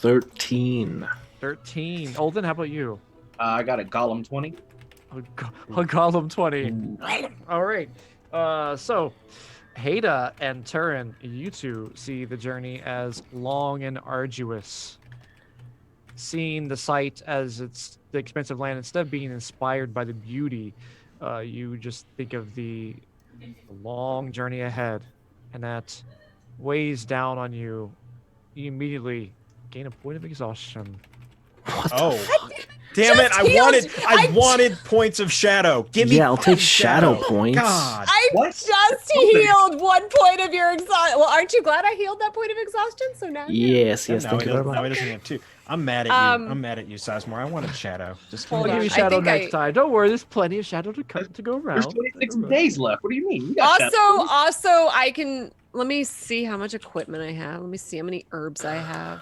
13. 13. Olden, how about you? I got a Gollum 20. A Gollum 20. All right. So, Hada and Turin, you two see the journey as long and arduous. Seeing the sight as it's the expensive land, instead of being inspired by the beauty, you just think of the long journey ahead, and that weighs down on you. You immediately gain a point of exhaustion. Oh, damn it! Just healed- I wanted points of shadow. Give me. Yeah, I'll take points of shadow points. God. I What? just healed 1 point of your exhaustion. Well, aren't you glad I healed that point of exhaustion? So now Yes, Now thank he you very doesn't, now he much. doesn't have 2. I'm mad at you. I'm mad at you, Sizemore. I wanted shadow. Just Hold I'll give on, you I shadow think next time. Don't worry, there's plenty of shadow to go There's around. 26 days left. What do you mean? You got Also, I can. Let me see how much equipment I have. Let me see how many herbs I have.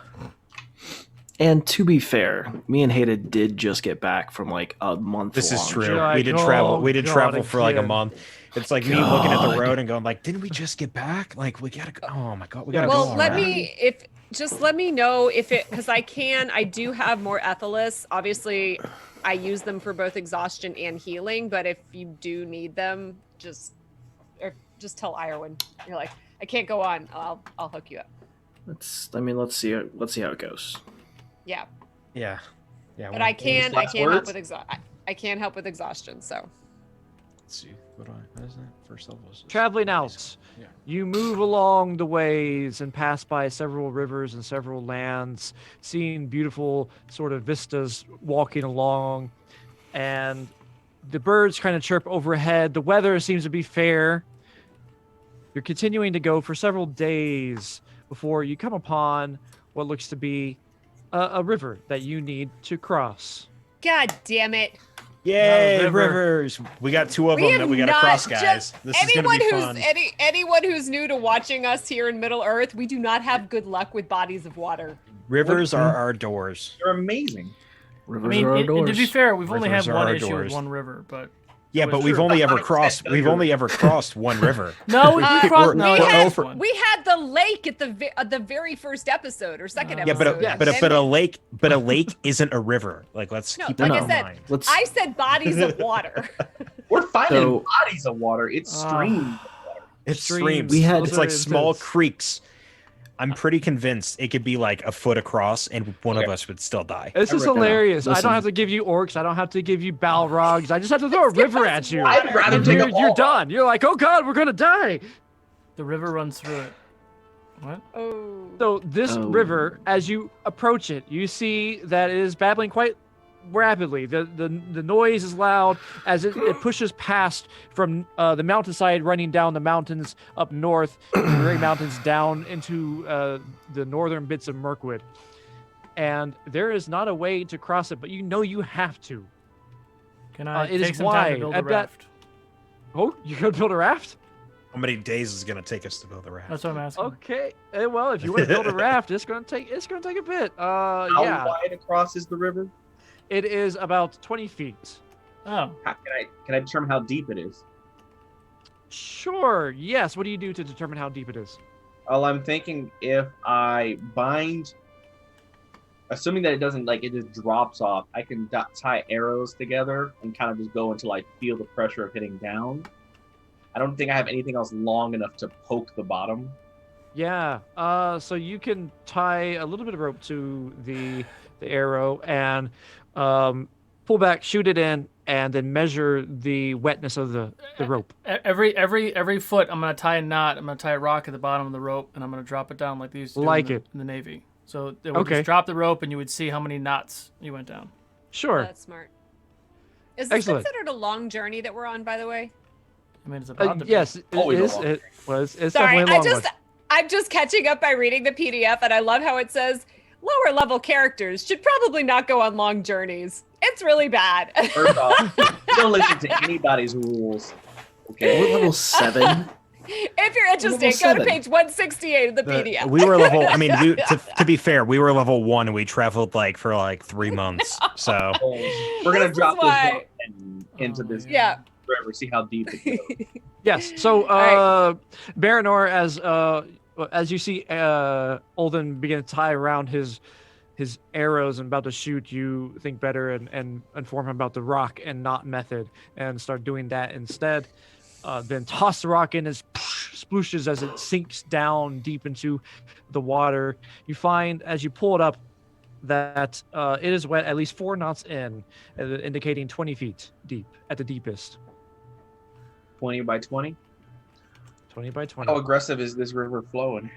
And to be fair, me and Hada did just get back from like a month This long is true. You're trip. like, We did travel. "Oh, We did God, travel for like a again." month. It's like me looking at the God. road and going like, "Didn't we just get back? Like, we gotta go. Oh my god, we gotta Well, go." let already." me let me know if it, because I do have more Ethelis. Obviously, I use them for both exhaustion and healing. But if you do need them, just tell Iorwyn. You're like, I can't go on. I'll hook you up. Let's see how it goes. Yeah, Yeah. Yeah. but well, I can last help words? with I can help with exhaustion. So Let's see. What is that? First level. is- Traveling out, Yeah. you move along the ways and pass by several rivers and several lands, seeing beautiful sort of vistas walking along, and the birds kind of chirp overhead. The weather seems to be fair. You're continuing to go for several days before you come upon what looks to be a river that you need to cross. God damn it! Yay, river. rivers! We got 2 of We them have that we gotta not cross, guys. just- This is gonna be fun. anyone who's new to watching us here in Middle Earth, we do not have good luck with bodies of water. Rivers are our doors. You're amazing. Rivers I mean, are our and to be doors. fair, we've only Rivers had are one our issue with doors. one river, but Yeah, was but we've true. only ever 100% crossed. We've only ever crossed one river. no, we Uh, crossed. we're- No, we it's had- this one. We had the lake at the very first episode or second Yeah, Yeah, episode. but and a then- lake isn't a river. Like, let's No, keep like that I in said, mind. Let's I said bodies of water. We're finding So- bodies of water. It's streams. It's Streams. streams. We had- It's Those like are small intense. creeks. I'm pretty convinced it could be like a foot across, and one of us would still die. This is I reckon- hilarious. I Listen. don't have to give you orcs. I don't have to give you balrogs. I just have to throw a river at you. I'd rather And take you're, a you're ball. done. You're like, oh God, we're gonna die. The river runs through it. What? Oh. So this Oh. river, as you approach it, you see that it is babbling quite rapidly. The noise is loud as it pushes past from the mountainside running down the mountains up north, the Grey Mountains down into the northern bits of Mirkwood. And there is not a way to cross it, but you know you have to. Can I it take is some time to wide. build I a bet- raft? Oh, you're going to build a raft? How many days is it going to take us to build a raft? That's what I'm asking. Okay. Well, if you want to build a raft, it's going to take a bit. How Yeah. wide across is the river? It is about 20 feet. Oh, Can I determine how deep it is? Sure. Yes. What do you do to determine how deep it is? Well, I'm thinking if I bind, assuming that it doesn't it just drops off, I can tie arrows together and kind of just go until I feel the pressure of hitting down. I don't think I have anything else long enough to poke the bottom. Yeah. So you can tie a little bit of rope to the arrow and pull back, shoot it in, and then measure the wetness of the rope. every foot, I'm gonna tie a knot. I'm gonna tie a rock at the bottom of the rope, and I'm gonna drop it down like they used to do in the Navy. So they would Okay. just drop the rope, and you would see how many knots you went down. Sure. That's smart. Is this Excellent. considered a long journey that we're on, by the way? I mean, it's about to be. Yes, it Always a is. long It was. It's Sorry, definitely a long one. I'm just catching up by reading the PDF, and I love how it says lower level characters should probably not go on long journeys. It's really bad. First off, don't listen to anybody's rules. Okay. We're level 7. If you're interested, Level go to 7. page 168 of the PDF. We were level. I mean, to be fair, we were level 1 and we traveled for 3 months. So We're gonna This drop is why- this into this Yeah. river, see how deep it goes. Yes. So, right. Baranor, as you see, Olden begin to tie around his arrows and about to shoot, you think better and inform him about the rock and knot method and start doing that instead. Then toss the rock in as splooshes as it sinks down deep into the water. You find as you pull it up that it is wet at least 4 knots in, indicating 20 feet deep at the deepest. 20 by 20. 20 by 20. How aggressive is this river flowing?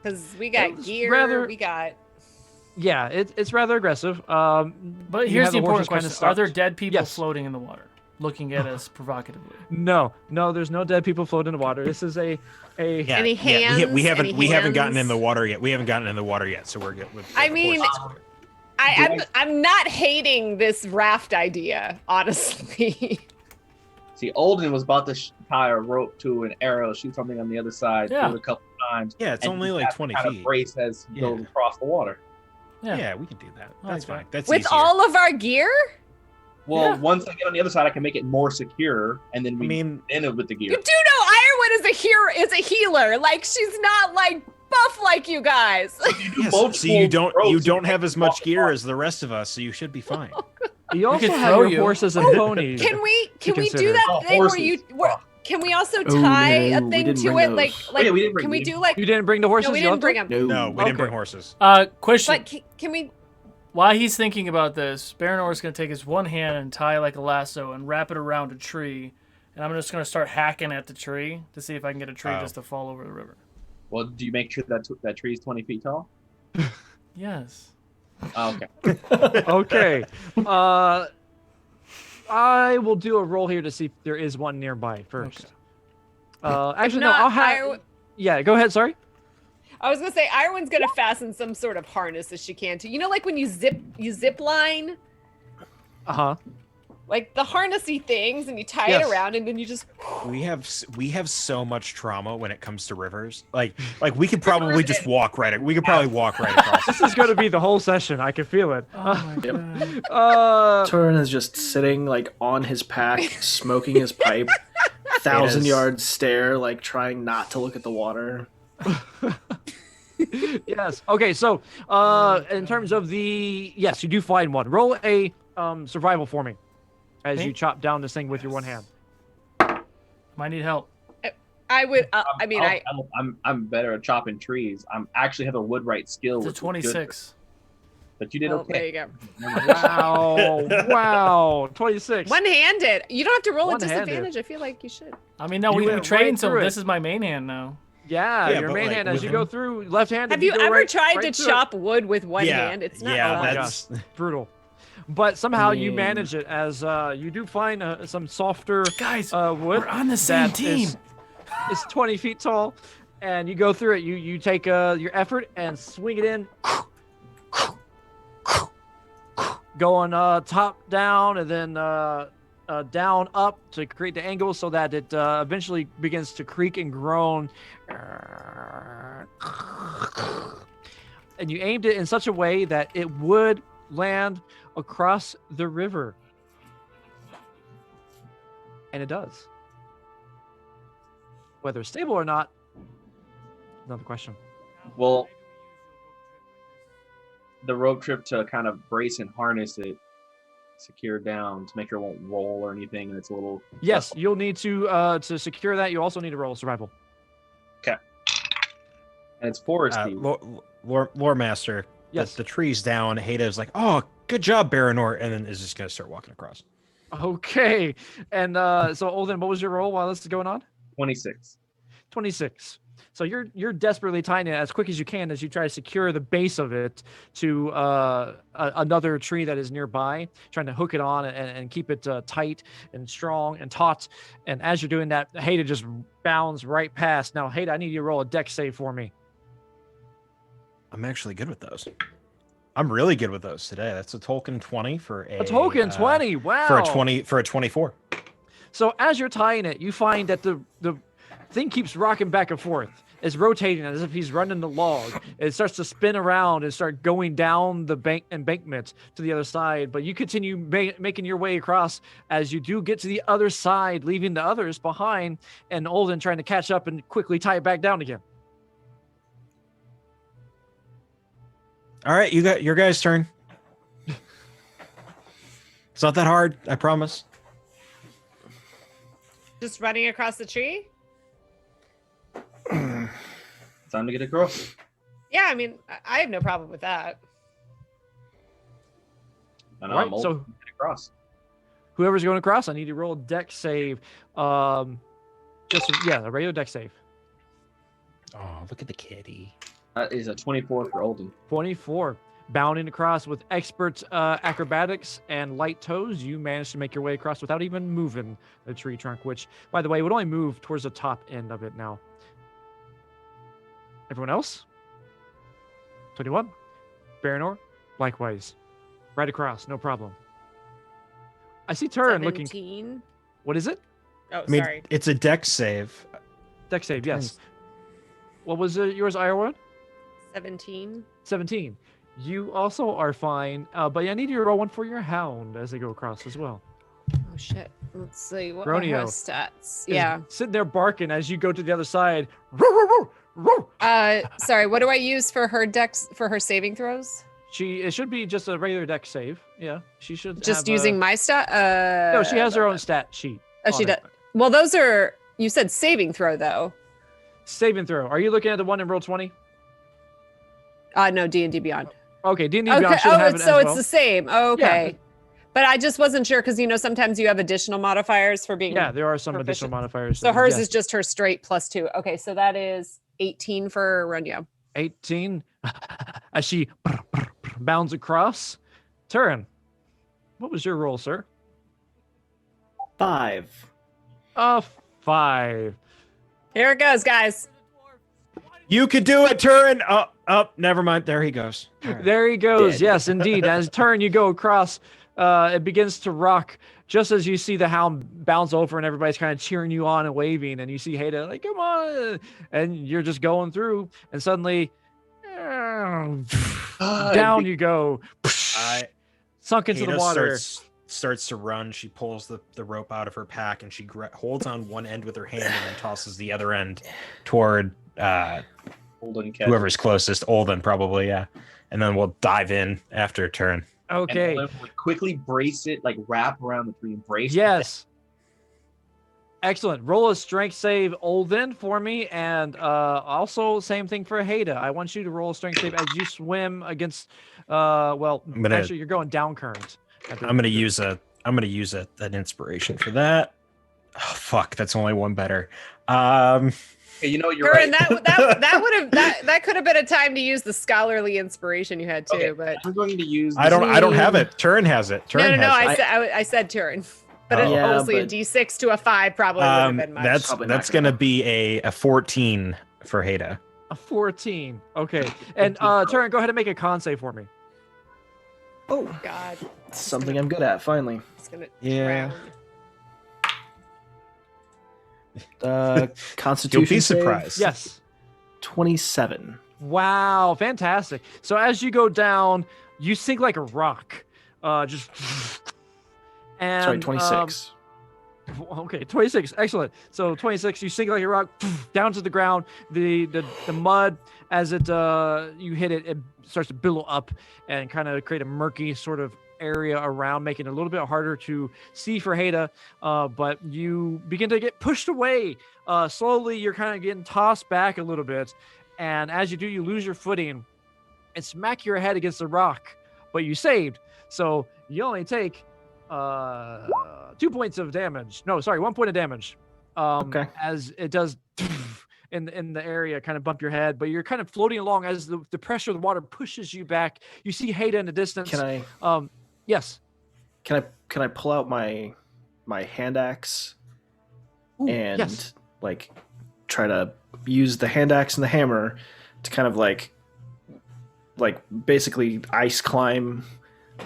Because we got It's gear, rather- we got... Yeah, it's rather aggressive. But you here's have the important horses kinda question: Are there stopped. dead people Yes. floating in the water, looking at us provocatively? No, there's no dead people floating in the water. This is a yeah, Any yeah, we hands? haven't Any we haven't gotten in hands? the water yet. We haven't gotten in the water yet, so we're good. I mean, I'm not hating this raft idea, honestly. See, Olden was about to tie a rope to an arrow, shoot something on the other side, Yeah. do it a couple times. Yeah, it's and only you like have to 20 kind feet. of brace as he goes Yeah. across the water. Yeah, we can do that. I That's like fine. That's With easier. all of our gear? Well, Yeah. once I get on the other side, I can make it more secure, and then I we mean, end it with the You gear. do know Iorwyn is a hero, is a healer. Like, she's not like buff like you guys. yes, multiple so you don't ropes, don't you have can as much walk gear across. as the rest of us, so you should be fine. You also could have throw your you. horses and ponies. Can we do consider. that Oh, thing horses. where you can we also Oh, tie no, a we thing didn't to bring it like those. Oh, yeah, we didn't bring can we these. do like You didn't bring the horses? no, we You didn't left bring them? them. No. No, we didn't bring Okay. horses. Question: But can we While he's thinking about this, Baranor's going to take his one hand and tie like a lasso and wrap it around a tree, and I'm just going to start hacking at the tree to see if I can get a tree Oh. just to fall over the river. Well, do you make sure that tree is 20 feet tall? Yes. Oh, okay. Okay. I will do a roll here to see if there is one nearby first. Okay. Actually, no. not, I'll have. Yeah, go ahead. Sorry. I was gonna say Iorwyn's gonna fasten some sort of harness as she can to like when you zip line, Uh-huh. like the harnessy things, and you tie Yes. it around, and then you just We have so much trauma when it comes to rivers. Like we could probably just walk right. We could probably walk right across. This is going to be the whole session. I can feel it. Oh my god. Turin is just sitting like on his pack, smoking his pipe, 1,000-yard stare, like trying not to look at the water. Yes. Okay. So, in terms of yes, you do find one. Roll a survival for me, as Me? you chop down this thing with your one hand. Might need help. I would. I mean, I'm better at chopping trees. I'm actually have a woodwright skill. It's a which is good, 26. but you did well, there okay. you go. Wow. Wow. 26. One-handed. You don't have to roll a One-handed. disadvantage. I feel like you should. I mean, no, You we went trained, right so through this it. is my main hand now. Yeah, Yeah, your but, main like, hand as with you go him- through left-handed. Have you go ever right- tried right to through it. chop wood with one hand? It's not Yeah, Oh my fun. that's gosh, brutal. but somehow you mean- manage it as you do find some softer Guys, wood. we're on the same that team. is 20 feet tall, and you go through it. You take your effort and swing it in, going top down and then down up to create the angle so that it eventually begins to creak and groan. And you aimed it in such a way that it would land across the river. And it does. Whether it's stable or not, another question. Well, the rope trip to kind of brace and harness it, secure down to make sure it won't roll or anything, and it's a little. Yes, you'll need to secure that. You also need to roll survival. Okay. And it's foresty. Lore Master. Yes. The tree's down. Hada's like, oh, good job, Baranor, and then is just gonna start walking across. Okay. And so Olden, what was your roll while this is going on? 26. 26. So you're desperately tying it as quick as you can as you try to secure the base of it to another tree that is nearby, trying to hook it on and keep it tight and strong and taut. And as you're doing that, Hada just bounds right past. Now, Hada, I need you to roll a dex save for me. I'm actually good with those. I'm really good with those today. That's a token 20 for A token 20. Wow. For a 24. So as you're tying it, you find that the thing keeps rocking back and forth. It's rotating as if he's running the log. It starts to spin around and start going down the embankment to the other side. But you continue making your way across as you do get to the other side, leaving the others behind, and Olden trying to catch up and quickly tie it back down again. All right, you got your guys' turn. It's not that hard, I promise. Just running across the tree? Time to get across. Yeah, I mean, I have no problem with that. And Right, I'm old so- to get across. Whoever's going across, I need to roll a dex save. A regular dex save. Oh, look at the kitty. That is a 24 for Olden. 24. Bounding across with expert acrobatics and light toes, you managed to make your way across without even moving the tree trunk, which, by the way, would only move towards the top end of it now. Everyone else? 21. Baranor? Likewise. Right across, no problem. I see Turin looking... 17. What is it? Oh, I mean, sorry. it's a dex save. Dex save, yes. What was yours, Iorwyn? 17. 17. You also are fine, but I need you to roll one for your hound as they go across as well. Oh, shit. Let's see. What are her Gronio stats? Is Yeah. sitting there barking as you go to the other side. Roar, roar, roar, roar. Sorry, what do I use for her for her saving throws? It should be just a regular dex save. Yeah, she should Just have using my stat? No, she has her own stat sheet. Oh, she on does. it. Well, those are, you said saving throw, though. Save and throw. Are you looking at the one in roll 20? No, D&D Beyond. Okay, D&D Okay. Beyond should have it So as it's well. the same. Okay. Yeah. But I just wasn't sure because, sometimes you have additional modifiers for being. Yeah, there are some proficient. additional modifiers. So hers Yes. is just her straight +2. Okay, so that is 18 for Runyo. 18. As she bounds across. Turin, what was your roll, sir? 5. A 5. Here it goes, guys. You could do it, Turin. Oh, never mind. There he goes. All right. There he goes. Dead. Yes, indeed. As turn you go across, it begins to rock just as you see the hound bounce over and everybody's kind of cheering you on and waving. And you see Hada like, come on. And you're just going through. And suddenly, down you go. Sunk into the Hada water. starts to run. She pulls the rope out of her pack and she holds on one end with her hand and then tosses the other end toward Olden catch. whoever's closest. Olden, probably, yeah. And then we'll dive in after turn. Okay. And Olden will quickly brace it, like wrap around the tree and brace it. Yes. Excellent. Roll a strength save, Olden, for me, and also same thing for Hada. I want you to roll a strength save as you swim against. Actually, you're going down current. I'm gonna use an inspiration for that. Oh fuck, that's only one better. Okay, you know you're Turin, right. that could have been a time to use the scholarly inspiration you had too, Okay, but I'm going to use. I don't have it. Turin has it. Turin no. has it. I said Turin, but Oh. Yeah, honestly, a but- D6 to a 5 probably would have been much. That's Probably not gonna gonna- be a 14 for Hada. A 14. Okay. And Turin, go ahead and make a con save for me. Oh, God, something I'm good at, finally. it's gonna Yeah. drown. Constitution You'll be save, surprised. Yes. 27. Wow, fantastic. So as you go down, you sink like a rock. Just and Sorry, 26. Okay, 26. Excellent. So 26, you sink like a rock down to the ground. The mud, as it you hit it, it starts to billow up and kind of create a murky sort of area around, making it a little bit harder to see for Hada. But you begin to get pushed away. Slowly, you're kind of getting tossed back a little bit, and as you do, you lose your footing and smack your head against the rock. But you saved, so you only take 2 points of damage. No, sorry, 1 point of damage. Okay. As it does in the area, kind of bump your head, but you're kind of floating along as the pressure of the water pushes you back. You see Hada in the distance. Can I Yes. can I pull out my hand axe Ooh, and yes. like try to use the hand axe and the hammer to kind of like basically ice climb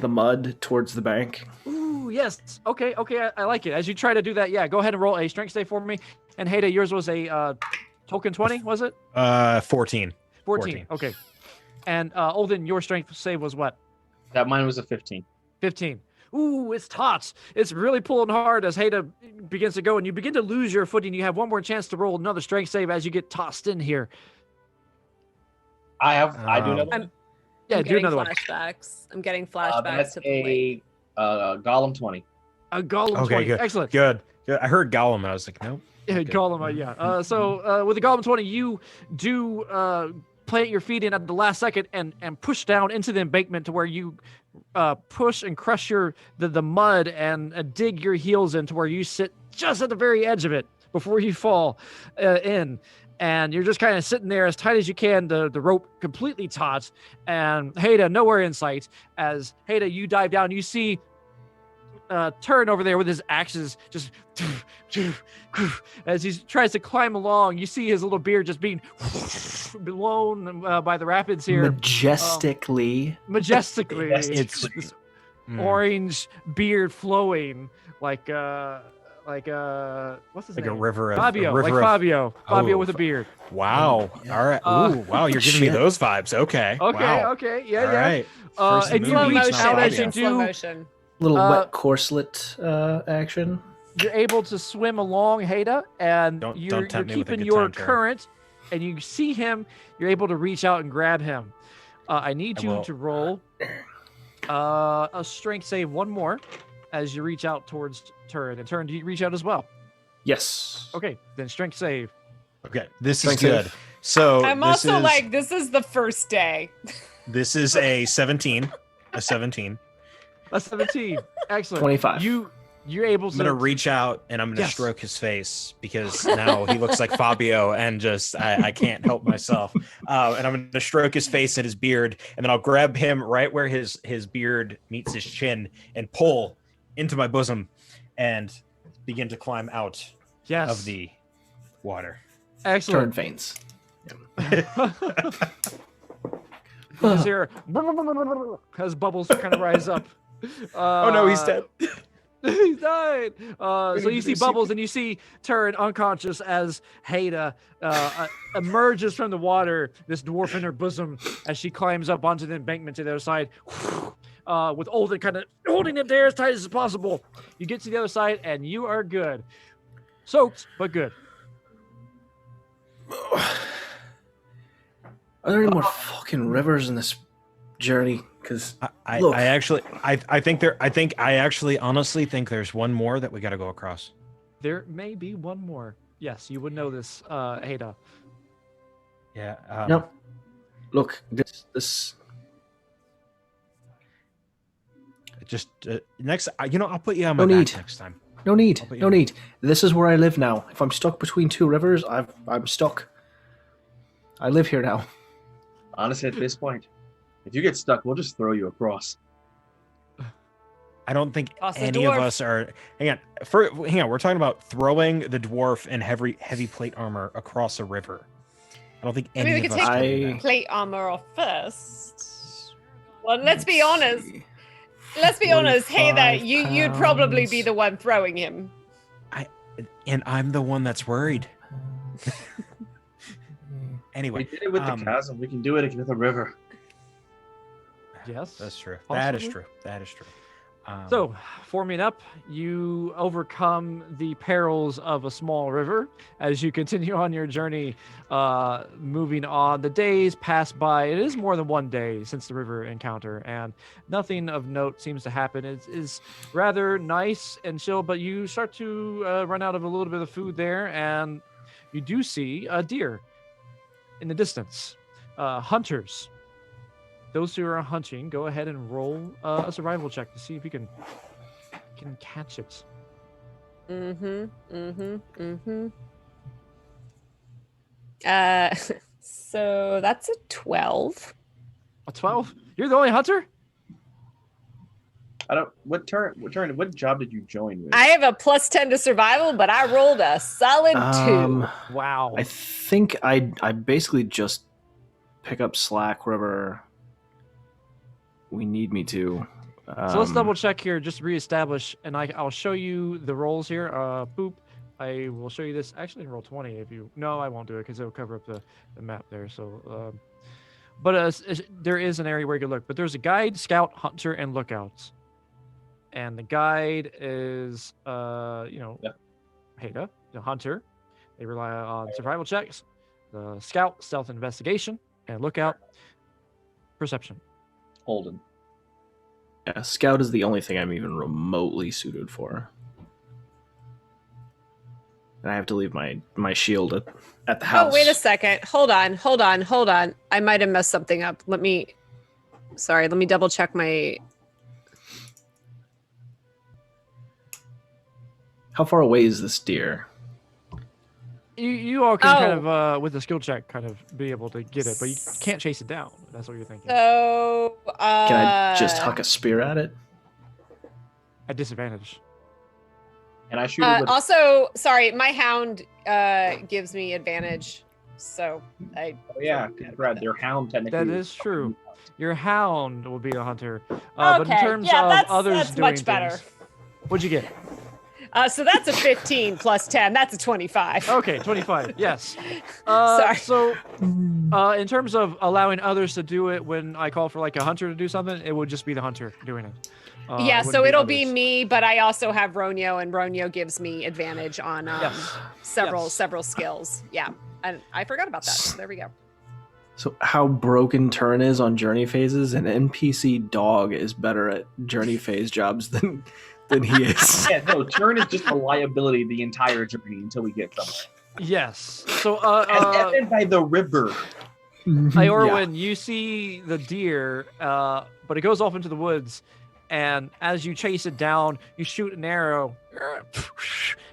the mud towards the bank? Ooh, yes. Okay, I like it. As you try to do that, yeah, go ahead and roll a strength save for me. And Hada, yours was a token 20, was it? 14. 14. Okay. And Olden, your strength save was what? That mine was a 15. 15. Ooh, it's taut. It's really pulling hard as Hada begins to go, and you begin to lose your footing. You have one more chance to roll another strength save as you get tossed in here. I do another I'm- one. Yeah, I'm do getting another one. flashbacks. I'm getting flashbacks That's to the lake. a Gollum 20. A Gollum Okay, 20. good. Excellent. Good. I heard Gollum, and I was like, nope. Yeah, Okay. Gollum, yeah. So with the Gollum 20, you do plant your feet in at the last second and push down into the embankment to where you push and crush the mud and dig your heels into where you sit just at the very edge of it before you fall in. And you're just kind of sitting there as tight as you can, the rope completely taut, and Hada nowhere in sight. As Hada, you dive down, you see Turn over there with his axes, just as he tries to climb along. You see his little beard just being blown by the rapids here. Majestically. Majestically. It's This orange beard flowing like what's his like name? a river of Fabio, a river like of- Fabio. Fabio Oh, with a beard. Wow. All right. Ooh, wow. You're giving me shit. those vibes. Okay. Okay, Wow. okay, yeah, All yeah. right. First and you movie, reach it's not out as Fabio. you Slow do. motion. Little Uh, wet corselet action. You're able to swim along, Hada, and Don't you're tempt me with a keeping good your time, Turn. current, and you see him. You're able to reach out and grab him. I need I you will. to roll a strength save one more as you reach out towards Turn. And Turn, do you reach out as well? Yes. Okay, then strength save. Okay. This is Strength good. save. So I'm this also is, like, this is the first day. this is a 17. A 17. A 17. Excellent. 25. You're able I'm to. gonna reach out and I'm gonna Yes. stroke his face because now he looks like Fabio and just I can't help myself. And I'm gonna stroke his face and his beard, and then I'll grab him right where his beard meets his chin and pull into my bosom and begin to climb out Yes. of the water. Turn Excellent. faints. You just hear as bubbles kind of rise up. Oh no, he's dead. He's died. So you see bubbles and you see Turn unconscious as Hada emerges from the water, this dwarf in her bosom, as she climbs up onto the embankment to the other side, with Olden kind of holding it there as tight as possible. You get to the other side and you are good. Soaked, but good. Are there any more fucking rivers in this journey? Because Look. I actually honestly think there's one more that we got to go across. There may be one more. Yes, you would know this, Hada. Yeah. no. Look, this. Just next, I'll put you on my No back need. next time. No need. but No yeah. need. This is where I live now. If I'm stuck between two rivers, I'm stuck. I live here now. Honestly, at this point, if you get stuck, we'll just throw you across. I don't think Toss the any of dwarf. us are. Hang on. Hang on. We're talking about throwing the dwarf in heavy plate armor across a river. I don't think I mean, any we of could us take can do that. plate armor off first. Well, let's be honest. See. Let's be honest. Hey, there, 45 you'd probably be pounds. the one throwing him. And I'm the one that's worried. We Anyway, did it with the chasm. We can do it with the river. Yes. that's true. That is Possibly. true. That is true. So, forming up, you overcome the perils of a small river as you continue on your journey, moving on. The days pass by. It is more than one day since the river encounter, and nothing of note seems to happen. It is rather nice and chill, but you start to run out of a little bit of food there, and you do see a deer in the distance. Hunters. Those who are hunting, go ahead and roll a survival check to see if you can catch it. So that's a 12. A 12? You're the only hunter? I don't. What job did you join with? I have a +10 to survival, but I rolled a solid 2. Wow. I think I basically just pick up slack wherever we need me to. So let's double check here, just to reestablish, and I'll show you the rolls here. Boop. I will show you this actually in roll 20 if you. No, I won't do it because it'll cover up the map there. So, there is an area where you can look. But there's a guide, scout, hunter, and lookouts. And the guide is, Yeah. Haida, the hunter. They rely on survival checks. The scout, stealth investigation, and lookout, perception. Holden. Yeah, scout is the only thing I'm even remotely suited for. And I have to leave my shield at the house. Oh, wait a second. Hold on. I might have messed something up. Let me double check my. How far away is this deer? You all can kind of, with a skill check, kind of be able to get it, but you can't chase it down. That's what you're thinking. So, Can I just huck a spear at it? At disadvantage. And I shoot it with also, sorry, my hound gives me advantage. So I. Oh yeah, Brad, their hound technically. That is true. Your hound will be the hunter. But in Okay, terms yeah, of that's- others that's doing much better. things, what'd you get? So that's a 15 plus 10. That's a 25. Okay, 25. Yes. Sorry. So, in terms of allowing others to do it, when I call for like a hunter to do something, it would just be the hunter doing it. Yeah, it so wouldn't it'll be others. me, but I also have Ronyo, and Ronyo gives me advantage on Yes. several Yes. skills. Yeah, and I forgot about that. So there we go. So how broken Turn is on journey phases, an NPC dog is better at journey phase jobs than he is. Yeah, no, turn is just a liability the entire journey until we get somewhere. Yes. So, As evident by the river. Iorwyn, you see the deer, but it goes off into the woods, and as you chase it down, you shoot an arrow.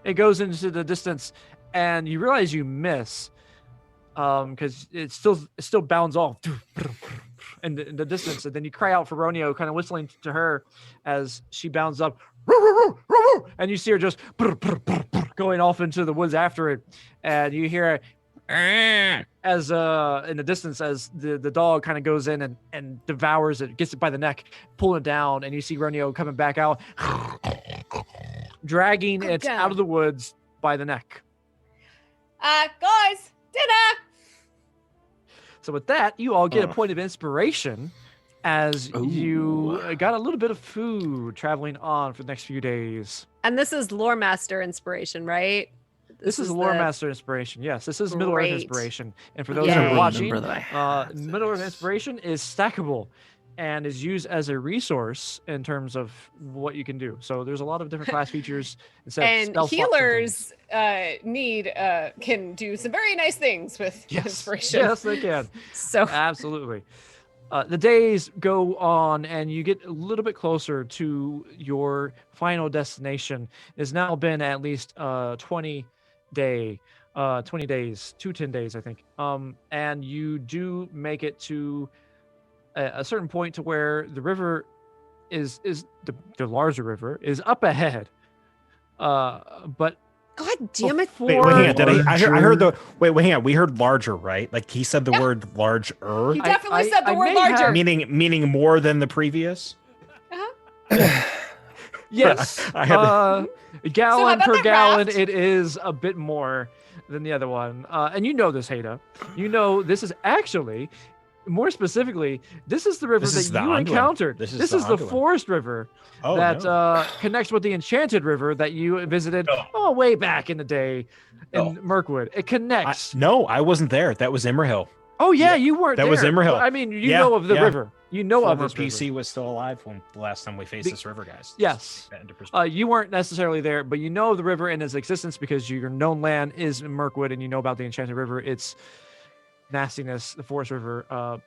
It goes into the distance, and you realize you miss, because it still bounds off in the distance, and then you cry out for Ronio, kind of whistling to her as she bounds up, and you see her just going off into the woods after it, and you hear as in the distance as the dog kind of goes in and devours it, gets it by the neck, pulling it down, and you see Ronio coming back out, dragging it God. out of the woods by the neck. Guys, dinner. So with that, you all get a point of inspiration as you got a little bit of food traveling on for the next few days. And this is Lore Master inspiration, right? This is Lore Master inspiration. Yes, this is Middle Earth Great. inspiration. And for those Yay. who are Remember watching, that I had Middle Earth inspiration is stackable and is used as a resource in terms of what you can do. So there's a lot of different class features instead of And spell slots and healers things. can do some very nice things with Yes, inspiration. yes, they can. So Absolutely. The days go on, and you get a little bit closer to your final destination. It's now been at least 20 days, 2 10 days, I think. And you do make it to a certain point to where the river is the larger river is up ahead. But God damn it! Wait, hang on. Did I heard the wait, hang on. We heard larger, right? Like he said the word larger. He definitely said the word may larger. have- Meaning more than the previous. Yes. I had Gallon about per that gallon, raft? it is a bit more than the other one. And you know this, Haida. You know this is actually, more specifically, this is the river This is that the you Anduin. encountered. This is This the is the Anduin. forest river Oh, that no. connects with the enchanted river that you visited way back in the day in Mirkwood. It connects. No, I wasn't there. That was Immerhill. Oh yeah, you weren't That there. was Immerhill. But, I mean, you Yeah, know of the yeah. river. You know of Former this river. PC was still alive when the last time we faced this river, guys. Yes. Take that into perspective. You weren't necessarily there, but you know of the river and its existence because your known land is in Mirkwood, and you know about the Enchanted River. Its nastiness, the Forest River,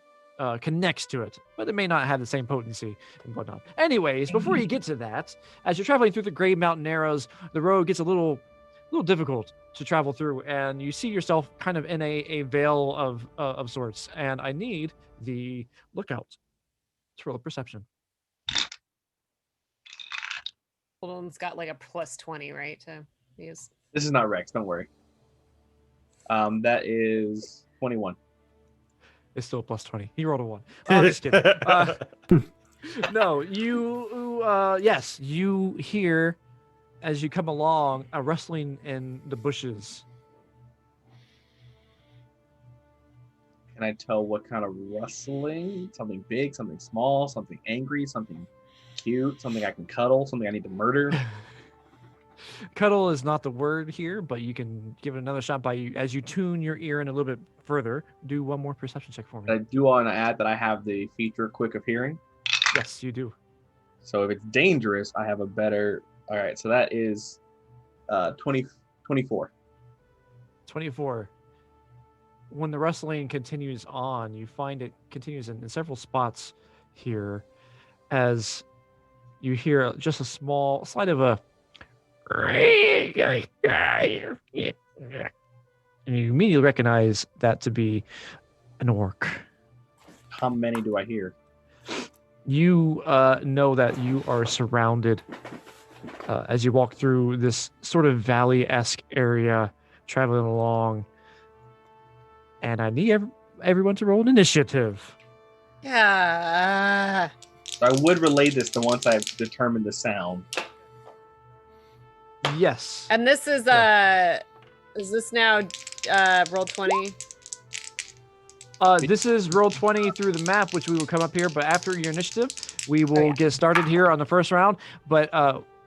connects to it, but it may not have the same potency and whatnot. Anyways, before you get to that, as you're traveling through the Grey Mountain Narrows, the road gets a little difficult to travel through, and you see yourself kind of in a veil of sorts. And I need the lookout to roll a perception. Holden's got like a +20, right? To use. This is not Rex. Don't worry. That is 21. It's still a +20. He rolled a 1. I'm just kidding. No, yes, you hear as you come along a rustling in the bushes. Can I tell what kind of rustling? Something big, something small, something angry, something cute, something I can cuddle, something I need to murder? Cuddle is not the word here, but you can give it another shot as you tune your ear in a little bit further. Do one more perception check for me. I do want to add that I have the feature quick of hearing. Yes, you do. So if it's dangerous, I have a better. All right, so that is 24. 24. When the rustling continues on, you find it continues in several spots here as you hear just a slight of a and you immediately recognize that to be an orc. How many do I hear? You know that you are surrounded as you walk through this sort of valley-esque area, traveling along. And I need everyone to roll an initiative. Yeah. So I would relay this to once I've determined the sound. Yes. And this is this now roll 20? This is roll 20 through the map, which we will come up here. But after your initiative, we will get started here on the first round. But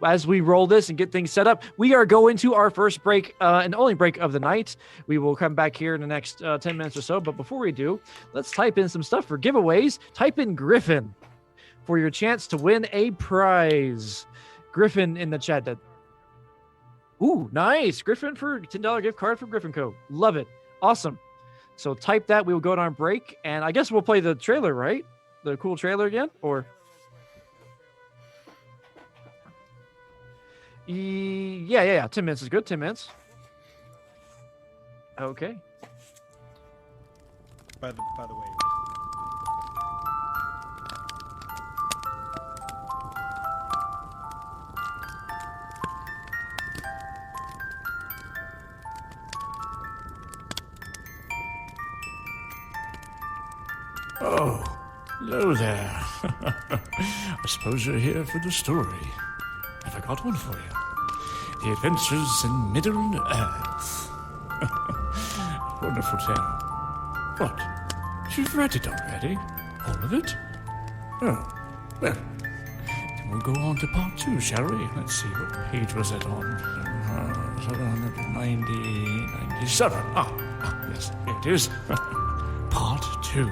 as we roll this and get things set up, we are going to our first break and only break of the night. We will come back here in the next 10 minutes or so. But before we do, let's type in some stuff for giveaways. Type in Griffin for your chance to win a prize. Griffin in the chat. Ooh, nice. Griffin for $10 gift card from Griffin Co. Love it. Awesome. So type that. We will go on our break. And I guess we'll play the trailer, right? The cool trailer again? Or... Yeah. 10 minutes is good. 10 minutes. Okay. By the way. Oh, hello there. I suppose you're here for the story. Have I got one for you? The Adventures in Middle-earth. Wonderful tale. What? You've read it already? All of it? Oh, well, then we'll go on to part 2, shall we? Let's see, what page was it on? 97. Yes, here it is. Part 2.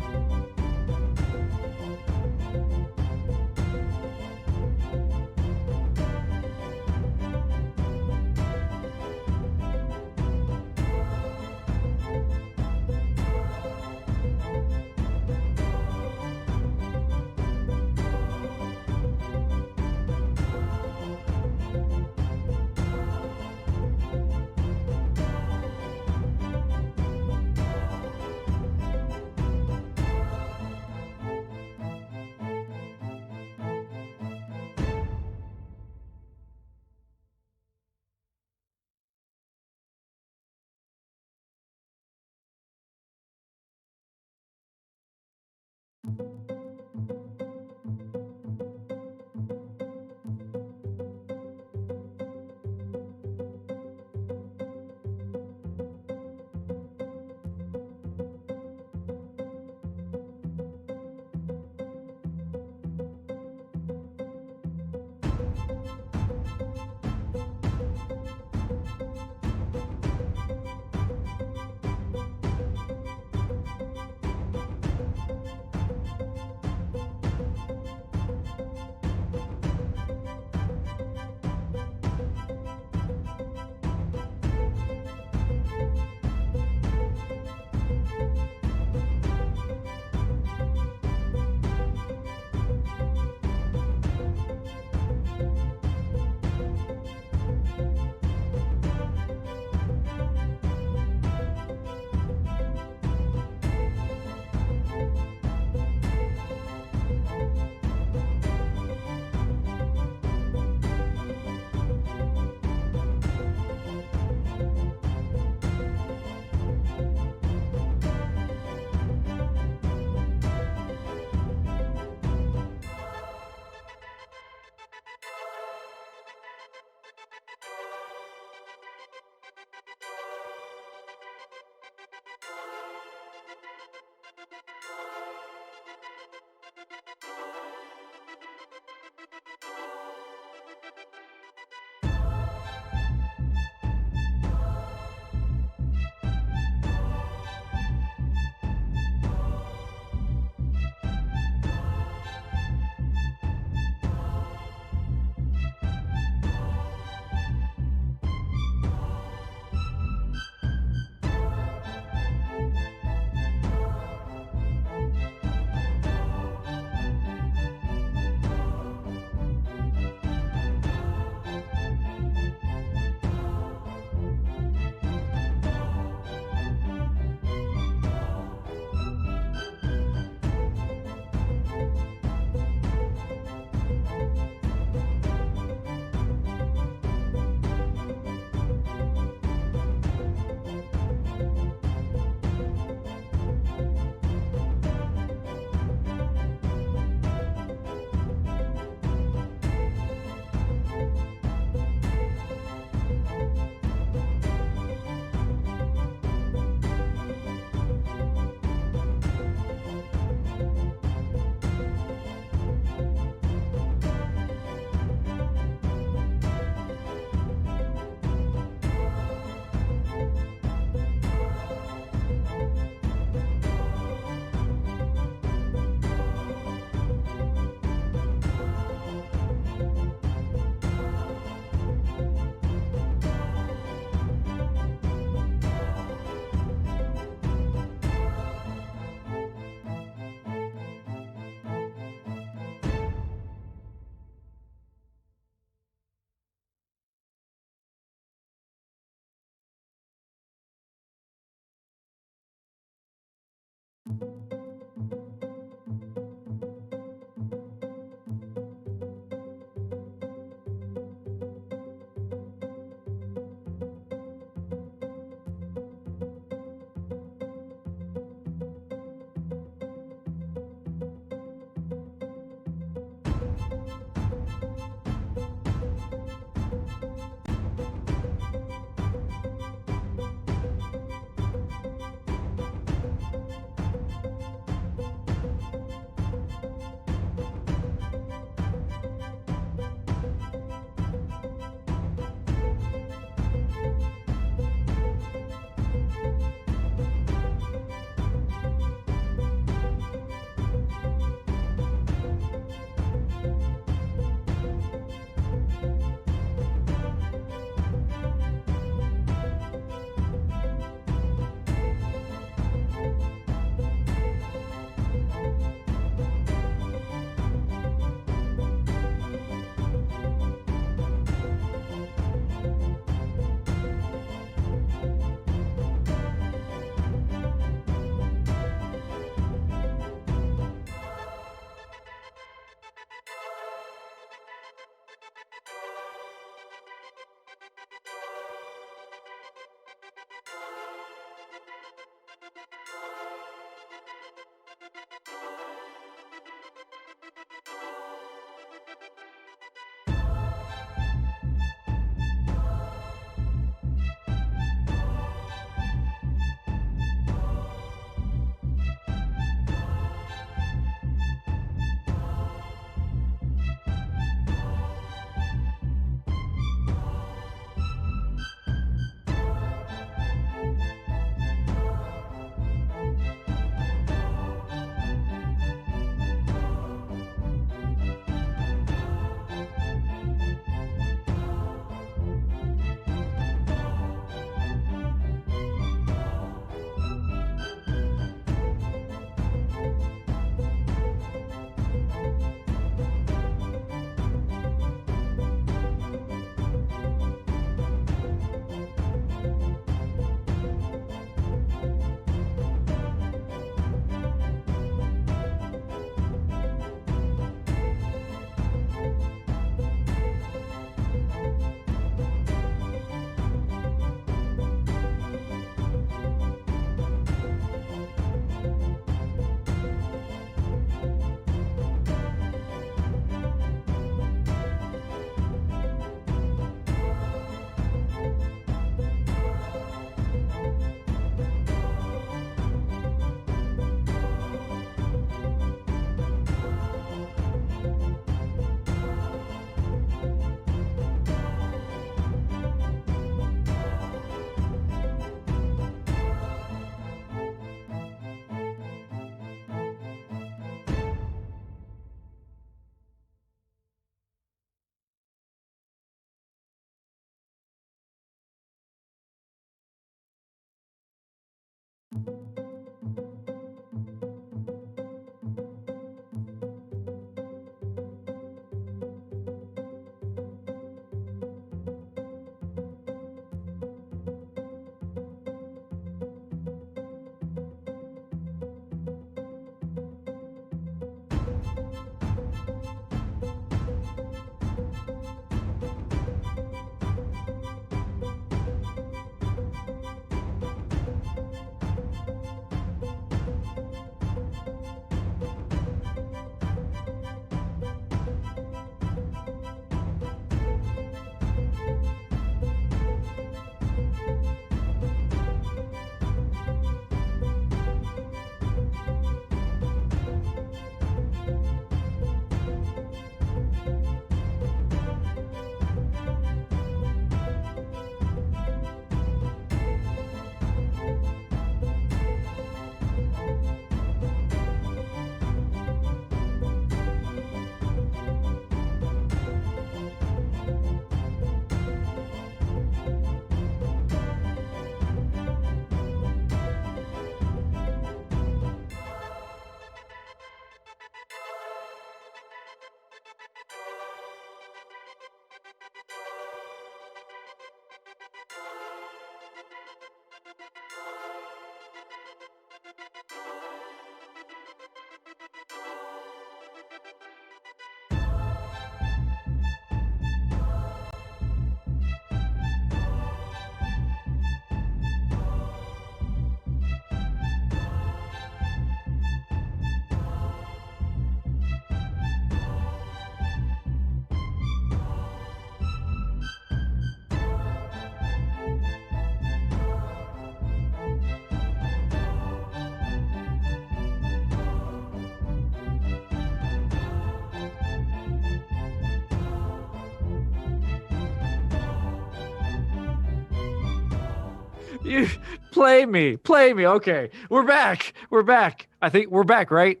You play me. Okay, we're back. I think we're back, right?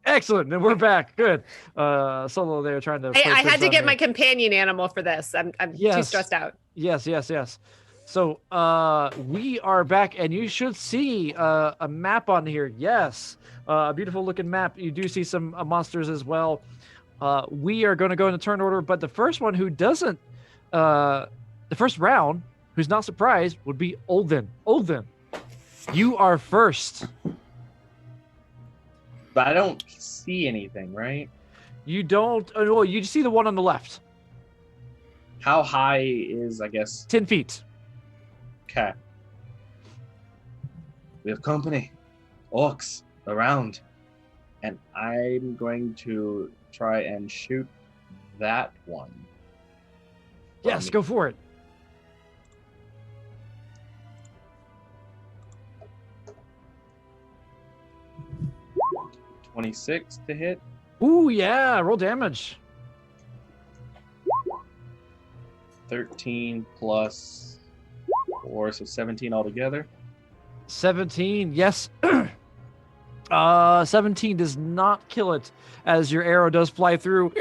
Excellent. Then we're back. Good. Solo there trying to. I had to get my companion animal for this. I'm too stressed out. Yes. So we are back, and you should see a map on here. Yes, a beautiful looking map. You do see some monsters as well. We are going to go into turn order, but the first one who doesn't, the first round, who's not surprised, would be Olden. Olden, you are first. But I don't see anything, right? You don't. Oh, well, you see the one on the left. How high is, I guess? 10 feet. Okay. We have company. Orcs around. And I'm going to try and shoot that one. Yes, go for it. .26 to hit. Ooh, yeah. Roll damage. 13 plus 4, so 17 altogether. 17, yes. 17 does not kill it as your arrow does fly through.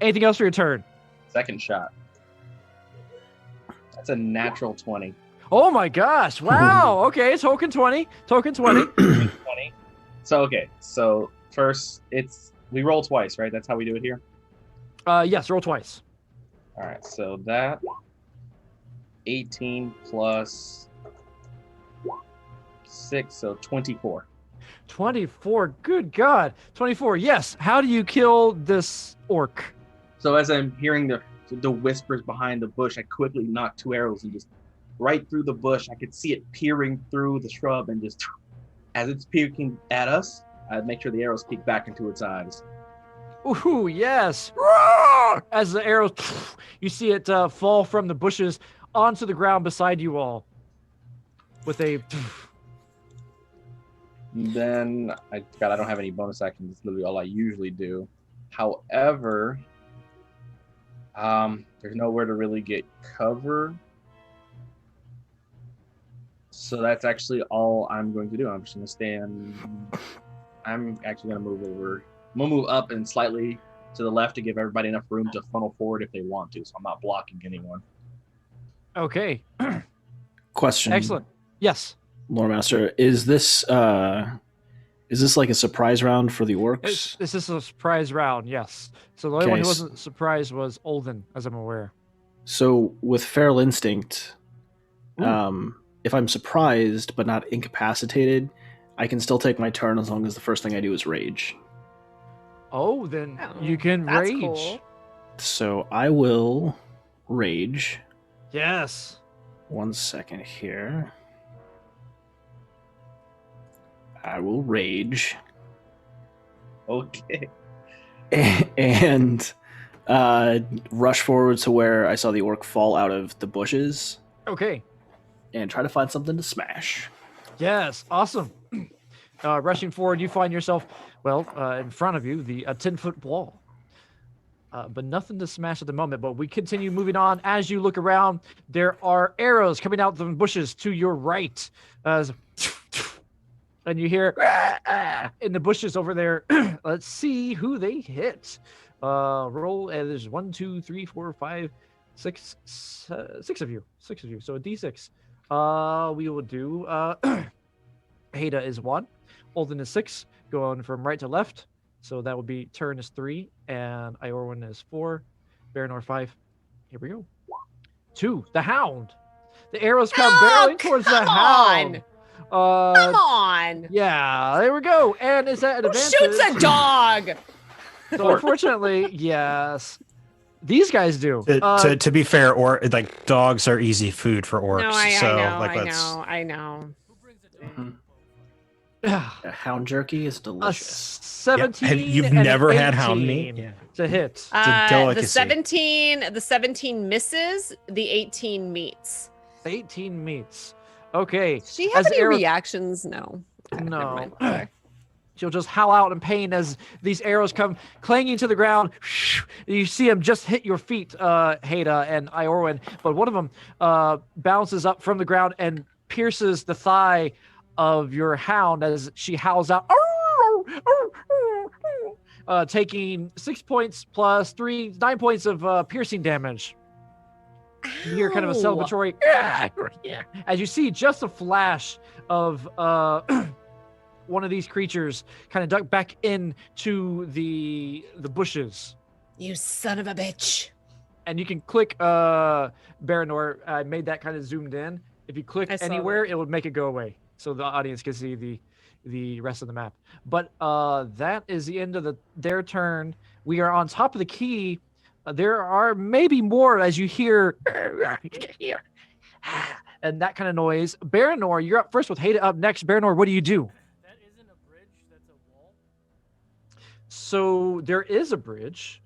Anything else for your turn? Second shot. That's a natural 20. Oh my gosh. Wow. Okay, token 20. 20. So first we roll twice, right? That's how we do it here? Yes, roll twice. All right, so that 18 plus 6, so 24. 24. Good God. 24. Yes. How do you kill this orc? So as I'm hearing the whispers behind the bush, I quickly knock 2 arrows and just right through the bush. I could see it peering through the shrub, and just as it's peeking at us, I'd make sure the arrows peek back into its eyes. Ooh, yes. As the arrows, you see it fall from the bushes onto the ground beside you all. With a... Then, I don't have any bonus actions. It's literally all I usually do. However, there's nowhere to really get cover. So that's actually all I'm going to do. I'm just going to stand. I'm actually going to move over. I'm going to move up and slightly to the left to give everybody enough room to funnel forward if they want to. So I'm not blocking anyone. Okay. Question. Excellent. Yes. Lore Master, is this like a surprise round for the orcs? This is a surprise round, yes. So the only one who wasn't surprised was Olden, as I'm aware. So with Feral Instinct, if I'm surprised but not incapacitated, I can still take my turn as long as the first thing I do is rage. Oh, then you can rage. Cool. So I will rage. Yes. 1 second here. I will rage. Okay. And rush forward to where I saw the orc fall out of the bushes. Okay. And try to find something to smash. Yes, awesome. Rushing forward, you find yourself, in front of you, the 10-foot wall. But nothing to smash at the moment. But we continue moving on. As you look around, there are arrows coming out of the bushes to your right. And you hear in the bushes over there. Let's see who they hit. Roll. There's 1, 2, 3, 4, 5, 6, 6 of you. 6 of you. So a D6. We will do. Haida is 1. Olden is 6. Going from right to left. So that would be Turn is 3, and Iorwyn is 4. Baranor 5. Here we go. 2. The Hound. The arrows come barreling towards the Hound. Come on. Yeah, there we go. And is that an advantage? Shoots a dog. So unfortunately, yes. These guys do. To be fair, or like dogs are easy food for orcs. No, I know. Hound jerky is delicious. 17. Have you've and never an had hound 18 meat? to hit. It's a delicacy. The 17 misses. The 18 meets. 18 meets. Okay. Does she have As any arrows- reactions? No. Okay, never No. mind. Okay. She'll just howl out in pain as these arrows come clanging to the ground. You see them just hit your feet, Haida and Iorwyn, but one of them bounces up from the ground and pierces the thigh of your hound as she howls out, taking 6 points plus 3, 9 points of piercing damage. You hear kind of a celebratory as you see just a flash of one of these creatures kind of duck back into the bushes. You son of a bitch. And you can click Baranor. I made that kind of zoomed in. If you click anywhere, it would make it go away, so the audience can see the rest of the map. But that is the end of their turn. We are on top of the key. There are maybe more as you hear and that kind of noise. Baranor, you're up first with Haida up next. Baranor, what do you do? That isn't a bridge, that's a wall. So there is a bridge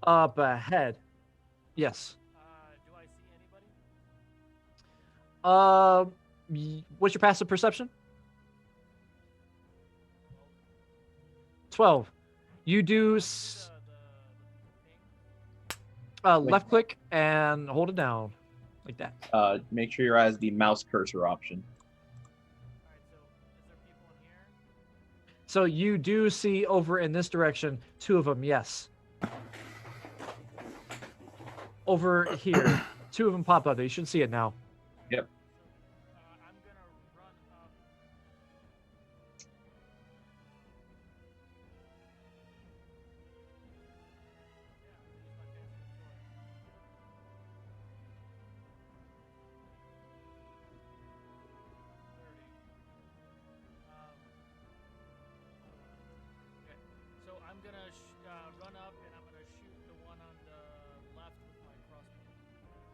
up ahead. Yes. Do I see anybody? What's your passive perception? 12. You do left click and hold it down like that. Make sure your eyes the mouse cursor option. Alright, so is there people in here? So you do see over in this direction 2 of them, yes. Over here, 2 of them pop up. You should see it now. Yep. I'm gonna run up. So I'm gonna run up and I'm gonna shoot the one on the left with my crossbow.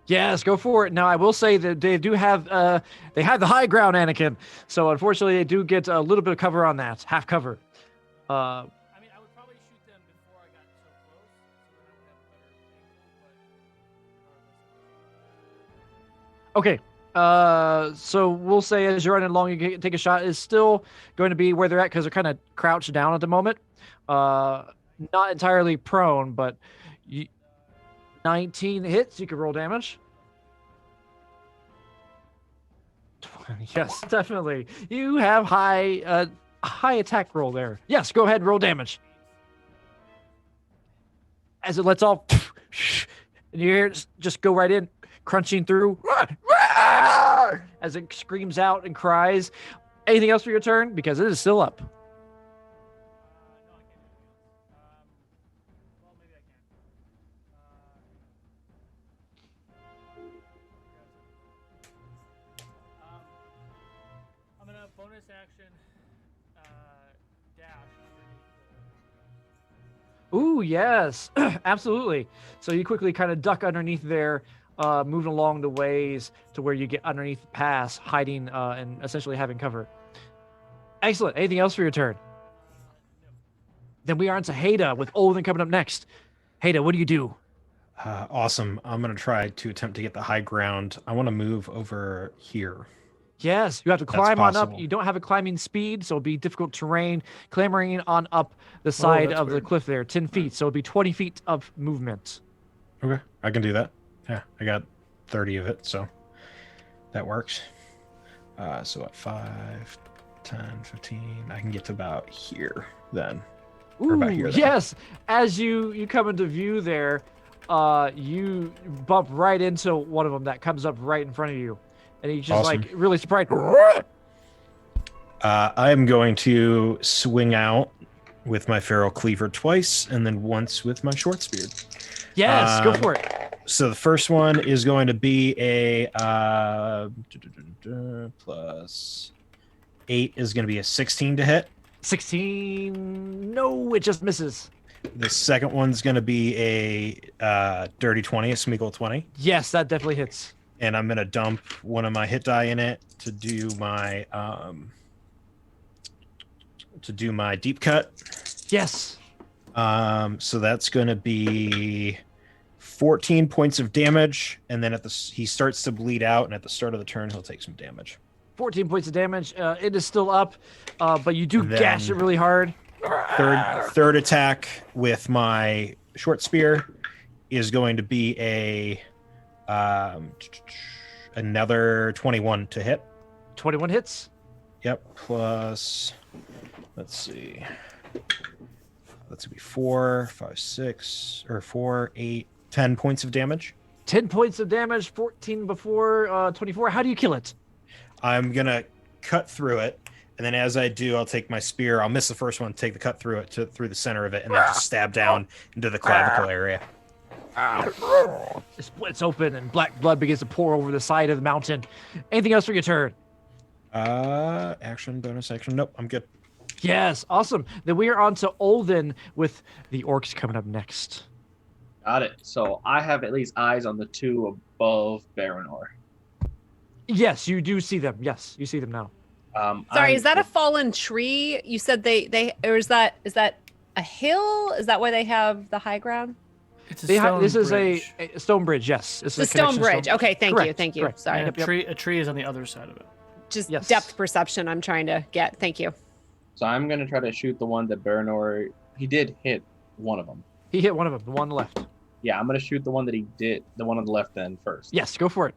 Yes, go for it. Now, I will say that they do have they have the high ground, Anakin. So unfortunately, they do get a little bit of cover on that, half cover. I mean, I would probably shoot them before I got so close, so then I would have a better angle. But So we'll say as you're running along, you can take a shot. Is still going to be where they're at because they're kind of crouched down at the moment. Not entirely prone, but 19 hits. You can roll damage. Yes, definitely. You have high attack roll there. Yes, go ahead and roll damage. As it lets off, and you hear it just go right in, crunching through. as it screams out and cries. Anything else for your turn? Because it is still up. I'm gonna bonus action dash. Ooh, yes, absolutely. So you quickly kind of duck underneath there, moving along the ways to where you get underneath the pass, hiding and essentially having cover. Excellent. Anything else for your turn? Then we are on to Haida with Olden coming up next. Haida, what do you do? Awesome. I'm going to try to attempt to get the high ground. I want to move over here. Yes, you have to That's climb on up. possible. You don't have a climbing speed, so it'll be difficult terrain. Clambering on up the side that's of the weird. cliff there, 10 feet. So it'll be 20 feet of movement. Okay, I can do that. Yeah, I got 30 of it, so that works. So at 5, 10, 15, I can get to about here then. Or about here then. Yes. As you come into view there, you bump right into one of them that comes up right in front of you. And he's just Awesome. like really surprised. I am going to swing out with my feral cleaver twice, and then once with my short spear. Yes, go for it. So the first one is going to be a plus 8 is going to be a 16 to hit. 16. No, it just misses. The second one's going to be a dirty 20, a Smeagol 20. Yes, that definitely hits. And I'm going to dump one of my hit die in it to do my deep cut. Yes. So that's going to be 14 points of damage, and then he starts to bleed out, and at the start of the turn he'll take some damage. 14 points of damage. It is still up, but you do Then- gash it really hard. Third attack with my short spear is going to be another 21 to hit. 21 hits. Yep. Plus, let's see. That's gonna be 4, 5, 6, or 4, 8, 10 points of damage. 10 points of damage. 14 before 24. How do you kill it? I'm gonna cut through it, and then as I do, I'll take my spear. I'll miss the first one, take the cut through it through the center of it, and then just stab down into the clavicle area. It splits open and black blood begins to pour over the side of the mountain. Anything else for your turn? Action, bonus action. Nope, I'm good. Yes, awesome. Then we are on to Olden with the orcs coming up next. Got it. So I have at least eyes on the two above Baranor. Yes, you do see them. Yes, you see them now. Sorry, is that a fallen tree? You said they or is that a hill? Is that why they have the high ground? It's a This stone is bridge. a stone bridge. Yes, it's The stone bridge. Okay, thank you. Correct, Thank you. correct. Sorry. And a tree is on the other side of it. Just Yes. depth perception I'm trying to get. Thank you. So I'm gonna try to shoot the one that Baranor. He did hit one of them. He hit one of them, the one on the left. Yeah, I'm gonna shoot the one that he did, the one on the left then first. Yes, go for it.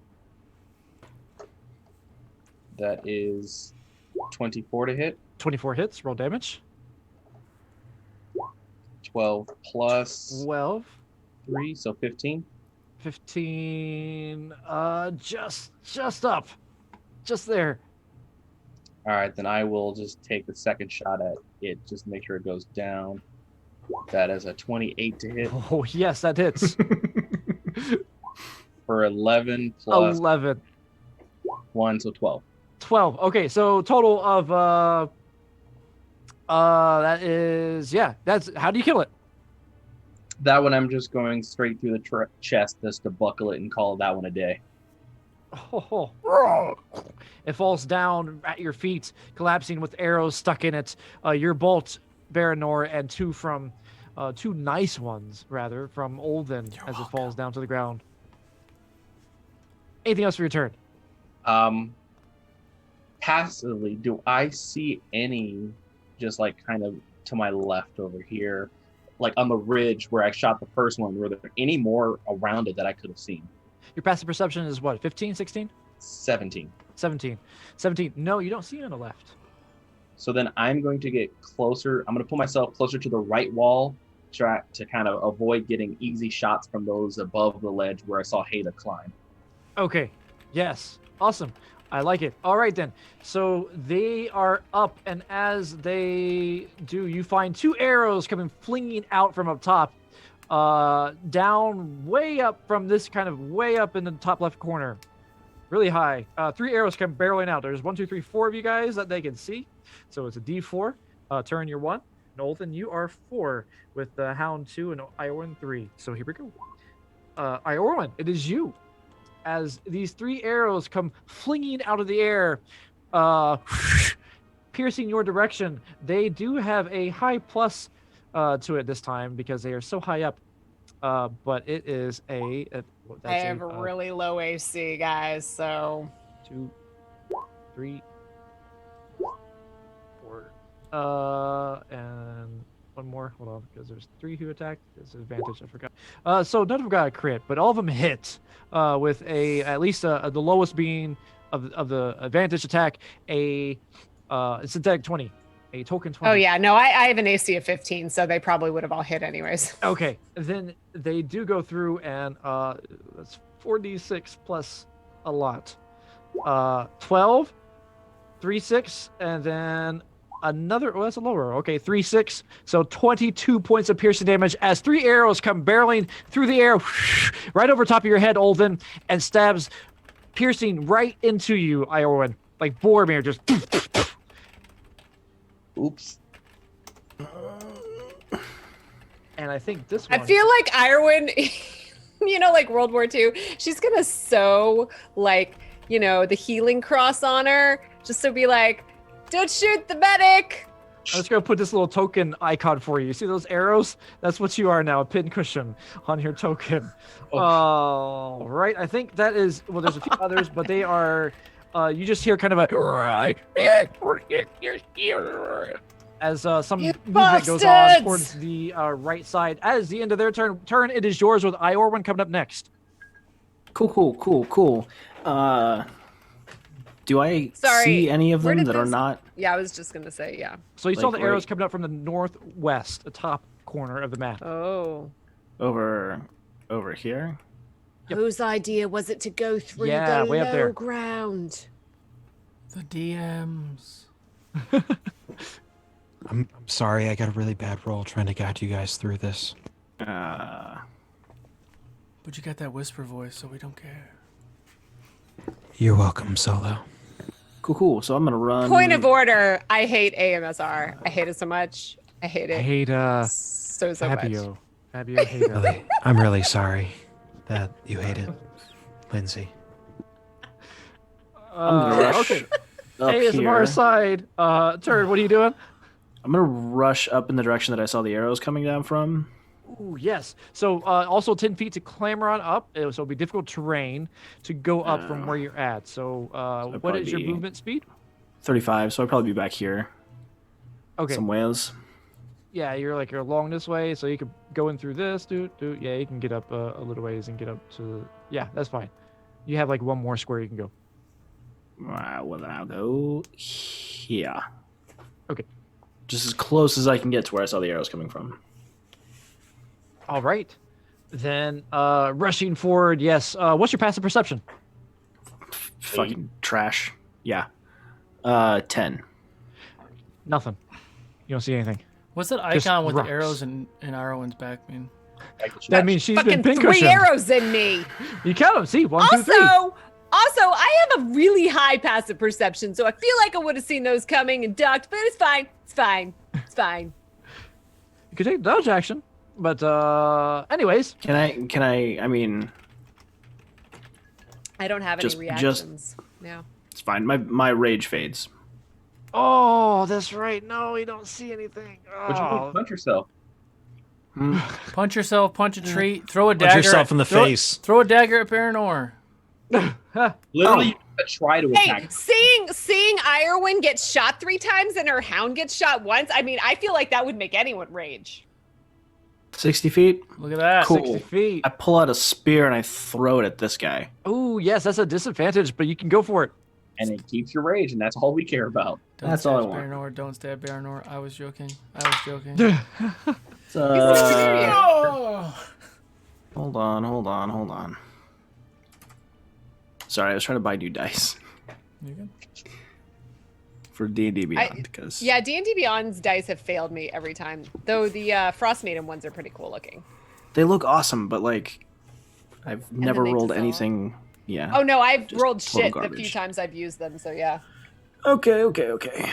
That is 24 to hit. 24 hits. Roll damage. 12 plus 12. 3, so 15. 15. Just up. Just there. All right, then I will just take the second shot at it, just to make sure it goes down. That is a 28 to hit Oh, yes, that hits. for 11 plus 11. 1, so 12. 12. Okay, so total of that is that's how do you kill it? That one I'm just going straight through the chest just to buckle it and call that one a day. Oh. It falls down at your feet, collapsing with arrows stuck in it. Your bolt, Baranor, and two nice ones rather from Olden as it falls down to the ground. Anything else for your turn? Passively, do I see any just like kind of to my left over here, like on the ridge where I shot the first one? Were there any more around it that I could have seen? Your passive perception is what, 15, 16? 17. 17. 17. No, you don't see it on the left. So then I'm going to get closer. I'm going to put myself closer to the right wall to kind of avoid getting easy shots from those above the ledge where I saw Haida climb. Okay. Yes. Awesome. I like it. All right, then. So they are up, and as they do, you find 2 arrows coming flinging out from up top, down way up from this kind of way up in the top left corner. Really high. 3 arrows come barreling out. There's 1, 2, 3, 4 of you guys that they can see. So it's a D4. Turn, you're 1. Nolden, you are 4 with the Hound 2 and Iorwyn 3. So here we go. Iorwyn, it is you. As these 3 arrows come flinging out of the air, piercing your direction. They do have a high plus to it this time because they are so high up. But it is I have really low AC, guys. So 2, 3, 4, and one more. Hold on, because there's 3 who attacked. There's an advantage. I forgot. So none of them got a crit, but all of them hit with at least the lowest being of the advantage attack. A synthetic 20, a token 20. Oh yeah, no, I have an AC of 15, so they probably would have all hit anyways. Okay, then they do go through, and that's 4d6 plus a lot. 12, 3, 6, and then another. Oh, that's a lower. Okay, 3, 6. So 22 points of piercing damage as 3 arrows come barreling through the air, right over top of your head, Olden, and stabs, piercing right into you, Iorwyn, like Boromir, just. Oops. And I think this one. I feel like Iorwyn, like World War II, she's gonna sew the healing cross on her, just to be like, don't shoot the medic. I'm just gonna put this little token icon for you. See those arrows? That's what you are now, a pin cushion on your token. Right. I think that is. Well, there's a few others, but they are. You just hear kind of a as some movement goes on towards the right side. As the end of their turn, it is yours with Iorwyn coming up next. Cool. Do I see any of them that are not? Yeah, I was just gonna say, yeah. So you saw the arrows coming up from the northwest, the top corner of the map. Oh. Over here? Yep. Whose idea was it to go through the way up there. low ground? The DMs. I'm sorry, I got a really bad roll trying to guide you guys through this. But you got that whisper voice, so we don't care. You're welcome, Solo. Cool. So I'm gonna run. Point of order. I hate AMSR. I hate it so much. I hate it. I hate so Fabio. much. Fabio hate it. Really, I'm really sorry that you hate it, Lindsay. I'm gonna rush Okay. up ASMR here. aside, Turd, what are you doing? I'm gonna rush up in the direction that I saw the arrows coming down from. Ooh, yes. So also 10 feet to clamber on up. So it'll be difficult terrain to go up from where you're at. So what is your probably movement speed? 35, so I'd probably be back here. Okay. Some whales. Yeah, you're along this way, so you could go in through this. Yeah, you can get up a little ways and get up to. Yeah, that's fine. You have like one more square you can go. Well, then I'll go here. Okay. Just as close as I can get to where I saw the arrows coming from. All right. Then rushing forward. Yes. What's your passive perception? Fucking trash. Yeah. 10. Nothing. You don't see anything. What's that Just icon with rocks. the arrows in Iorwyn's back mean? That means she's Fucking been 3 pincushioned. arrows in me. You count them. See, 1, 2, 3. Also, I have a really high passive perception, so I feel like I would have seen those coming and ducked, but it's fine. It's fine. It's fine. You could take dodge action, but anyways. Can I mean, I don't have any Just- reactions now. it's fine. My rage fades. Oh, that's right. No, you don't see anything. Would you go punch yourself? Punch yourself, punch a tree, throw a dagger. Punch yourself in the face. Throw a dagger at Baranor. Literally, you have to try to Hey, attack. seeing Iorwyn get shot 3 times and her hound gets shot once, I mean, I feel like that would make anyone rage. 60 feet. Look at that. Cool. 60 feet. I pull out a spear and I throw it at this guy. Oh, yes, that's a disadvantage, but you can go for it. And it keeps your rage, and that's all we care about. Don't That's stab all I want. Baranor, don't stab Baranor. I was joking. It's, hold on. Sorry, I was trying to buy new dice. You good? For D&D Beyond, because Yeah, D&D Beyond's dice have failed me every time. Though the Frost Maiden ones are pretty cool looking. they look awesome, but like I've never they rolled dissolve. anything. Yeah. Oh no, I've Just rolled total shit the few garbage. times I've used them, so yeah. Okay.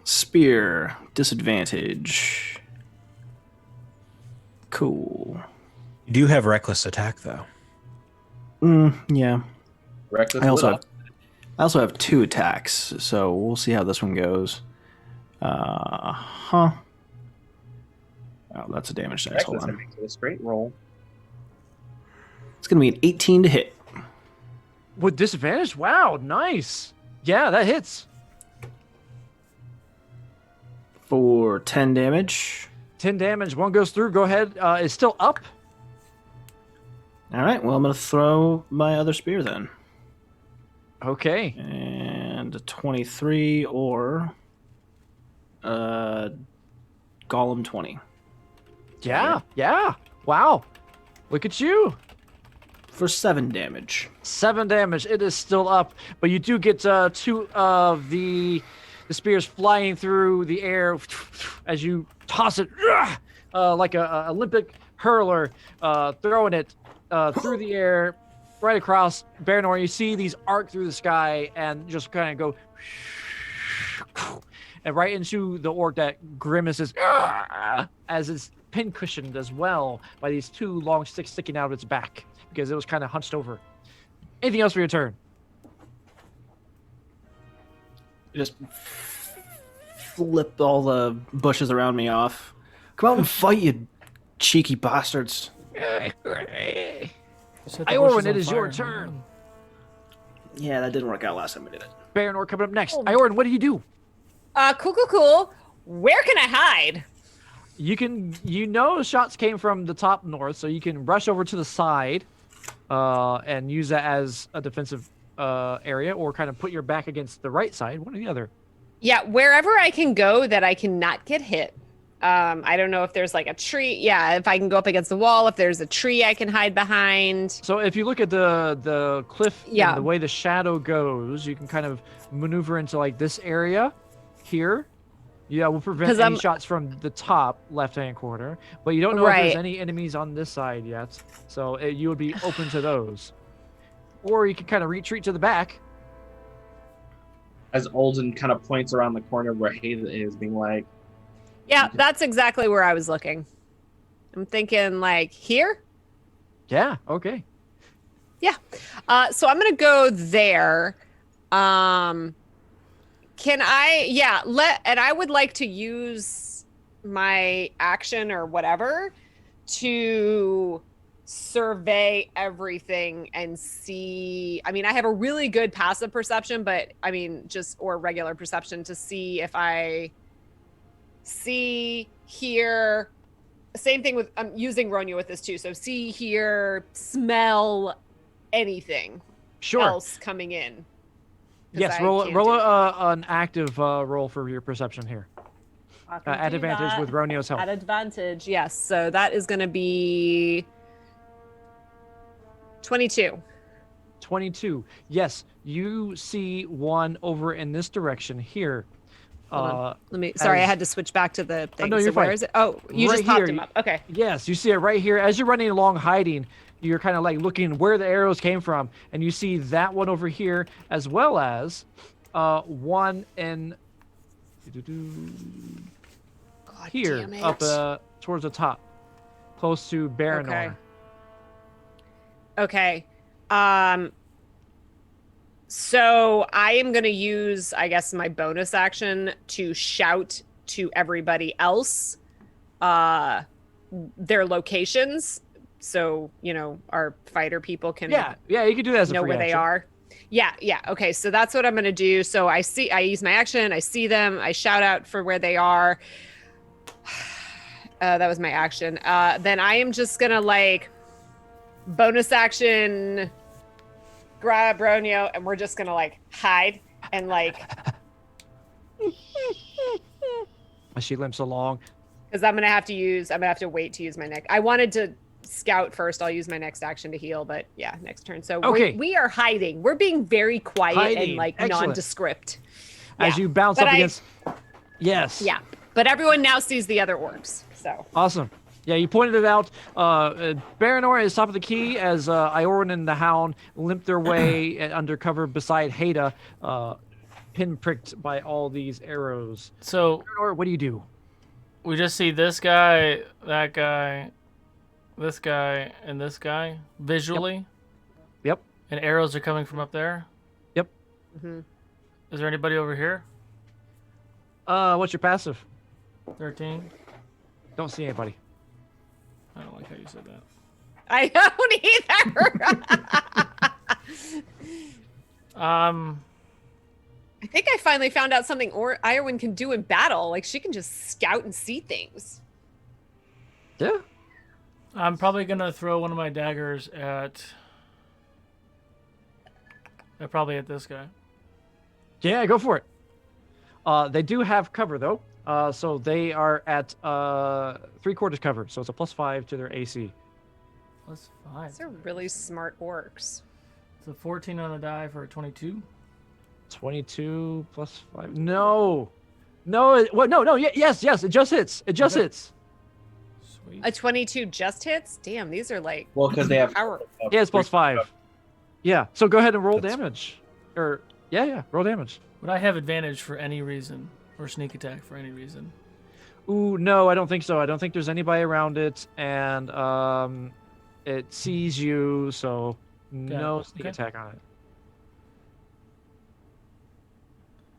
Spear disadvantage. Cool. You do have reckless attack though. Yeah. Reckless I lit also have 2 attacks, so we'll see how this one goes. Oh, that's a damage dice. Hold Reckless, that on. makes it a straight roll. It's gonna be an 18 to hit. With disadvantage? Wow, nice. Yeah, that hits. For 10 damage. 10 damage. One goes through. Go ahead. It's still up. All right. Well, I'm gonna throw my other spear then, Okay. and a 23 or Golem 20 Yeah. Wow. Look at you. for 7 damage. 7 damage. It is still up, but you do get 2 of the spears flying through the air as you toss it like a Olympic hurler, throwing it through the air, right across Baranor. You see these arc through the sky and just kind of go and right into the orc that grimaces as it's pin-cushioned as well by these 2 long sticks sticking out of its back because it was kind of hunched over. Anything else for your turn? Just flip all the bushes around me off. Come out and fight, you cheeky bastards. Set the Iorwyn, bushes it on is your fire. turn. Yeah, that didn't work out last time we did it. Baranor coming up next. Iorwyn, what do you do? Cool. Where can I hide? You know shots came from the top north, so you can rush over to the side and use that as a defensive area, or kind of put your back against the right side, one or the other. Yeah, wherever I can go that I cannot get hit. I don't know if there's like a tree. Yeah, if I can go up against the wall, if there's a tree I can hide behind. So if you look at the cliff Yeah. and the way the shadow goes, you can kind of maneuver into like this area here. Yeah, will prevent 'Cause any I'm- shots from the top left-hand corner, but you don't know if Right. there's any enemies on this side yet, so you would be open to those. Or you can kind of retreat to the back. As Olden kind of points around the corner where Haven is, being like, Yeah, that's exactly where I was looking. I'm thinking like here. Yeah, okay. So I'm gonna go there. Can I? Yeah. And I would like to use my action or whatever to survey everything and see. I mean, I have a really good passive perception, but I mean, or regular perception to see if I see, hear. Same thing with I'm using Ronya with this too. So see, hear, smell anything Sure. else coming in. 'Cause Yes, I roll can't roll do it. an active roll for your perception here. I can At do advantage that with Ronio's help. At advantage, yes. So that is going to be 22. 22. Yes, you see one over in this direction here. Hold on. Let me. Sorry, I as- had to switch back to the thing. no, So you're where fine. is it? Oh, you Right just popped here. him up. Okay. Yes, you see it right here. As you're running along hiding, you're kind of like looking where the arrows came from, and you see that one over here, as well as one in God here, damn it. up towards the top, close to Baranor. Okay. So I am going to use, I guess, my bonus action to shout to everybody else their locations. So, our fighter people can Yeah, you can do that as a know free where they action. are. Yeah. Okay, so that's what I'm going to do. So I use my action. I see them. I shout out for where they are. That was my action. Then I am just going to bonus action grab Ronio, and we're just gonna hide and As she limps along. because I'm gonna have to wait to use my neck. I wanted to scout first. I'll use my next action to heal, but yeah, next turn. So Okay. we are hiding. We're being very quiet and Hiding. like Excellent. nondescript. As Yeah. you bounce But up against. Yes. Yeah, but everyone now sees the other orcs. So Awesome. Yeah, you pointed it out. Baranor is top of the key as Iorwyn and the Hound limp their way under cover beside Haida, pinpricked by all these arrows. So Baranor, what do you do? we just see this guy, that guy, this guy, and this guy visually. Yep. And arrows are coming from up there. Yep. mm-hmm. Is there anybody over here? What's your passive? 13. Don't see anybody. I don't like how you said that. I don't either. I think I finally found out something Iorwyn can do in battle. Like she can just scout and see things. Yeah. I'm probably gonna throw one of my daggers at probably at this guy. Yeah, go for it. They do have cover though. So they are at 3/4 cover. So it's a +5 to their AC. +5. These are really smart orcs. It's a 14 on a die for a 22. 22 +5. No. No. Yes. It just hits. It just hits. Sweet. A 22 just hits? Damn, these are like Well, because they have power. Yeah, it's +5. Yeah. So go ahead and roll That's- damage. Or yeah. Roll damage. Would I have advantage for any reason, or sneak attack for any reason? Ooh, no, I don't think so. I don't think there's anybody around it, and it sees you, so no sneak Okay. attack on it.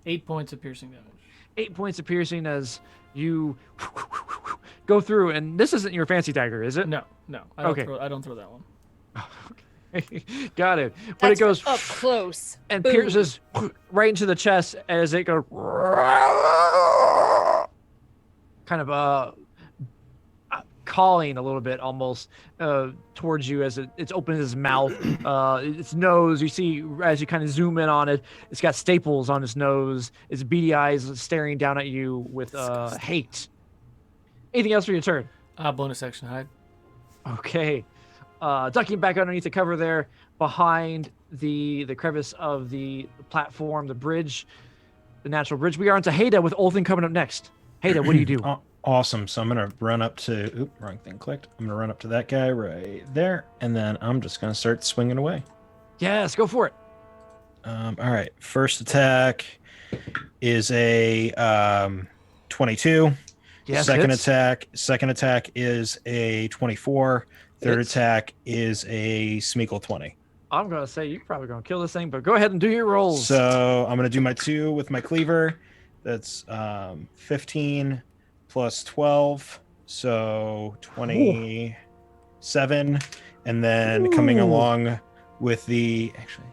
8 points of piercing damage. 8 points of piercing as you go through, and this isn't your fancy dagger, is it? No. I don't Okay. I don't throw that one. Got it. But That's it goes up close. and Boom. pierces right into the chest as it goes kind of calling a little bit almost towards you as it's opened its mouth, its nose. You see as you kind of zoom in on it, it's got staples on its nose. Its beady eyes staring down at you with hate. Anything else for your turn? Bonus action hide. Okay. Ducking back underneath the cover there, behind the crevice of the platform, the bridge, the natural bridge. We are into Haida with Olthin coming up next. Haida, what do you do? Awesome. So I'm going to run up to... Oop, wrong thing clicked. I'm going to run up to that guy right there, and then I'm just going to start swinging away. Yes, go for it. All right. First attack is a 22. Yes, Second hits. attack is a 24. Third Hits. attack is a Smeagol 20. I'm going to say you're probably going to kill this thing, but go ahead and do your rolls. So I'm going to do my 2 with my cleaver. That's 15 plus 12. So 27. And then coming Ooh. along with the... Actually,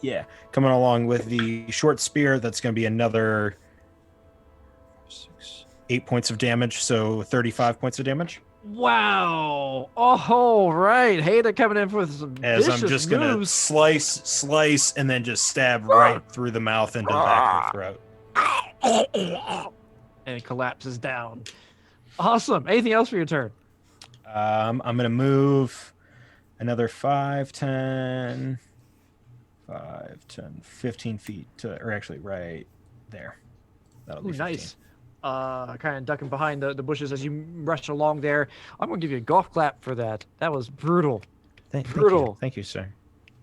yeah. Coming along with the short spear, that's going to be another 8 points of damage. So 35 points of damage. Wow. Oh, right. Haida coming in with some As I'm vicious just going to moves. slice, and then just stab right through the mouth into the back of the throat. And it collapses down. Awesome. Anything else for your turn? I'm going to move another 5, 10, 15 feet to, or actually right there. That'll be Ooh, 15. nice. Kind of ducking behind the bushes as you rush along there. I'm going to give you a golf clap for that. That was brutal. Brutal. Thank you, sir.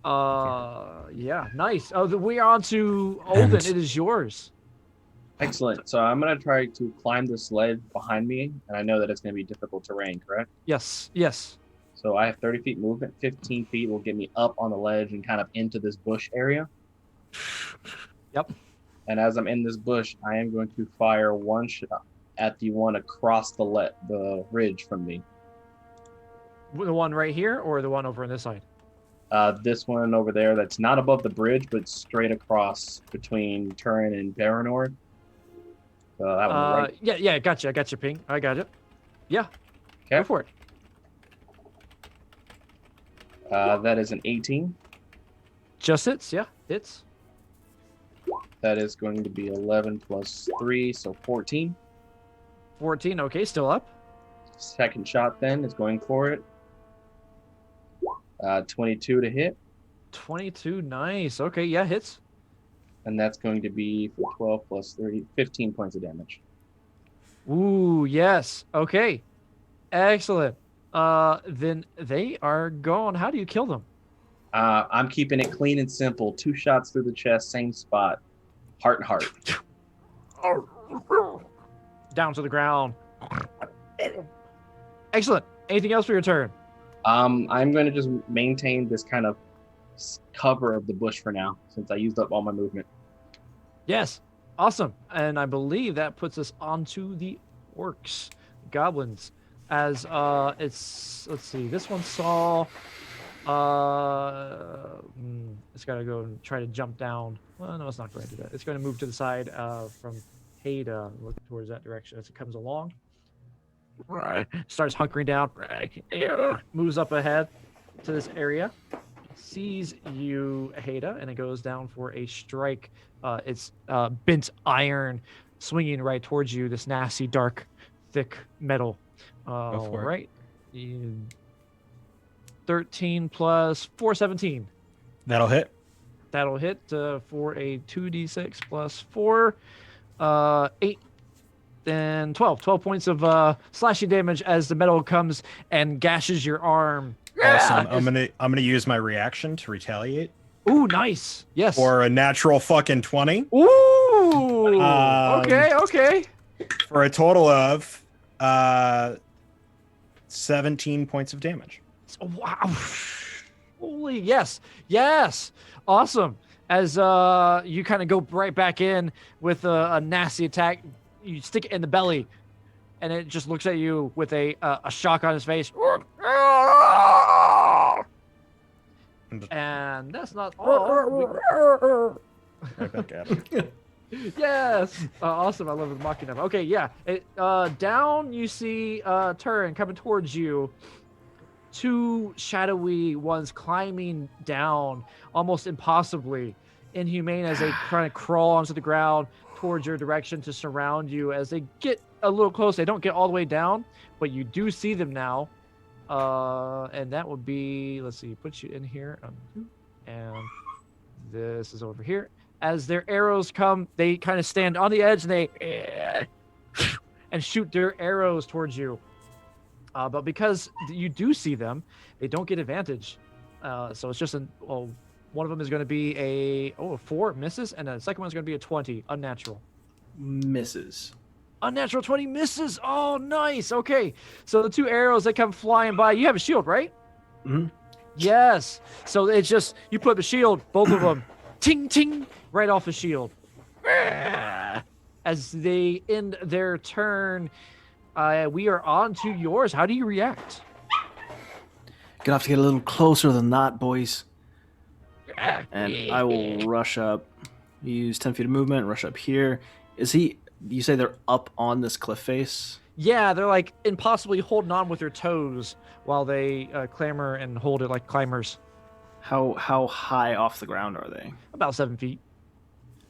Yeah, nice. Oh, we are on to Olden. It is yours. Excellent. So I'm going to try to climb this ledge behind me, and I know that it's going to be difficult terrain, correct? Yes. So I have 30 feet movement. 15 feet will get me up on the ledge and kind of into this bush area. Yep. And as I'm in this bush, I am going to fire one shot at the one across the ridge from me. The one right here or the one over on this side? This one over there that's not above the bridge, but straight across between Turin and Baranor. So that one right. Yeah, gotcha. I got your ping. I got it. Yeah. Okay. Go for it. That is an 18. Just hits. Yeah, hits. That is going to be 11 plus 3, so 14. 14. Okay, still up. Second shot then is going for it. 22 to hit. 22, nice. Okay, yeah, hits. And that's going to be for 12 plus 3, 15 points of damage. Ooh, yes. Okay. Excellent. Then they are gone. How do you kill them? I'm keeping it clean and simple. 2 shots through the chest, same spot. Heart and heart. Down to the ground. Excellent. Anything else for your turn? I'm going to just maintain this kind of cover of the bush for now, since I used up all my movement. Yes. Awesome. And I believe that puts us onto the orcs, goblins. As it's, let's see, this one saw, it's got to go and try to jump down. Well, no, it's not going to do that. It's going to move to the side from Haida, look towards that direction as it comes along. Right. Starts hunkering down. Right. Moves up ahead to this area. Sees you, Haida, and it goes down for a strike. It's bent iron swinging right towards you. This nasty, dark, thick metal. Go for it. Right. 13 plus 4, 17. That'll hit. That'll hit for a 2d6 plus 4, 8. Then 12 points of slashing damage as the metal comes and gashes your arm. Awesome. I'm gonna use my reaction to retaliate. Ooh, nice. Yes. For a natural fucking 20. Ooh. Okay. For a total of 17 points of damage. Wow. Holy yes. Awesome. As you kind of go right back in with a nasty attack. You stick it in the belly, and it just looks at you with a shock on his face. And that's not all. Right back at him. Yes. Awesome. I love the mocking of. Okay, yeah. Down you see Turin coming towards you. 2 shadowy ones climbing down almost impossibly. Inhumane as they kind of crawl onto the ground towards your direction to surround you. As they get a little close, they don't get all the way down, but you do see them now. And that would be, let's see, put you in here. And this is over here. As their arrows come, they kind of stand on the edge and they and shoot their arrows towards you. But because you do see them, they don't get advantage. So it's just one of them is going to be a 4, misses, and the second one's going to be a 20, unnatural. Misses. Unnatural 20 misses. Oh, nice. Okay. So the 2 arrows that come flying by, you have a shield, right? Mm-hmm. Yes. So it's just, you put the shield, both of them, ting, ting, right off the shield. As they end their turn, we are on to yours. How do you react? Gonna have to get a little closer than that, boys. And I will rush up. Use 10 feet of movement, rush up here. You say they're up on this cliff face? Yeah, they're like impossibly holding on with their toes while they clamber and hold it like climbers. How high off the ground are they? About 7 feet.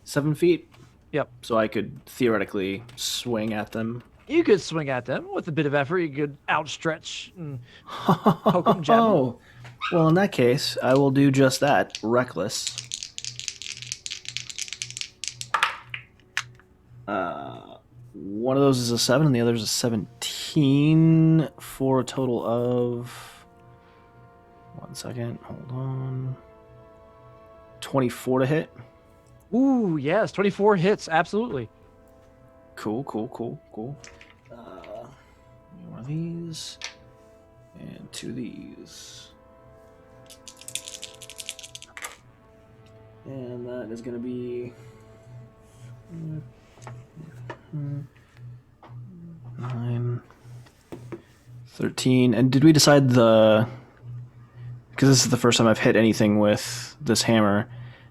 7 feet? Yep. So I could theoretically swing at them. You could swing at them with a bit of effort. You could outstretch and poke them, jab them. Oh, well, in that case, I will do just that. Reckless. One of those is a 7 and the other is a 17 for a total of... 1 second, hold on. 24 to hit. Ooh, yes, 24 hits, absolutely. Cool. One of these. And 2 of these. And that is going to be... 9, 13. And did we decide because this is the first time I've hit anything with this hammer,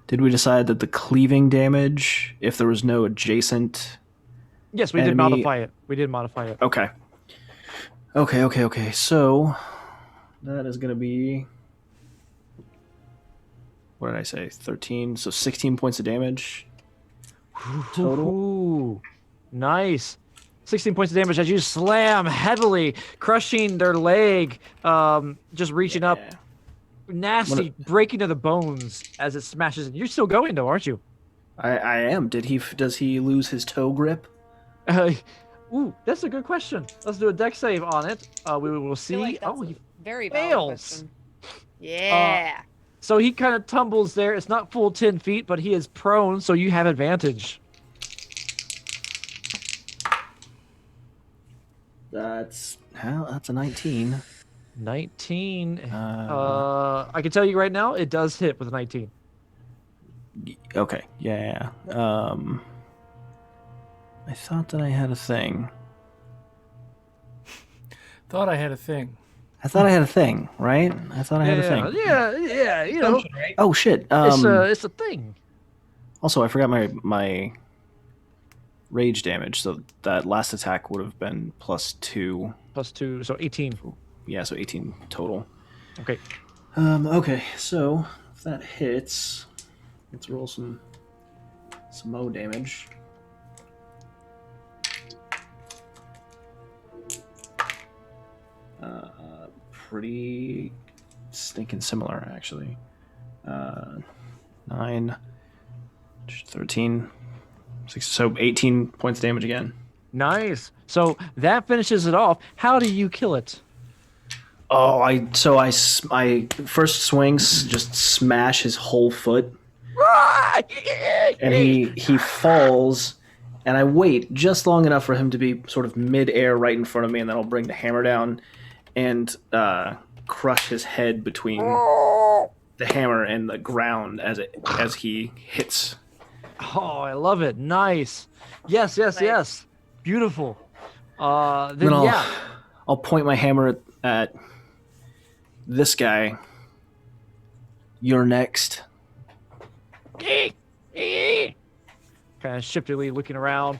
did we decide that the cleaving damage, if there was no adjacent... Yes, we did modify it. Okay. So that is going to be... What did I say? 13. So 16 points of damage total. Ooh, nice. 16 points of damage as you slam heavily, crushing their leg, just reaching up. nasty breaking of the bones as it smashes. You're still going though, aren't you? I am. Does he lose his toe grip? Ooh, that's a good question. Let's do a deck save on it. We will I see. feel like that's He a very valid fails. question. Yeah. So he kind of tumbles there. It's not full 10 feet, but he is prone, so you have advantage. That's a 19. 19. I can tell you right now, it does hit with a 19. Okay. Yeah. I thought that I had a thing. Thought I had a thing. I thought I had a thing, right? I thought I had a thing. Yeah, you know. Right? Oh shit. It's a thing. Also, I forgot my rage damage, so that last attack would have been +2. +2, so 18. Yeah, so 18 total. Okay. Okay, so if that hits, let's roll some mo damage. Pretty stinking similar, actually. 9, 13, 6, so 18 points damage again. Nice. So that finishes it off. How do you kill it? Oh, I first swings just smash his whole foot, and he falls, and I wait just long enough for him to be sort of mid-air right in front of me, and then I'll bring the hammer down and crush his head between the hammer and the ground as he hits. Oh, I love it. Nice. Yes. Beautiful. Then I'll point my hammer at this guy. You're next. Kind of shiftily looking around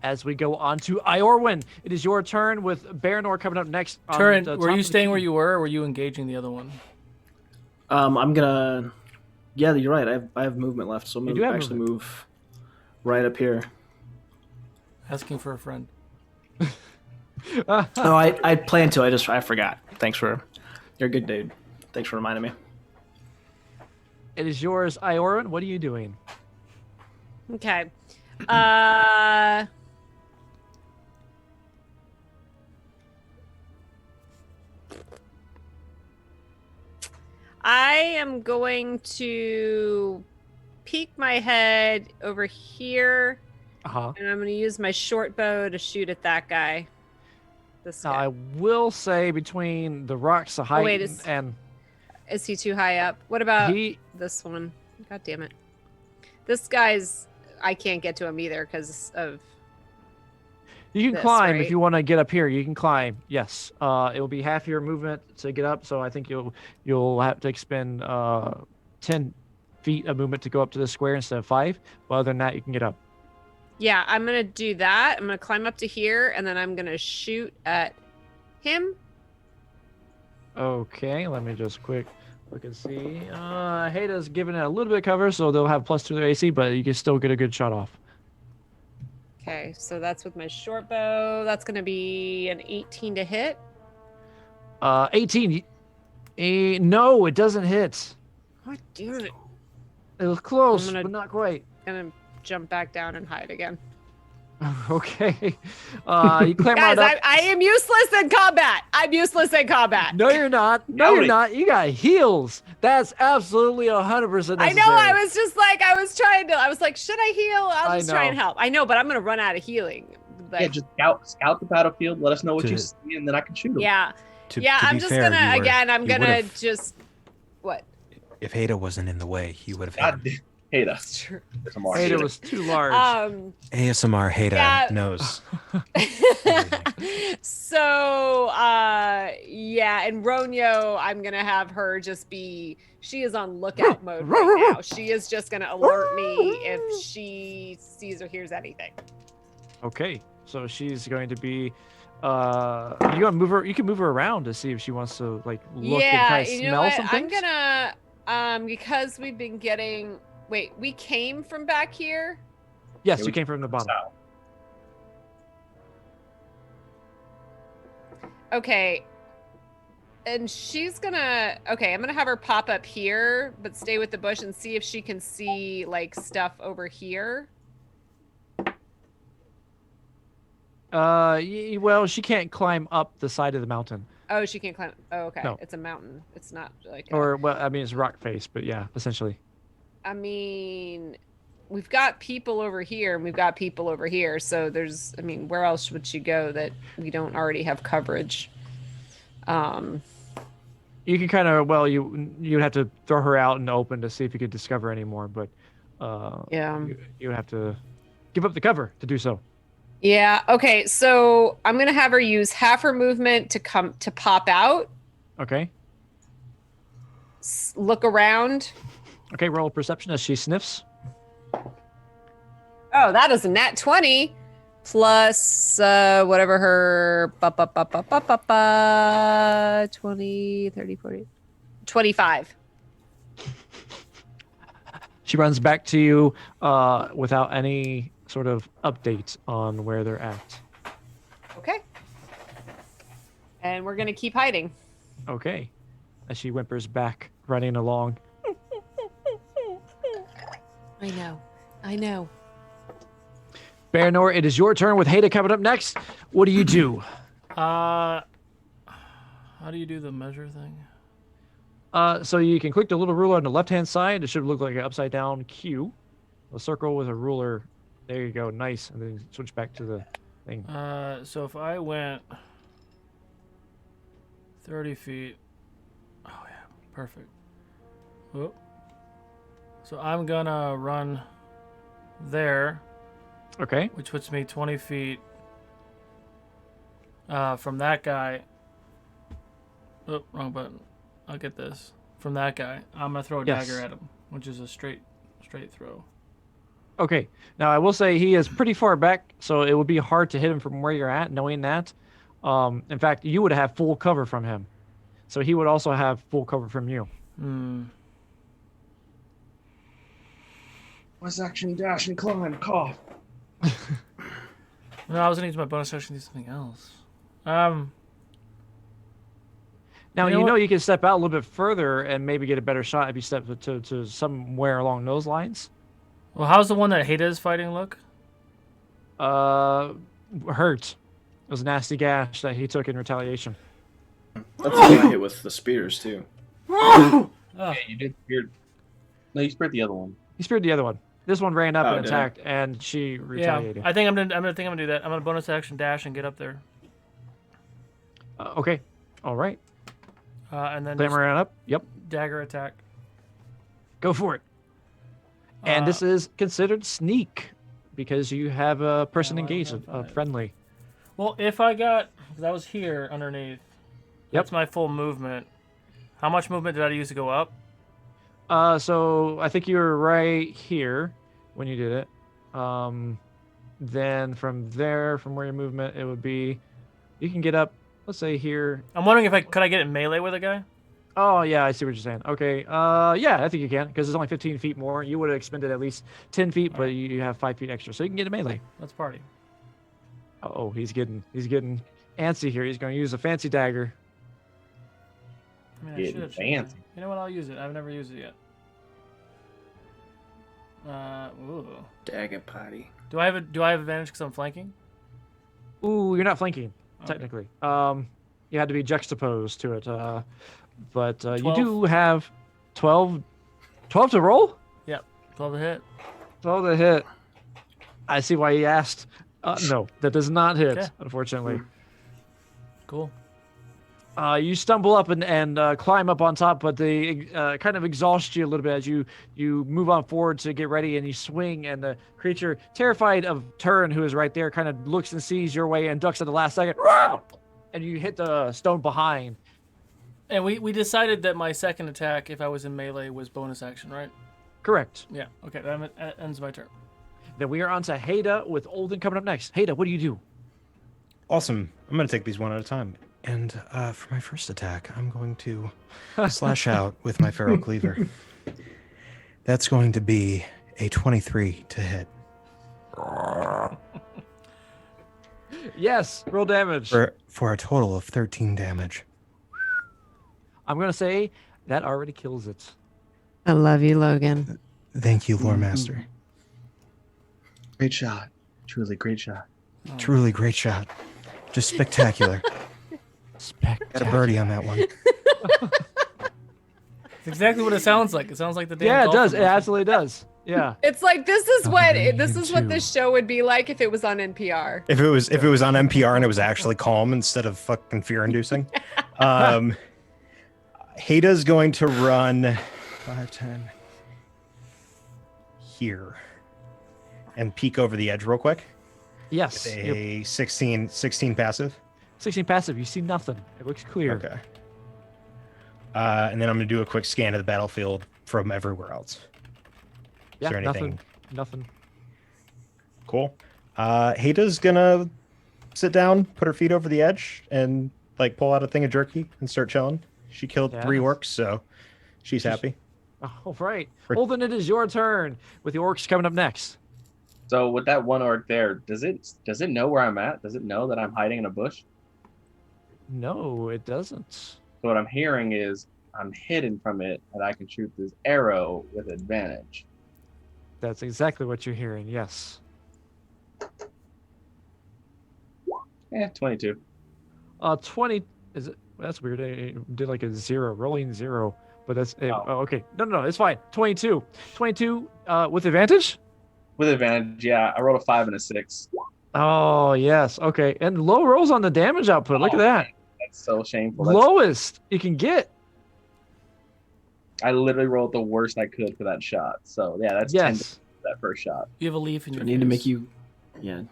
as we go on to Iorwyn. It is your turn with Baranor coming up next. Turin, were you staying where you were, or were you engaging the other one? I'm gonna. Yeah, you're right. I have movement left, so I'm gonna actually move right up here. Asking for a friend. No, I planned to. I forgot. You're a good dude. Thanks for reminding me. It is yours, Iorwyn. What are you doing? Okay. I am going to peek my head over here, and I'm going to use my short bow to shoot at that guy. This guy. I will say between the rocks, the height, and is he too high up? What about this one? God damn it! This guy's. I can't get to him either because of. You can climb if you want to get up here. You can climb. Yes, it will be half your movement to get up. So I think you'll have to expend 10 feet of movement to go up to the square instead of 5. But other than that, you can get up. Yeah, I'm gonna do that. I'm gonna climb up to here, and then I'm gonna shoot at him. Okay, let me just quick look and see. Hada's giving it a little bit of cover, so they'll have +2 to their AC, but you can still get a good shot off. Okay, so that's with my short bow. That's going to be an 18 to hit. 18. No, it doesn't hit. God damn it. It was close, but not quite. Gonna jump back down and hide again. Okay. You climb Guys, right up. I am useless in combat. I'm useless in combat. No, you're not. No, you're not. You got heals. That's absolutely 100% necessary. I know. I was just like, I was like, should I heal? I'll just try and help. I know, but I'm gonna run out of healing. Yeah, just scout the battlefield. Let us know what you see, and then I can shoot them. Yeah. I'm just gonna I'm gonna just what? If Hada wasn't in the way, he would have. Hada. Hada was too large. ASMR Hada knows. So, and Ronyo, I'm going to have her just be, she is on lookout mode right now. She is just going to alert me if she sees or hears anything. Okay, so she's going to be, you want to move her, you can move her around to see if she wants to, like, look and kind of smell some things. I'm going to, because we've been getting... Wait, we came from back here? Yes, we came from the bottom. South. Okay. And she's gonna. Okay, I'm gonna have her pop up here, but stay with the bush and see if she can see like stuff over here. Well, she can't climb up the side of the mountain. Oh, she can't climb. Oh, okay. No. It's a mountain. It's not like. Or, well, I mean, it's rock face, but yeah, essentially. I mean, we've got people over here and we've got people over here. So there's. I mean, where else would she go that we don't already have coverage? You can kind of, well, you'd have to throw her out in the open to see if you could discover any more, but Yeah. you would have to give up the cover to do so. Yeah. Okay. So I'm gonna have her use half her movement to pop out. Okay. Look around. Okay. Roll perception as she sniffs. Oh, that is a nat 20 plus whatever her 20, 30, 40, 25. She runs back to you without any sort of update on where they're at. Okay. And we're gonna keep hiding. Okay. As she whimpers back, running along. I know. Baranor, it is your turn with Haida coming up next. What do you do? How do you do the measure thing? So you can click the little ruler on the left-hand side. It should look like an upside-down Q. A circle with a ruler. There you go. Nice. And then switch back to the thing. So if I went 30 feet. Oh, yeah. Perfect. Whoop. So I'm going to run there. Okay. Which puts me 20 feet from that guy. Oh, wrong button. I'll get this. From that guy. I'm going to throw a dagger at him, which is a straight throw. Okay. Now, I will say he is pretty far back, so it would be hard to hit him from where you're at, knowing that. In fact, you would have full cover from him. So he would also have full cover from you. What's action, dash, and climb, cough. No, I was going to use my bonus action to do something else. Now, you know you can step out a little bit further and maybe get a better shot if you step to somewhere along those lines. Well, how's the one that Haida is fighting look? Hurt. It was a nasty gash that he took in retaliation. That's the one I hit with the spears, too. Yeah, you did spear. No, you speared the other one. He speared the other one. This one ran up and attacked, and she retaliated. Yeah, I think I'm gonna do that. I'm gonna bonus action dash and get up there. Okay. All right. And then Clamber on up. Yep. Dagger attack. Go for it. And this is considered sneak because you have a person engaged, friendly. Well, if I got, because I was here underneath. That's my full movement. How much movement did I use to go up? So I think you were right here when you did it. Then from there, from where your movement, it would be, you can get up, let's say here. I'm wondering if could I get in melee with a guy? Oh, yeah, I see what you're saying. Okay. Yeah, I think you can, because it's only 15 feet more. You would have expended at least 10 feet, but you have 5 feet extra, so you can get a melee. Let's party. Oh, he's getting antsy here. He's going to use a fancy dagger. I mean, Getting fancy. You know what? I'll use it. I've never used it yet. Ooh. Dagger party. Do I have advantage because I'm flanking? Ooh, you're not flanking, technically. You had to be juxtaposed to it. But you do have 12 to roll? Yep. 12 to hit. 12 to hit. I see why he asked. No, that does not hit, unfortunately. Cool. You stumble up and climb up on top, but they kind of exhaust you a little bit as you move on forward to get ready, and you swing, and the creature, terrified of Turin, who is right there, kind of looks and sees your way and ducks at the last second, and you hit the stone behind. And we decided that my second attack, if I was in melee, was bonus action, right? Correct. Yeah. Okay, that ends my turn. Then we are on to Haida with Olden coming up next. Haida, what do you do? Awesome. I'm going to take these one at a time. And for my first attack, I'm going to slash out with my Feral Cleaver. That's going to be a 23 to hit. Yes, roll damage. For a total of 13 damage. I'm going to say that already kills it. I love you, Logan. Thank you, Lore Master. Great shot. Truly great shot. Truly great shot. Just spectacular. Got a birdie on that one. It's exactly what it sounds like. It sounds like the damn Yeah, it golf does. It commercial. absolutely does. Yeah. It's like this is what you this show would be like if it was on NPR. If it was on NPR and it was actually calm instead of fucking fear-inducing. Hada's going to run 5, 10 here and peek over the edge real quick. Yes. With Yep. a 16 passive. 16 passive. You see nothing. It looks clear. Okay. And then I'm going to do a quick scan of the battlefield from everywhere else. Yeah, there anything? Nothing. Cool. Hada's going to sit down, put her feet over the edge, and like pull out a thing of jerky and start chilling. She killed 3 orcs, so she's happy. All right. Holden, it is your turn with the orcs coming up next. So with that one orc there, does it know where I'm at? Does it know that I'm hiding in a bush? No, it doesn't. So what I'm hearing is I'm hidden from it, and I can shoot this arrow with advantage. That's exactly what you're hearing. Yes. 22. 20 is it? That's weird. It did like a 0, rolling 0, but that's okay. No, it's fine. 22 with advantage. With advantage, yeah. I rolled a 5 and a 6. Oh yes, okay. And low rolls on the damage output. Look at that. That's so shameful. Lowest you can get. I literally rolled the worst I could for that shot. So yeah, that's 10 for that first shot. You have a leaf in your I need to make you, yeah.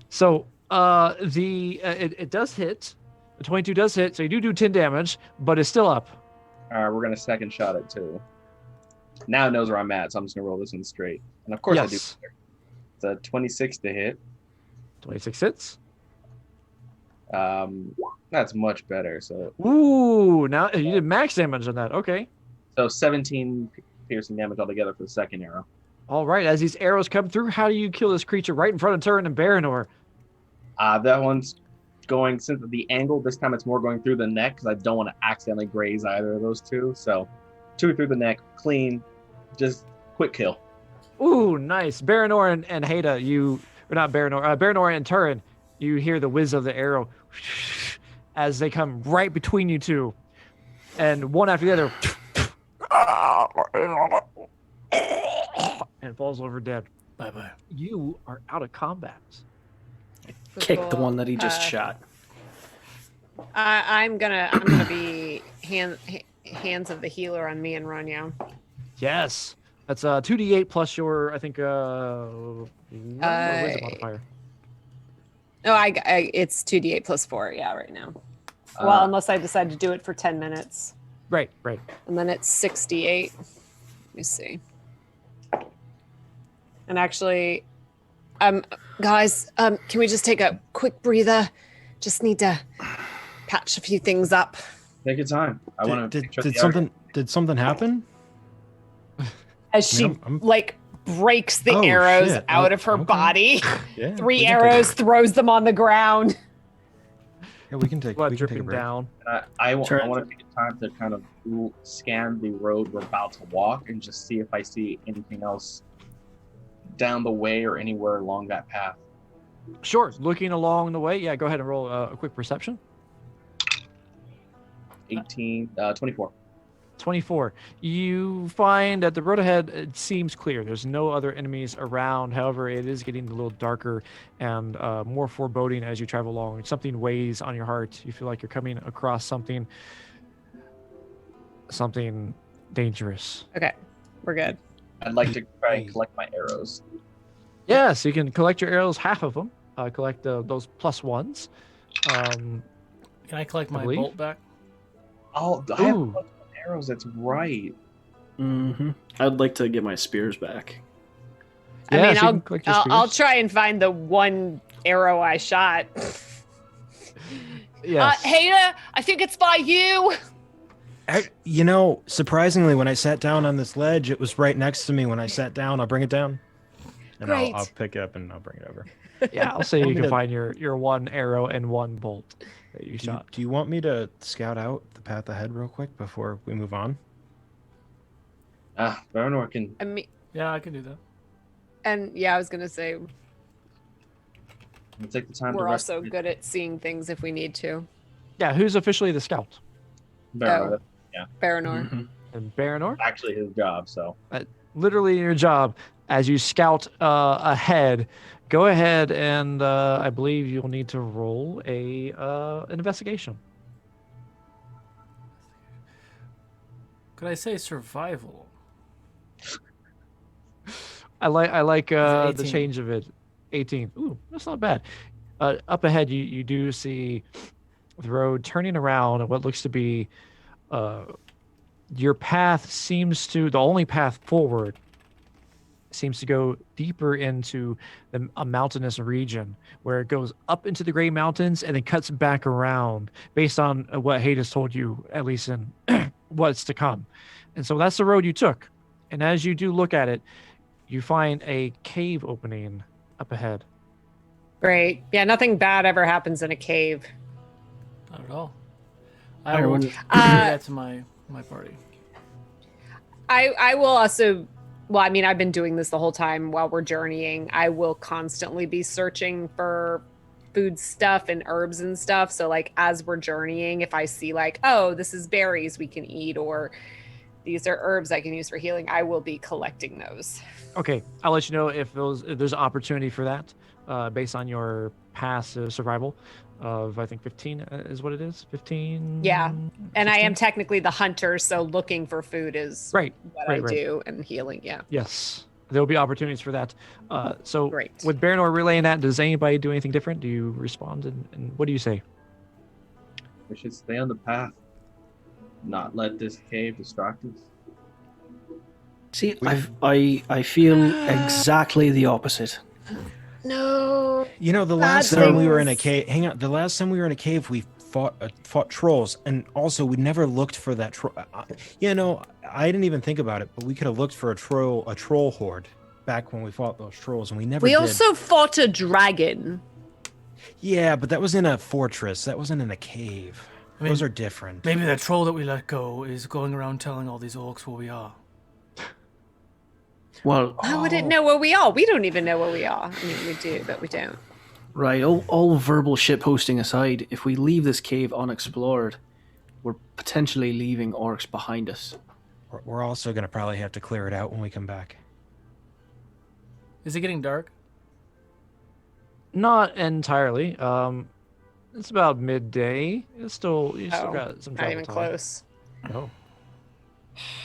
So it does hit. The 22 does hit, so you do 10 damage, but it's still up. All right, we're gonna second shot it too. Now it knows where I'm at, so I'm just gonna roll this one straight. And of course I do. It's a 26 to hit. 26 hits. That's much better. So ooh, now you did max damage on that. Okay. So 17 piercing damage altogether for the second arrow. All right, as these arrows come through, how do you kill this creature right in front of Turin and Baranor? That one's going, since the angle, this time it's more going through the neck because I don't want to accidentally graze either of those two. So 2 through the neck, clean, just quick kill. Ooh, nice. Baranor and Hada, Baranor and Turin, you hear the whiz of the arrow as they come right between you two. And one after the other, and falls over dead. Bye-bye. You are out of combat. Kick the one that he just shot. I'm gonna be hands of the healer on me and Rania. Yes. That's 2d8 plus your, I think, wisdom modifier. No, it's 2d8 plus 4, yeah, right now. Well, unless I decide to do it for 10 minutes. Right. And then it's 68. Let me see. And actually, guys, can we just take a quick breather? Just need to patch a few things up. Take your time. I want to. Did something happen? As she breaks the arrows out of her body. Yeah, 3 arrows, throws them on the ground. Yeah, we can take. Blood we can take a dripping break. down. I want to take time to kind of scan the road we're about to walk and just see if I see anything else down the way or anywhere along that path. Sure. Looking along the way. Yeah, go ahead and roll a quick perception. 24. 24. You find that the road ahead, it seems clear. There's no other enemies around. However, it is getting a little darker and more foreboding as you travel along. Something weighs on your heart. You feel like you're coming across something dangerous. Okay, we're good. I'd like to try and collect my arrows. Yeah, so you can collect your arrows, half of them. Collect those plus ones. Can I collect my bolt back? Oh, I have arrows. That's right. Mm-hmm. I'd like to get my spears back. I mean, I'll try and find the one arrow I shot. Yes. Hada, I think it's by you. Surprisingly, when I sat down on this ledge, it was right next to me. When I sat down, I'll bring it down. And I'll pick it up and I'll bring it over. Yeah, I'll say you can find your one arrow and one bolt. that you shot. Do you want me to scout out the path ahead real quick before we move on? Baranor can. I mean, Yeah, I can do that. and yeah, I was gonna say We'll take the time we're to rest. also good at seeing things if we need to. Yeah, who's officially the scout? Baranor. Baranor. Mhm. And Baranor? Actually, his job. So Literally your job as you scout ahead. Go ahead and I believe you'll need to roll an investigation. Could I say survival? I like the 18. change of it. 18. Ooh, that's not bad. Up ahead, you do see the road turning around, and what looks to be your path the only path forward seems to go deeper into a mountainous region where it goes up into the Gray Mountains and then cuts back around based on what Hades told you, at least in what's to come. And so that's the road you took. And as you do look at it, you find a cave opening up ahead. Great. Yeah, nothing bad ever happens in a cave. Not at all. I will Iorwyn, say that to my party. I will also, well, I mean, I've been doing this the whole time while we're journeying. I will constantly be searching for food stuff and herbs and stuff. So like as we're journeying, if I see like, oh, this is berries we can eat, or these are herbs I can use for healing, I will be collecting those. Okay, I'll let you know if there's an opportunity for that based on your passive survival of, I think, 15 is what it is. 15? Yeah. And I 16? am technically the hunter, so looking for food is Right. what right, I right. do, and healing, yeah. Yes, there'll be opportunities for that. So Great. with Baranor relaying that, does anybody do anything different? Do you respond, and what do you say? we should stay on the path. Not let this cave distract us. see, I feel exactly the opposite. No. You know, the Bad last time we were in a things. cave. Hang on. The last time we were in a cave, we fought trolls, and also we never looked for that troll. You know, I didn't even think about it, but we could have looked for a troll horde back when we fought those trolls, and we never We did. also fought a dragon. Yeah, but that was in a fortress. That wasn't in a cave. I mean, Those are different. Maybe that troll that we let go is going around telling all these orcs where we are. Well, I wouldn't know where we are. We don't even know where we are. I mean, we do, but we don't. right, all verbal shitposting aside, if we leave this cave unexplored, we're potentially leaving orcs behind us. We're also going to probably have to clear it out when we come back. Is it getting dark? Not entirely. It's about midday. You still got some Not travel even time. close. No.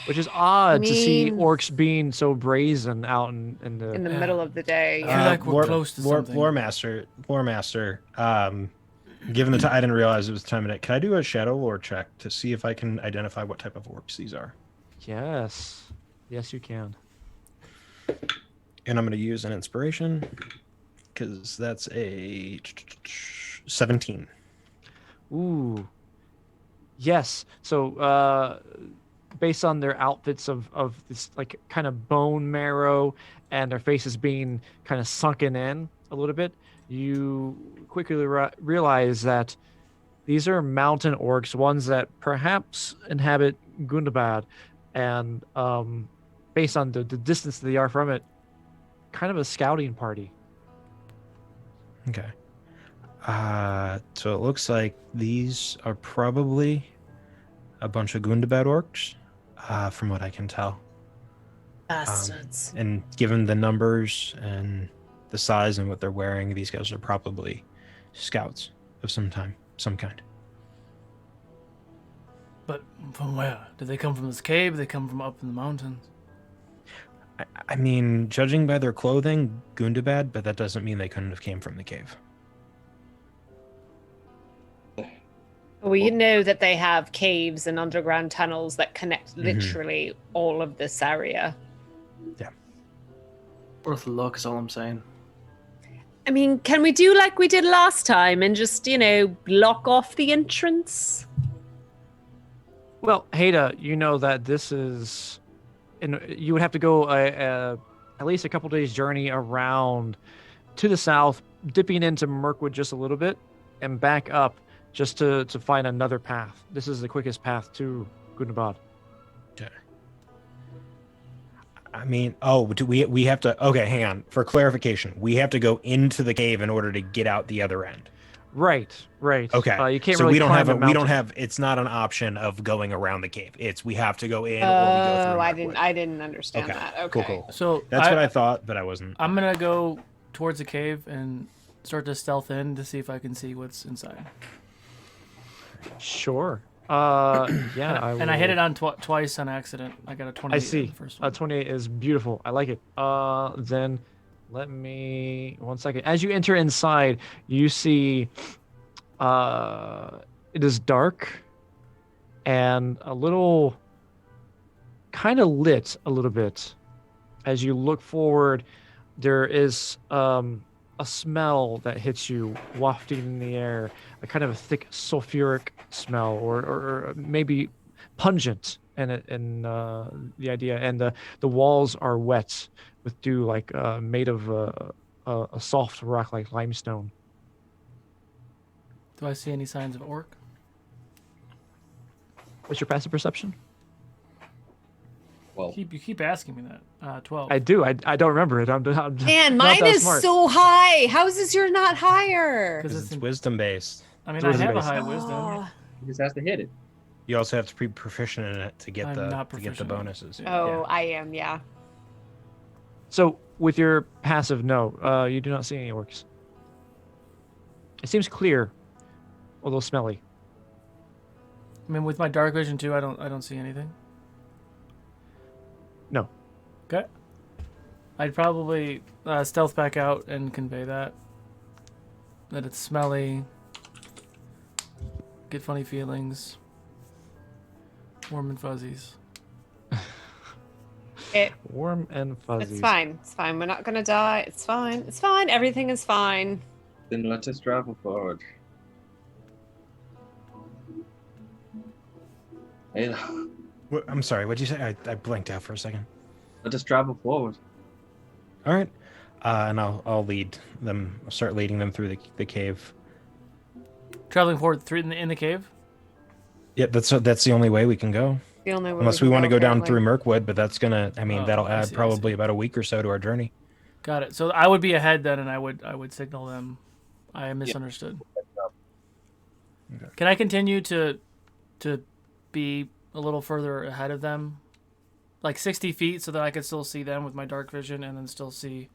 Which is odd to see mean- orcs being so brazen out in the. In the Yeah. middle of the day. I feel like we're close to something. Lore master. Given the time, I didn't realize it was time of night. Can I do a shadow lore check to see if I can identify what type of orcs these are? Yes, you can. And I'm going to use an inspiration because that's a 17. Ooh. Yes. So, based on their outfits of this like kind of bone marrow and their faces being kind of sunken in a little bit, you quickly realize that these are mountain orcs, ones that perhaps inhabit Gundabad, and based on the distance they are from it, kind of a scouting party. Okay. So it looks like these are probably a bunch of Gundabad orcs, from what I can tell. Bastards. And given the numbers and the size and what they're wearing, these guys are probably scouts of some kind. But from where? Did they come from this cave? Did they come from up in the mountains? I mean, judging by their clothing, Gundabad, but that doesn't mean they couldn't have came from the cave. We know that they have caves and underground tunnels that connect literally all of this area. Worth a look is all I'm saying. I mean, can we do like we did last time and just, block off the entrance? Well, Haida, you know that this is, and you would have to go at least a couple days journey around to the south, dipping into Mirkwood just a little bit, and back up just to find another path. This is the quickest path to Gundabad. Okay. I mean, do we have to? Okay, hang on. For clarification, we have to go into the cave in order to get out the other end. Right. Okay. You can't so really we don't climb have a mountain. It's not an option of going around the cave. It's we have to go in or we go Oh, through. I didn't understand Okay. that. Okay. Cool. So That's what I thought, but I wasn't. I'm gonna go towards the cave and start to stealth in to see if I can see what's inside. Sure. Yeah. And I hit it on twice on accident. I got a 28. I see. On the first one. 28 is beautiful. I like it. Then let me 1 second. As you enter inside, you see it is dark and a little kind of lit a little bit. As you look forward, there is a smell that hits you wafting in the air, a kind of a thick sulfuric smell or maybe pungent and the idea, and the walls are wet with dew, like made of a soft rock like limestone. Do I see any signs of orc? What's your passive perception? Well, You keep asking me that. 12. I do. I don't remember it. I'm Man, not mine that is smart. so high. How is yours not higher? Because It's wisdom based. I mean, It's I wisdom have a based. high wisdom. Oh, he just has to hit it. You also have to be proficient in it to get I'm the not to get the proficient. bonuses. oh, I am. Yeah. So with your passive, no, you do not see any orcs. It seems clear, although smelly. I mean, with my dark vision too, I don't see anything. No. Okay. I'd probably stealth back out and convey that it's smelly, get funny feelings, warm and fuzzies. Warm and fuzzy. It's fine. It's fine. We're not gonna die. It's fine. It's fine. Everything is fine. Then let us travel forward. Hey, I'm sorry. What'd you say? I blanked out for a second. let us travel forward. All right. And I'll lead them. I'll start leading them through the cave. Traveling forward in the cave. Yeah, that's the only way we can go. The only way Unless we can want to go down apparently. through Mirkwood, but that's gonna. I mean, Oh, that'll I add see, I probably see. about a week or so to our journey. Got it. So I would be ahead then, and I would signal them. I misunderstood. Okay. Can I continue to be a little further ahead of them, like 60 feet, so that I could still see them with my dark vision, and then still see?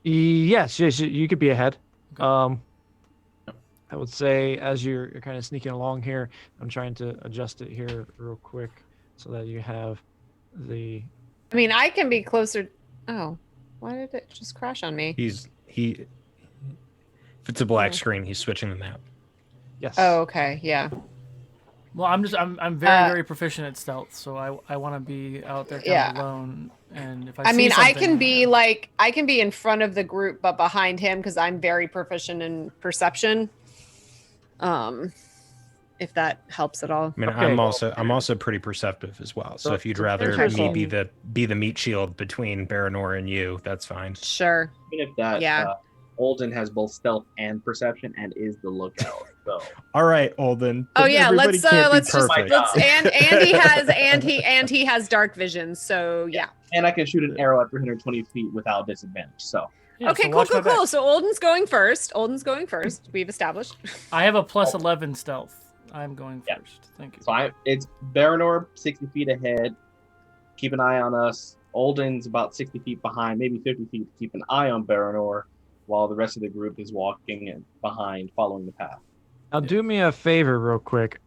Yes, you could be ahead. Okay. I would say as you're kind of sneaking along here, I'm trying to adjust it here real quick so that you have the. I mean, I can be closer. Oh, why did it just crash on me? If it's a black screen, he's switching the map. Yes. Oh, okay. Yeah. Well, I'm very proficient at stealth, so I want to be out there kind Yeah. of alone. And if I see mean, I something- can be like, I can be in front of the group, but behind him because I'm very proficient in perception. If that helps at all. I mean, Okay. I'm also pretty perceptive as well. So if you'd rather Interesting. me be the meat shield between Baranor and you, that's fine. Sure. Even if that, Yeah. Olden has both stealth and perception and is the lookout. So All right, Olden. Oh but yeah, everybody let's can't be let's just perfect. let's and he has dark vision. So yeah. and I can shoot an arrow at 320 feet without disadvantage. So Yeah, Okay, so cool, watch my cool, cool. back. So Olden's going first. We've established. I have a plus 11 stealth. I'm going Yeah. first. Thank you. So it's Baranor 60 feet ahead. Keep an eye on us. Olden's about 60 feet behind, maybe 50 feet to keep an eye on Baranor, while the rest of the group is walking in behind, following the path. Now do me a favor real quick.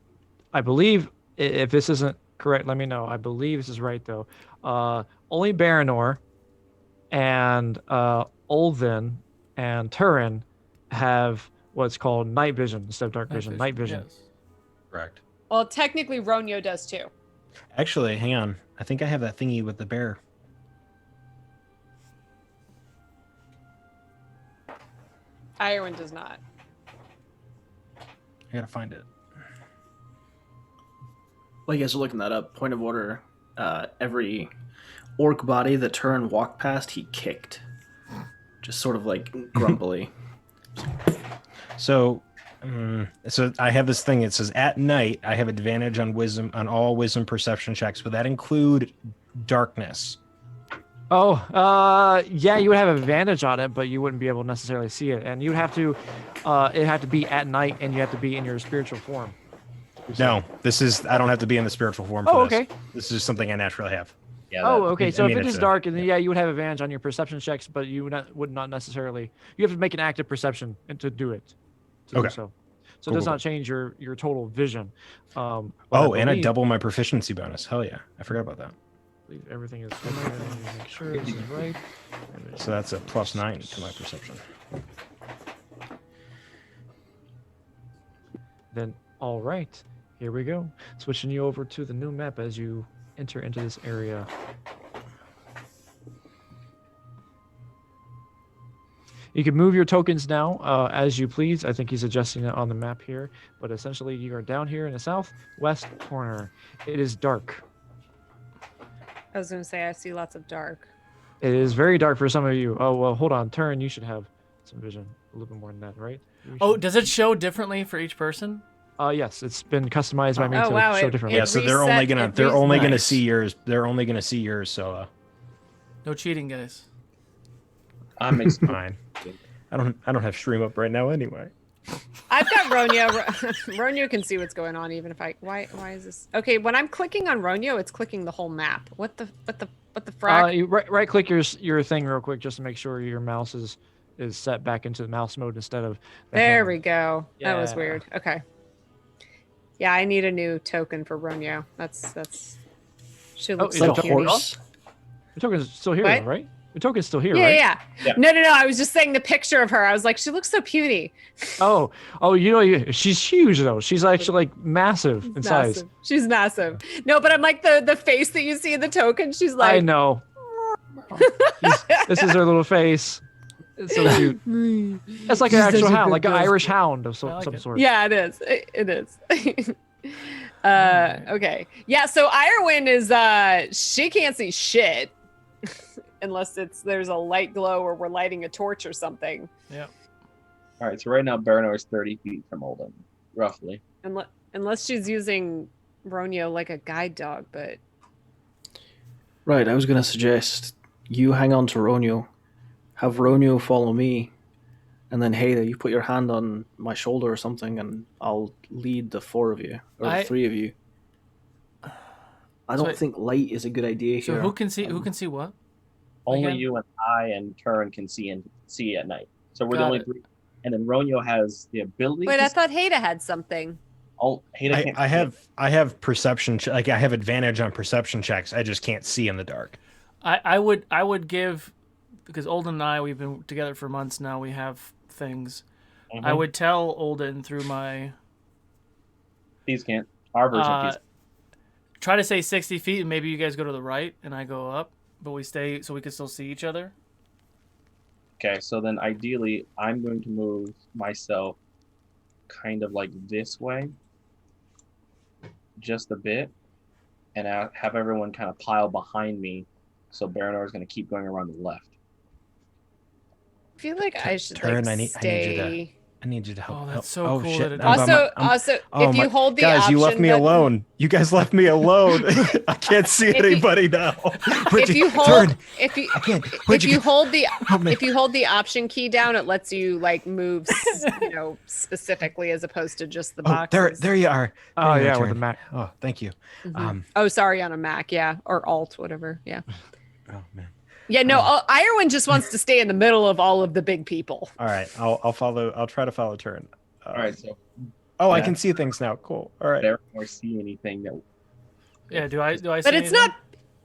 I believe if this isn't correct, let me know. I believe this is right though. Only Baranor and Olden and Turin have what's called night vision instead of dark vision. Night vision. Yes. Correct. Well, technically Ronyo does too. Actually, hang on. I think I have that thingy with the bear. Iorwyn does not. I gotta find it. While you guys are looking that up, point of order, every orc body that Turin walked past, he kicked. Just sort of like grumpily. So So I have this thing. It says at night I have advantage on all wisdom perception checks. Would that include darkness? Oh, yeah, you would have advantage on it, but you wouldn't be able to necessarily see it, and you'd have to, it'd have to be at night, and you have to be in your spiritual form. No, I don't have to be in the spiritual form. Oh, for this. okay. This is something I naturally have. Yeah. Oh, okay. So I mean, if it it's is a- dark, then yeah, you would have advantage on your perception checks, but you would not necessarily. You have to make an active perception and to do it. To Okay. Do so. So Cool, it does cool, not change your total vision. But Oh, I and I believe- double my proficiency bonus. Hell yeah. I forgot about that. believe everything is good. Let me make sure this is right. So that's a +9 to my perception. Then, all right, here we go. Switching you over to the new map as you enter into this area. You can move your tokens now as you please. I think he's adjusting it on the map here. But essentially, you are down here in the southwest corner. It is dark. I was going to say, I see lots of dark. It is very dark for some of you. Oh, well, hold on. Turn, you should have some vision. A little bit more than that, right? You Oh, should- does it show differently for each person? yes, it's been customized by me Oh, to wow, show it- differently. Yeah, so they're only gonna Nice. see yours. They're only gonna see yours. So No cheating, guys. I'm fine. I don't have stream up right now anyway. I've got Ronyo. Ronyo can see what's going on, even if I. Why is this? Okay, when I'm clicking on Ronyo, it's clicking the whole map. What the frack? You right click your thing real quick just to make sure your mouse is set back into the mouse mode instead of the There hand. we go. That was Yeah. weird. Okay. Yeah, I need a new token for Ronyo. That's. She looks is so Like a cutie. horse. Your token's still here, What? though, right? Your token's still here, Yeah, right? yeah. No. I was just saying the picture of her. I was like, she looks so puny. Oh, you know, she's huge though. She's actually like massive in size. Massive. She's massive. No, but I'm like the face that you see in the token. She's like. I know. This is her little face. It's so cute. It's like an She's such actual a hound, good like an girl. Irish hound of I some like it. sort. Yeah, it is. It is. Okay. Yeah, so Iorwyn is she can't see shit unless there's a light glow or we're lighting a torch or something. Yeah. All right, so right now Baranor is 30 feet from Olden, roughly. Unless she's using Ronyo like a guide dog, but Right, I was going to suggest you hang on to Ronyo, have Ronyo follow me, and then Haida, you put your hand on my shoulder or something, and I'll lead the four of you, or the three of you. I don't think light is a good idea So here. who can see what? Only Again? you and I and Turin can see at night. So we're the Got only it. three. And then Ronyo has the ability. wait, to I thought Haida had something. Oh, Haida can't I see. have perception. Like I have advantage on perception checks. I just can't see in the dark. I would give, because Olden and I, we've been together for months now. We have things. Mhm. I would tell Olden through my These can't. Our version of these. try to say 60 feet, and maybe you guys go to the right and I go up, but we stay so we can still see each other. Okay, so then ideally, I'm going to move myself kind of like this way, just a bit, and have everyone kind of pile behind me. So Baranor is going to keep going around the left. I feel like I should Turin, like I need you stay. I need you to help. Oh, that's help. so oh, cool shit. that it- I'm- Also, oh if my- you hold the guys, option you left me button- alone. You guys left me alone. I can't see If you- anybody now. If you hold, Turin, if you again, if you hold the Help me. if you hold the option key down, it lets you like move, specifically as opposed to just the Oh, boxes. there you are. Oh There you yeah, are, with the Turin. Mac. Oh, thank you. Mhm. Oh, sorry, on a Mac, yeah, or Alt, whatever, yeah. Oh man. Yeah, no, Iorwyn just wants to stay in the middle of all of the big people. All right, I'll follow. I'll try to follow Turin. All right, so Oh, I Yeah. can see things now. Cool. All right. Baranor see anything that Yeah, do I see But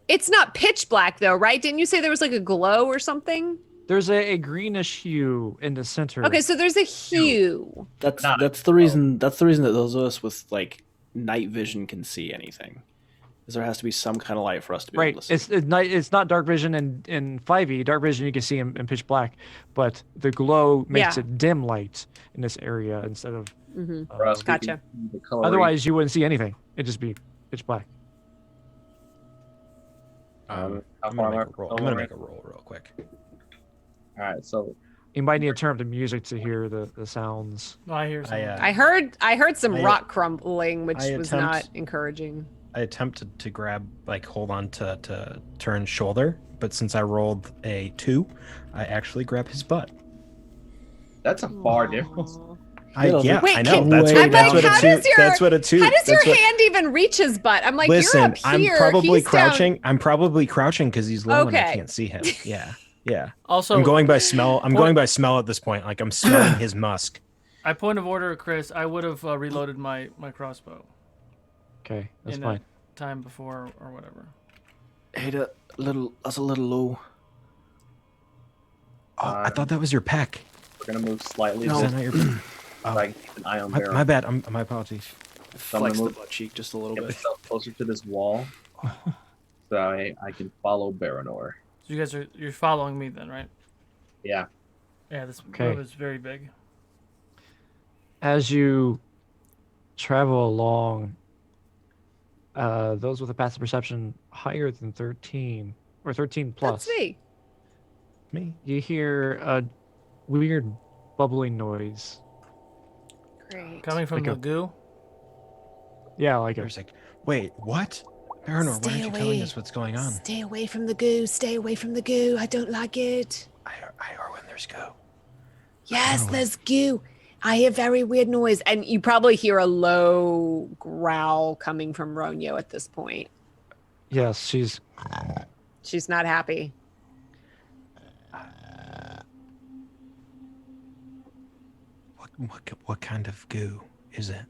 it's not pitch black though, right? Didn't you say there was like a glow or something? There's a greenish hue in the center. Okay, so there's a hue. That's Not- that's the reason. That's the reason that those of us with like night vision can see anything. Is there has to be some kind of light for us to be Right. able to see. It's not dark vision in 5e. Dark vision you can see in pitch black, but the glow makes Yeah. it dim light in this area instead of. Hmm. for us, we can Gotcha. see the coloration. Otherwise, you wouldn't see anything. It'd just be pitch black. How I'm far gonna am I make a roll. from I'm gonna Olden? make a roll real quick. All right, so You might need to turn up the music to hear the sounds. No, I hear something. I heard some I- rock crumbling, which I was attempt- not encouraging. I attempted to grab, hold on to Turn's shoulder, but since I rolled a 2, I actually grab his butt. That's a far difference. Yeah, Wait, I know. can- That's I'm what, that's like, what how a 2. does your- That's what a 2. How does your that's what, hand even reach his butt? I'm like, listen, you're up here. I'm probably he's down. crouching. I'm probably crouching because he's low and I Okay. can't see him. Yeah. Also, I'm going by smell. I'm going by smell at this point. Like I'm smelling his musk. I point of order, Chris. I would have reloaded my crossbow Okay, that's in fine. that time before or whatever. Ada, that's a little low. Oh, I thought that was your peck. We're gonna move slightly. Is that not your peck? So I can keep an eye on Baron. My bad. My apologies. So I'm gonna Flex the move- butt cheek just a little Get bit. myself closer to this wall, so I can follow Baronor. So you guys you're following me then, right? Yeah. Yeah, this Okay. room is very big. As you travel along, those with a passive perception higher than 13 or 13 plus, That's me. Me. you hear a weird bubbling noise. Great. Coming from Like the a- goo. Yeah, like a There's like, wait, what? Baronor, why Stay aren't you telling away. us what's going on? Stay away from the goo. Stay away from the goo. I don't like it. Iorwyn, there's go. Yes, Oh. there's goo. I hear very weird noise, and you probably hear a low growl coming from Ronyo at this point. yes, she's She's not happy. What kind of goo is it?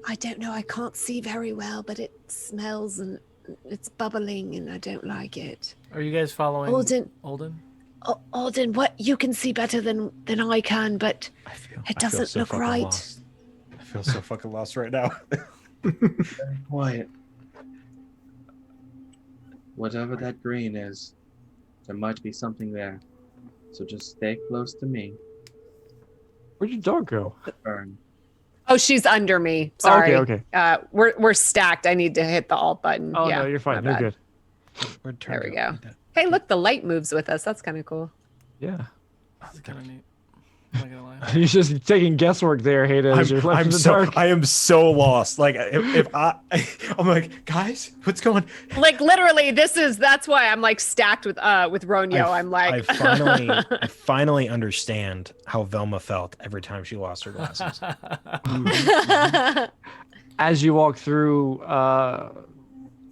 I don't know. I can't see very well, but it smells and it's bubbling, and I don't like it. Are you guys following Alden, Alden? Alden, what you can see better than I can, but I feel it doesn't so look fucking right. lost. I feel so fucking lost right now. Quiet. Whatever that green is, there might be something there. So just stay close to me. where'd your dog go? Burn. Oh, she's under me. Oh, Sorry. okay. We're stacked. I need to hit the alt button. Oh yeah, no, you're fine. my You're bad. good. Where'd There we Turn go. Hey, look, the light moves with us. That's kind of cool. Yeah. That's kind of neat. I'm not gonna lie. You're just taking guesswork there, Hayden, as you're left in the dark. I am so lost. Like if I'm like, guys, what's going? Like literally, that's why I'm like stacked with Ronyo. I'm like, I finally understand how Velma felt every time she lost her glasses. As you walk through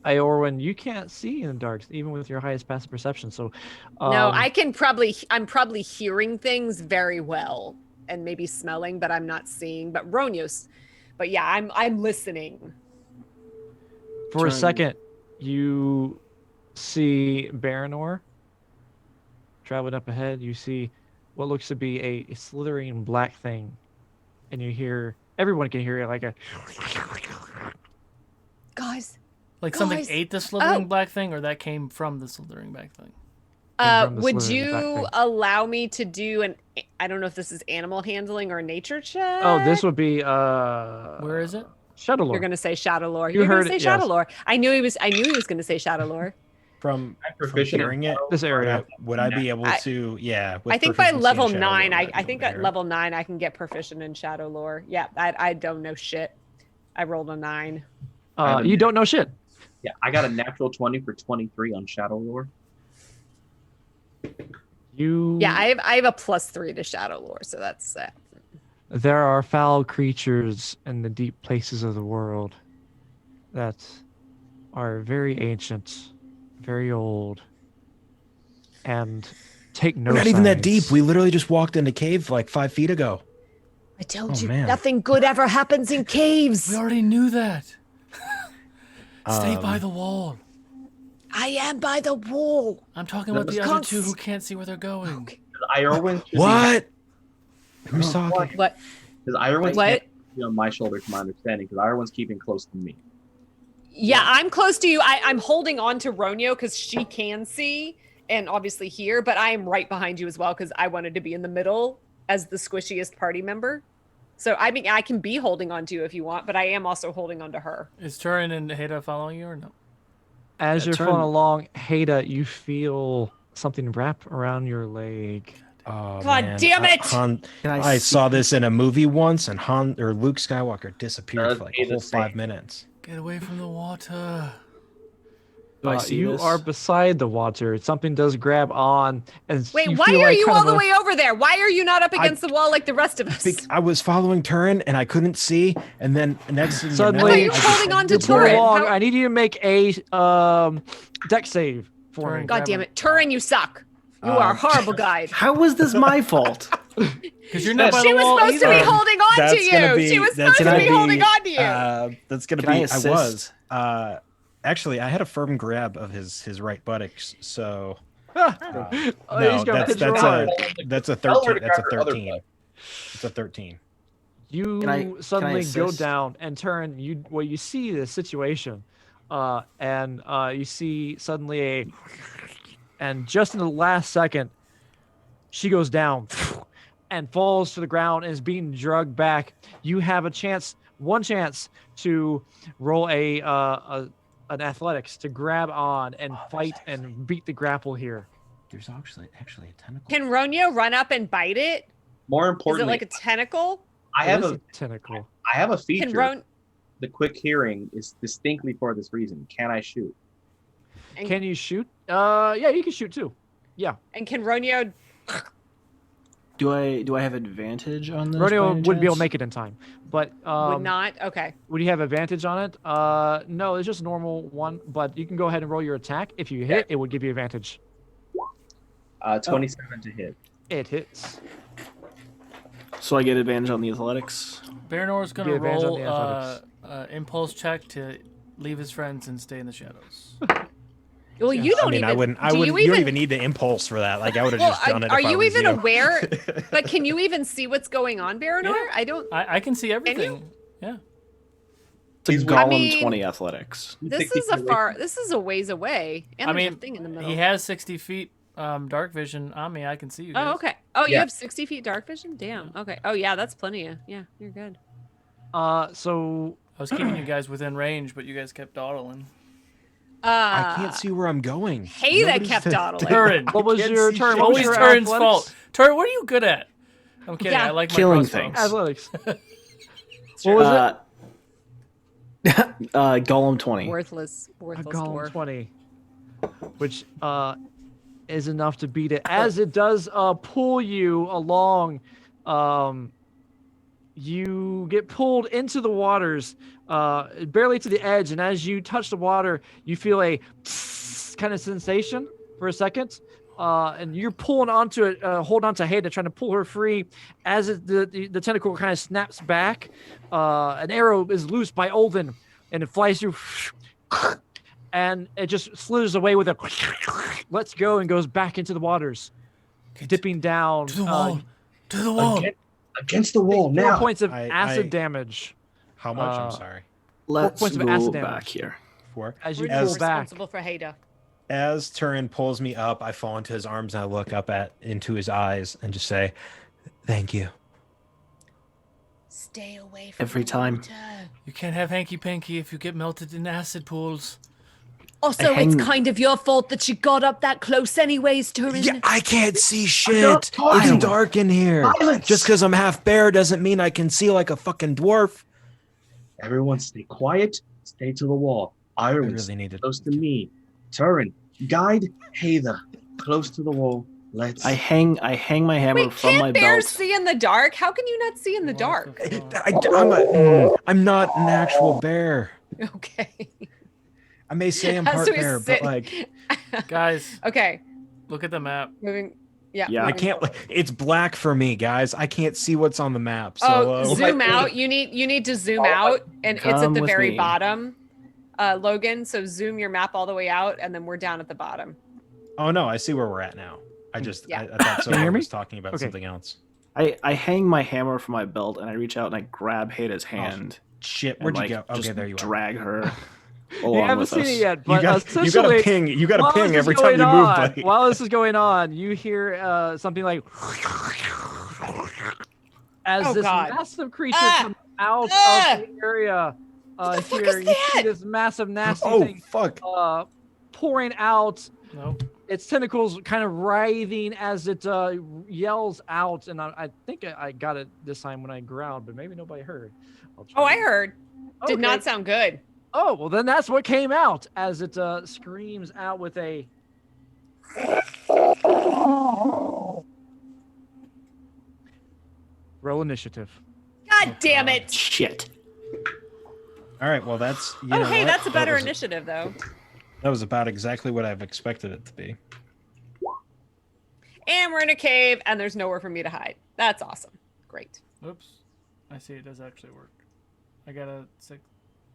Iorwyn, you can't see in the dark, even with your highest passive perception. So no, I'm probably hearing things very well and maybe smelling, but I'm not seeing. But Ronyo's, but yeah, I'm listening. for a Turn- second, you see Baronor traveling up ahead. You see what looks to be a slithering black thing, and you hear everyone can hear it like a. Guys, Like something Guys. ate the slithering Oh. black thing, or that came from the slithering black thing? from the would slithering black you thing. allow me to do I don't know if this is animal handling or nature check? Oh, this would be Where is it? Shadowlord. You're gonna say Shadow Lore. You You're gonna heard say it, Shadow yes. Lore. I knew he was gonna say Shadow Lore. From proficient in hearing it, This area. would I be able to? Yeah. with I think by proficiency in level Shadow 9, Lore, I I'd be think able to at hear it. level 9 I can get proficient in Shadow Lore. Yeah, I don't know shit. I rolled a 9. You don't know shit. Yeah, I got a natural 20 for 23 on Shadow Lore. You. Yeah, I have a +3 to Shadow Lore, so that's There are foul creatures in the deep places of the world that are very ancient, very old, and take no We're not even that sides. deep. We literally just walked into cave like 5 feet ago. I told Oh, you man. nothing good ever happens in caves. We already knew that. Stay by Um, the wall. I am by the wall. I'm talking about the Can't other two s- who can't see where they're going. Okay. Iorwyn should What? Who's talking? What? Because Iorwyn's What? on my shoulder, to my understanding, because Iorwyn's keeping close to me. Yeah, I'm close to you. I'm holding on to Ronyo because she can see and obviously hear, but I am right behind you as well because I wanted to be in the middle as the squishiest party member. So I mean, I can be holding on to you if you want, but I am also holding on to her. Is Turin and Heda following you or no? As Yeah, you're turn- following along, Heda, you feel something wrap around your leg. Oh, God man. damn it! I saw this in a movie once, and Luke Skywalker disappeared for like a whole 5 minutes. Get away from the water. Do I see you this? are beside the water. Something does grab on, and Wait, you why feel are like you kind all of the a- way over there? Why are you not up against the wall like the rest of us? I was following Turin, and I couldn't see, and then next thing Suddenly- you I know, thought you were holding on to you pull Turin. along. How- I need you to make a deck save for Turin, me. God damn it, Turin, you suck. You are a horrible guide. How was this my fault? Because you're not by She the was wall supposed to be either. holding on to That's gonna you. be- She was that's supposed to gonna be be, holding on to you. That's gonna Can I be. assist? Actually, I had a firm grab of his right buttocks, so Oh, no, he's got that's control. that's a Tell her 13. to That's a grab her other 13. butt. It's a 13. You Can I suddenly go assist? down and turn. You see the situation, and you see suddenly and just in the last second, she goes down and falls to the ground and is being drugged back. You have one chance to roll an athletics to grab on and fight and beat the grapple here. There's actually a tentacle. Can Ronyo run up and bite it? More Is it importantly, like a tentacle? I have It is a tentacle. I have a feature. Can Ron The quick hearing is distinctly for this reason. Can I shoot? and, Can you shoot? Yeah, you can shoot too. Yeah. and can Ronyo? Do I have advantage on this? Rodeo by any wouldn't be able to chance? make it in time. But Would not. Okay. would you have advantage on it? No, it's just a normal one, but you can go ahead and roll your attack. If you hit, it would give you advantage. 27 to hit. It hits. So I get advantage on the athletics. Baranor's going Get to advantage on roll the athletics. impulse check to leave his friends and stay in the shadows. Well, you don't I mean, even. I wouldn't. do You don't even need the impulse for that. Like I would have Well, just done it. are if I you was even you. aware? But can you even see what's going on, Baranor? Yeah. I don't. I can see everything. Yeah. It's a He's- Golem I mean- 20 athletics. This 60 is a feet far. This is a ways away, and I there's mean, a thing in the middle. He has 60 feet dark vision on me. I can see you guys. Oh, okay. Oh, you Yeah. have 60 feet dark vision. Damn. Okay. Oh, yeah, that's plenty of. Yeah, you're good. So I was keeping you guys within range, but you guys kept dawdling. I can't see where I'm going. Hey, that Nobody's- kept dawdling. Turin. what was can't your see turn? shit. What was Always your Turin's athletics? fault. Turin, what are you good at? I'm kidding. Yeah. I like my Killing crossbow. things. Athletics. What was Golem 20. Worthless A dwarf. golem 20, which is enough to beat it. As it does pull you along, you get pulled into the waters, barely to the edge, and as you touch the water, you feel a kind of sensation for a second. And you're pulling onto it, holding onto Haida, trying to pull her free. As the tentacle kind of snaps back, an arrow is loosed by Olden, and it flies through, and it just slithers away with a lets go and goes back into the waters, dipping down. To the wall. To the wall. Against the wall 4 now. points of I- acid I- damage How much? Uh, I'm sorry. Let's points of go acid back damage. here. 4. as you We're pull back. responsible for Haida. As Turin pulls me up, I fall into his arms and I look up into his eyes and just say, "Thank you." Stay away from Every the time. water. You can't have hanky panky if you get melted in acid pools. Also, I hang- it's kind of your fault that she got up that close, anyways, Turin. Yeah, I can't see not shit. talking. It's dark in here. Silence. Just because I'm half bear doesn't mean I can see like a fucking dwarf. Everyone stay quiet. Stay to the wall. I Iron, really need to. close to me. Turin, guide Haida close to the wall. Let's. I hang my hammer Wait, from my can't bears belt. see in the dark? How can you not see in the dark? I'm not an actual bear. Okay. I may say I'm As part we bear, sit- but like Guys, Okay. look at the map. Moving. Yeah. Yeah. I moving can't. forward. It's black for me, guys. I can't see what's on the map. So Oh, zoom out. You need to zoom out, and it's at Come the with very me. bottom, Logan. So zoom your map all the way out, and then we're down at the bottom. oh no, I see where we're at now. I just Yeah. I thought Can you hear someone me? was talking about Okay. something else. I hang my hammer from my belt and I reach out and I grab Haida's hand. Shit, and, where'd like, you go? Okay, just there you are. drag her You along haven't with seen us. it yet, You but got a essentially, ping. You got a while ping this is every time you going move, on- buddy. While this is going on, you hear something like as Oh, this God. massive creature Ah! comes out Ah! of the area. What the fuck here is you see that? this massive, nasty Oh thing fuck! pouring out. No. its tentacles kind of writhing as it yells out. And I think I got it this time when I growled, but maybe nobody heard. Oh, I heard. Did Okay. not sound good. Oh, well, then that's what came out as it screams out with a. Roll initiative. God damn it. Shit. All right, well, that's. You Oh, know hey, what? that's a better That was- initiative, though. That was about exactly what I've expected it to be. And we're in a cave, and there's nowhere for me to hide. That's awesome. Great. Oops. I see it does actually work. I got a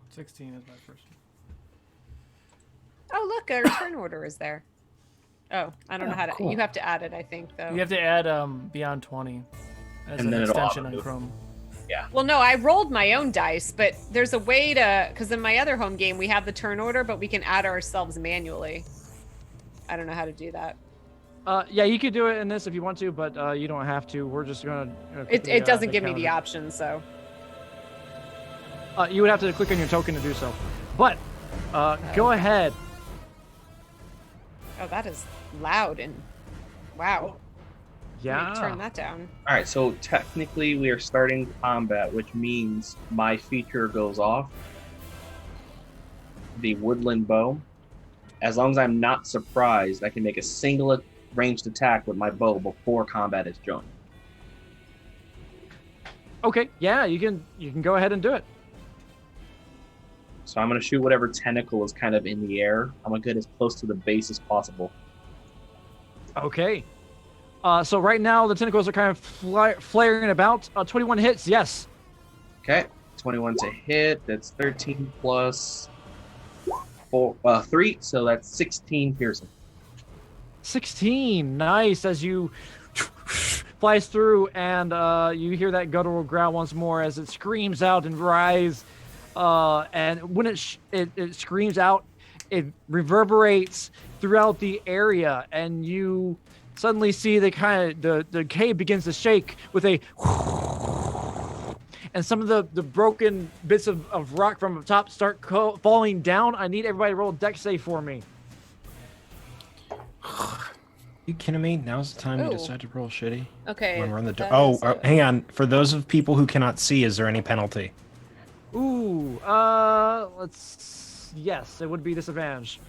16 as my first one. Oh, look, a return order is there. Oh, I don't know how to. cool. You have to add it, I think, though. You have to add Beyond 20 as And an then it'll extension on auto-do. Chrome. Well, no, I rolled my own dice, but there's a way to, because in my other home game, we have the turn order, but we can add ourselves manually. I don't know how to do that. Yeah, you could do it in this if you want to, but you don't have to. We're just gonna. It doesn't give me the option, so. You would have to click on your token to do so. But go ahead. Oh, that is loud and wow. Yeah. Let me turn that down. All right, so technically we are starting combat, which means my feature goes off. The woodland bow. As long as I'm not surprised, I can make a single ranged attack with my bow before combat is joined. Okay. Yeah, you can go ahead and do it. So I'm going to shoot whatever tentacle is kind of in the air. I'm going to get as close to the base as possible. Okay. So right now the tentacles are kind of flaring about. 21 hits. Yes. Okay, 21 to hit. That's 13 plus 3, so that's 16 piercing. 16. Nice. As you flies through, and you hear that guttural growl once more as it screams out and writhes. And when it screams out, it reverberates throughout the area, and you suddenly see the cave begins to shake with a, and some of the broken bits of rock from the top start falling down. I need everybody to roll a dex save for me. You kidding me? Now's the time Ooh. you decide to roll shitty. Okay. When we're on the that oh, is hang on. For those of people who cannot see, is there any penalty? Ooh, yes, it would be disadvantage.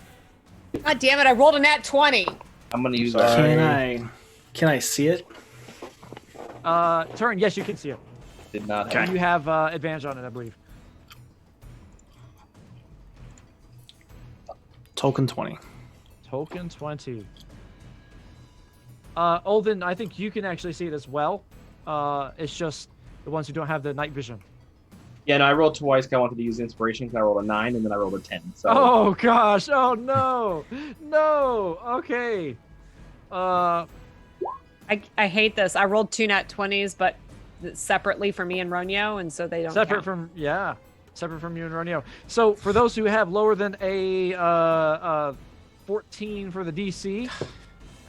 God damn it! I rolled a nat 20. I'm going to use Sorry. that. Can I see it? Turn, yes, you can see it. Did not Okay. have. You have advantage on it, I believe. Token 20. Token 20. Olden, I think you can actually see it as well. It's just the ones who don't have the night vision. Yeah, no, I rolled twice 'cause I wanted to use inspiration because I rolled a 9 and then I rolled a 10. So Oh gosh! Oh no! No! Okay. I hate this. I rolled 2 nat 20s, but separately for me and Ronyo, and so they don't Separate count. from separate from you and Ronio. So for those who have lower than a 14 for the DC,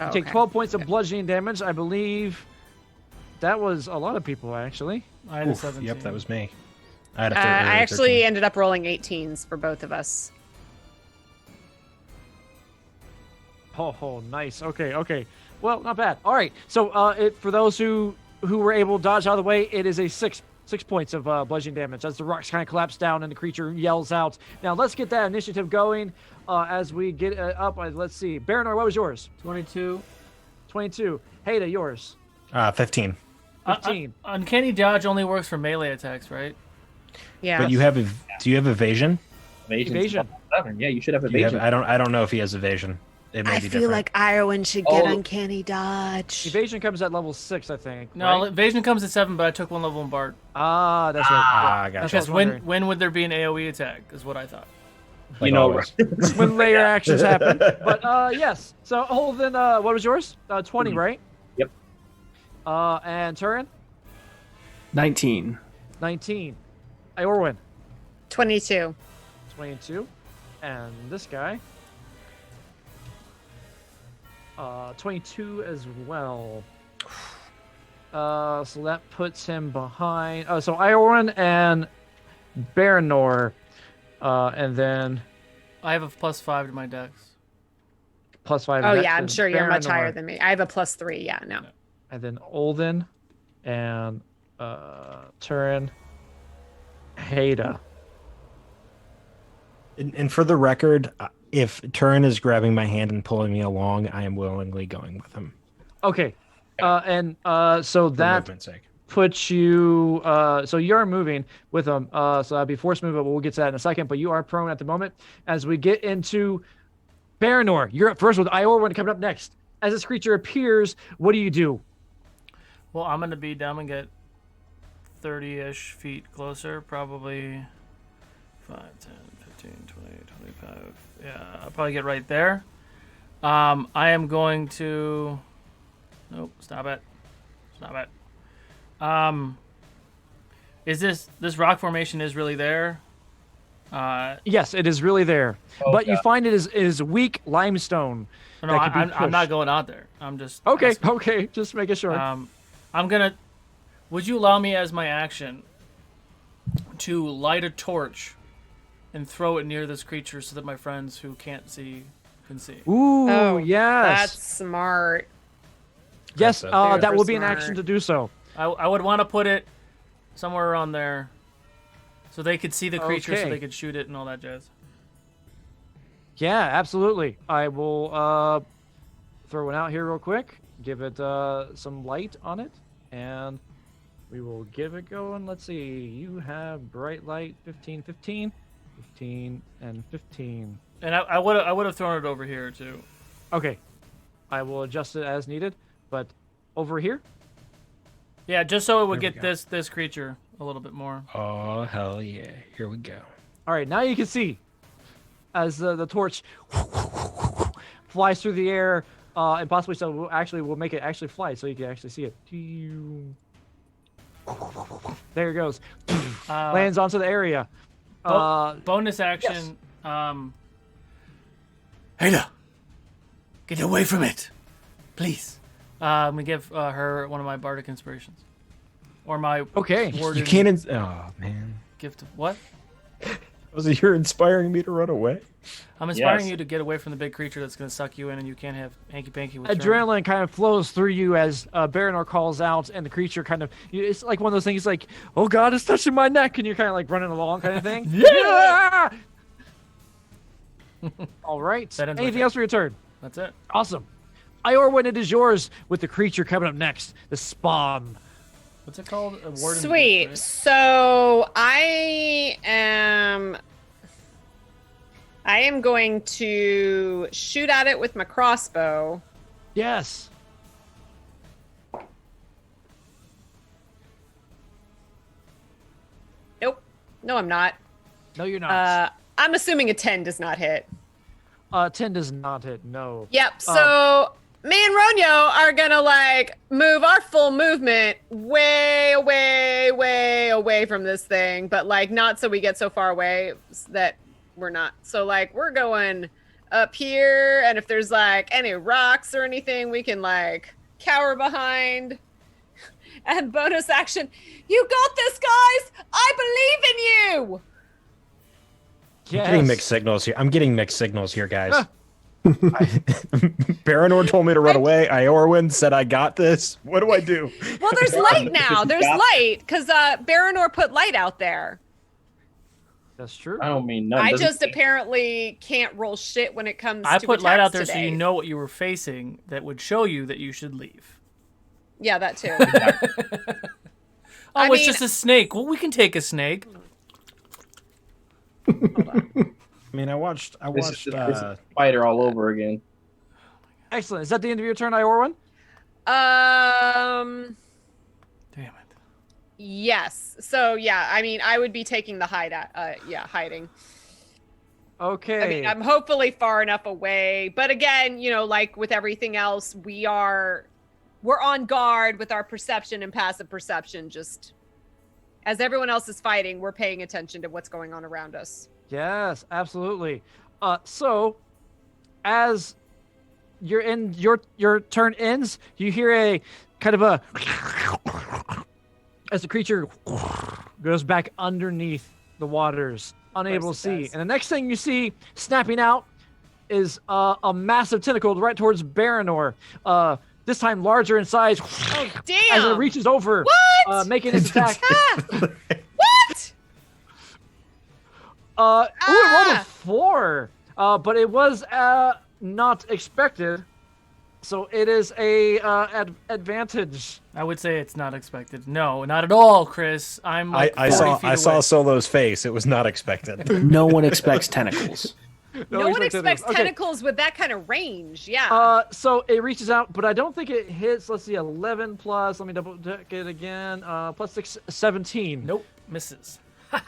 you take 12 points of bludgeoning damage. I believe that was a lot of people actually. I had a Oof, 17. yep, that was me. I had a I 13. actually ended up rolling 18s for both of us. Oh, nice. Okay. Well, not bad. All right. So for those who were able to dodge out of the way, it is a 6 points of bludgeoning damage as the rocks kind of collapse down and the creature yells out. Now let's get that initiative going as we get up. Let's see. Baranor, what was yours? 22. 22. Hada, yours? 15. 15. Uncanny dodge only works for melee attacks, right? Yeah. But you have do you have evasion? Evasion. 7. Yeah, you should have Do you evasion. have, I don't know if he has evasion. It may I be feel different. like Iorwyn should get Oh. uncanny dodge. Evasion comes at level 6, I think. No, right? evasion comes at 7, but I took 1 level in Bart. Ah, that's right. Ah, That's gotcha. what I was Because wondering. when would there be an AoE attack, is what I thought. Like you know, always. When later actions happen. But yes. So Holden, what was yours? 20, right? Yep. And Turin? 19. 19. Iorwyn? 22. 22. And this guy? 22 as well. So that puts him behind. So Iorwyn and Baranor. And then I have a +5 to my dex. +5. Oh next, yeah, I'm and sure you're much Baranor, higher than me. I have a +3. Yeah, no. And then Olden and Turin, Haida. And for the record, if Turin is grabbing my hand and pulling me along, I am willingly going with him. Okay. So For that movement's sake. puts you so you're moving with them, so that'd be force movement, but we'll get to that in a second. But you are prone at the moment. As we get into Baranor, you're up first with Iorwyn coming up next. As this creature appears, what do? Well, I'm going to be down and get 30-ish feet closer, probably 5, 10, 15, 20, 25. Yeah, I'll probably get right there. I am going to... Nope, stop it. Is this rock formation is really there? Yes, it is really there, but God. you find it is weak limestone. No, that can be I'm not pushed. going out there. I'm just... Okay, asking. okay, just making sure. I'm gonna... Would you allow me as my action to light a torch and throw it near this creature so that my friends who can't see can see? Ooh, Oh, yes, That's smart. yes. Super That will be an smart. action to do so. I would want to put it somewhere around there so they could see the creature so Okay. they could shoot it and all that jazz. Yeah, absolutely. I will throw one out here real quick. Give it some light on it, and we will give it going. Let's see. You have bright light, 15, 15, 15, and 15. And I would have thrown it over here too. Okay. I will adjust it as needed, but over here? Yeah, just so it would There we get go. this creature a little bit more. Oh, hell yeah. Here we go. All right, now you can see as the torch flies through the air, and possibly so we'll make it actually fly so you can actually see it. There it goes. Lands onto the area. Bonus action. Haida, get away from it, please. I'm gonna give her one of my bardic inspirations, or my Okay. warden You can't... Oh, man. gift. What? Was it you're inspiring me to run away? I'm inspiring Yes. you to get away from the big creature that's gonna suck you in, and you can't have hanky panky with Adrenaline kind of flows through you as Baranor calls out, and the creature kind of, it's like one of those things like, oh God, it's touching my neck, and you're kind of like running along kind of thing. Yeah! All right. That ends my Anything turn. else for your turn? That's it. Awesome. Iorwyn, it is yours with the creature coming up next, the spawn. What's it called? A warden Sweet. gift, So I am going to shoot at it with my crossbow. Yes. Nope. No, I'm not. No, you're not. I'm assuming a 10 does not hit. 10 does not hit, no. Yep. So me and Ronyo are gonna like move our full movement way away from this thing, but like not so we get so far away that we're not. So like we're going up here, and if there's like any rocks or anything, we can like cower behind. And bonus action, you got this, guys! I believe in you! Yes. Getting mixed signals here. I'm getting mixed signals here, guys. Baranor told me to run away. Iorwyn said I got this. What do I do? Well, there's light now. There's light, because Baranor put light out there. That's true. I don't mean none. I Doesn't- just apparently can't roll shit when it comes I to put light out attacks there so you today. know what you were facing. That would show you that you should leave. Yeah, that too. Oh, I it's mean- just a snake. Well, we can take a snake. I mean, I watched. this is spider all over again. Excellent. Is that the end of your turn, Iorwyn? Um, Damn it. yes. So yeah, I mean, I would be taking the hiding. Okay. I mean, I'm hopefully far enough away, but again, you know, like with everything else, we're on guard with our perception and passive perception. Just as everyone else is fighting, we're paying attention to what's going on around us. Yes, absolutely. So, as your turn ends, you hear a kind of a as the creature goes back underneath the waters, unable to see. does. And the next thing you see snapping out is a massive tentacle right towards Baranor. This time larger in size. Oh, damn! As it reaches over, What? making its attack. What? It rolled a 4, but it was not expected, so it is a advantage. I would say it's not expected. No, not at all, Chris. I'm like I 40 saw feet I saw away. Solo's face. It was not expected. No one expects tentacles. No one expects Okay. tentacles with that kind of range. Yeah. So it reaches out, but I don't think it hits. Let's see, 11 plus. Let me double check it again. Plus 6, 17. Nope, misses.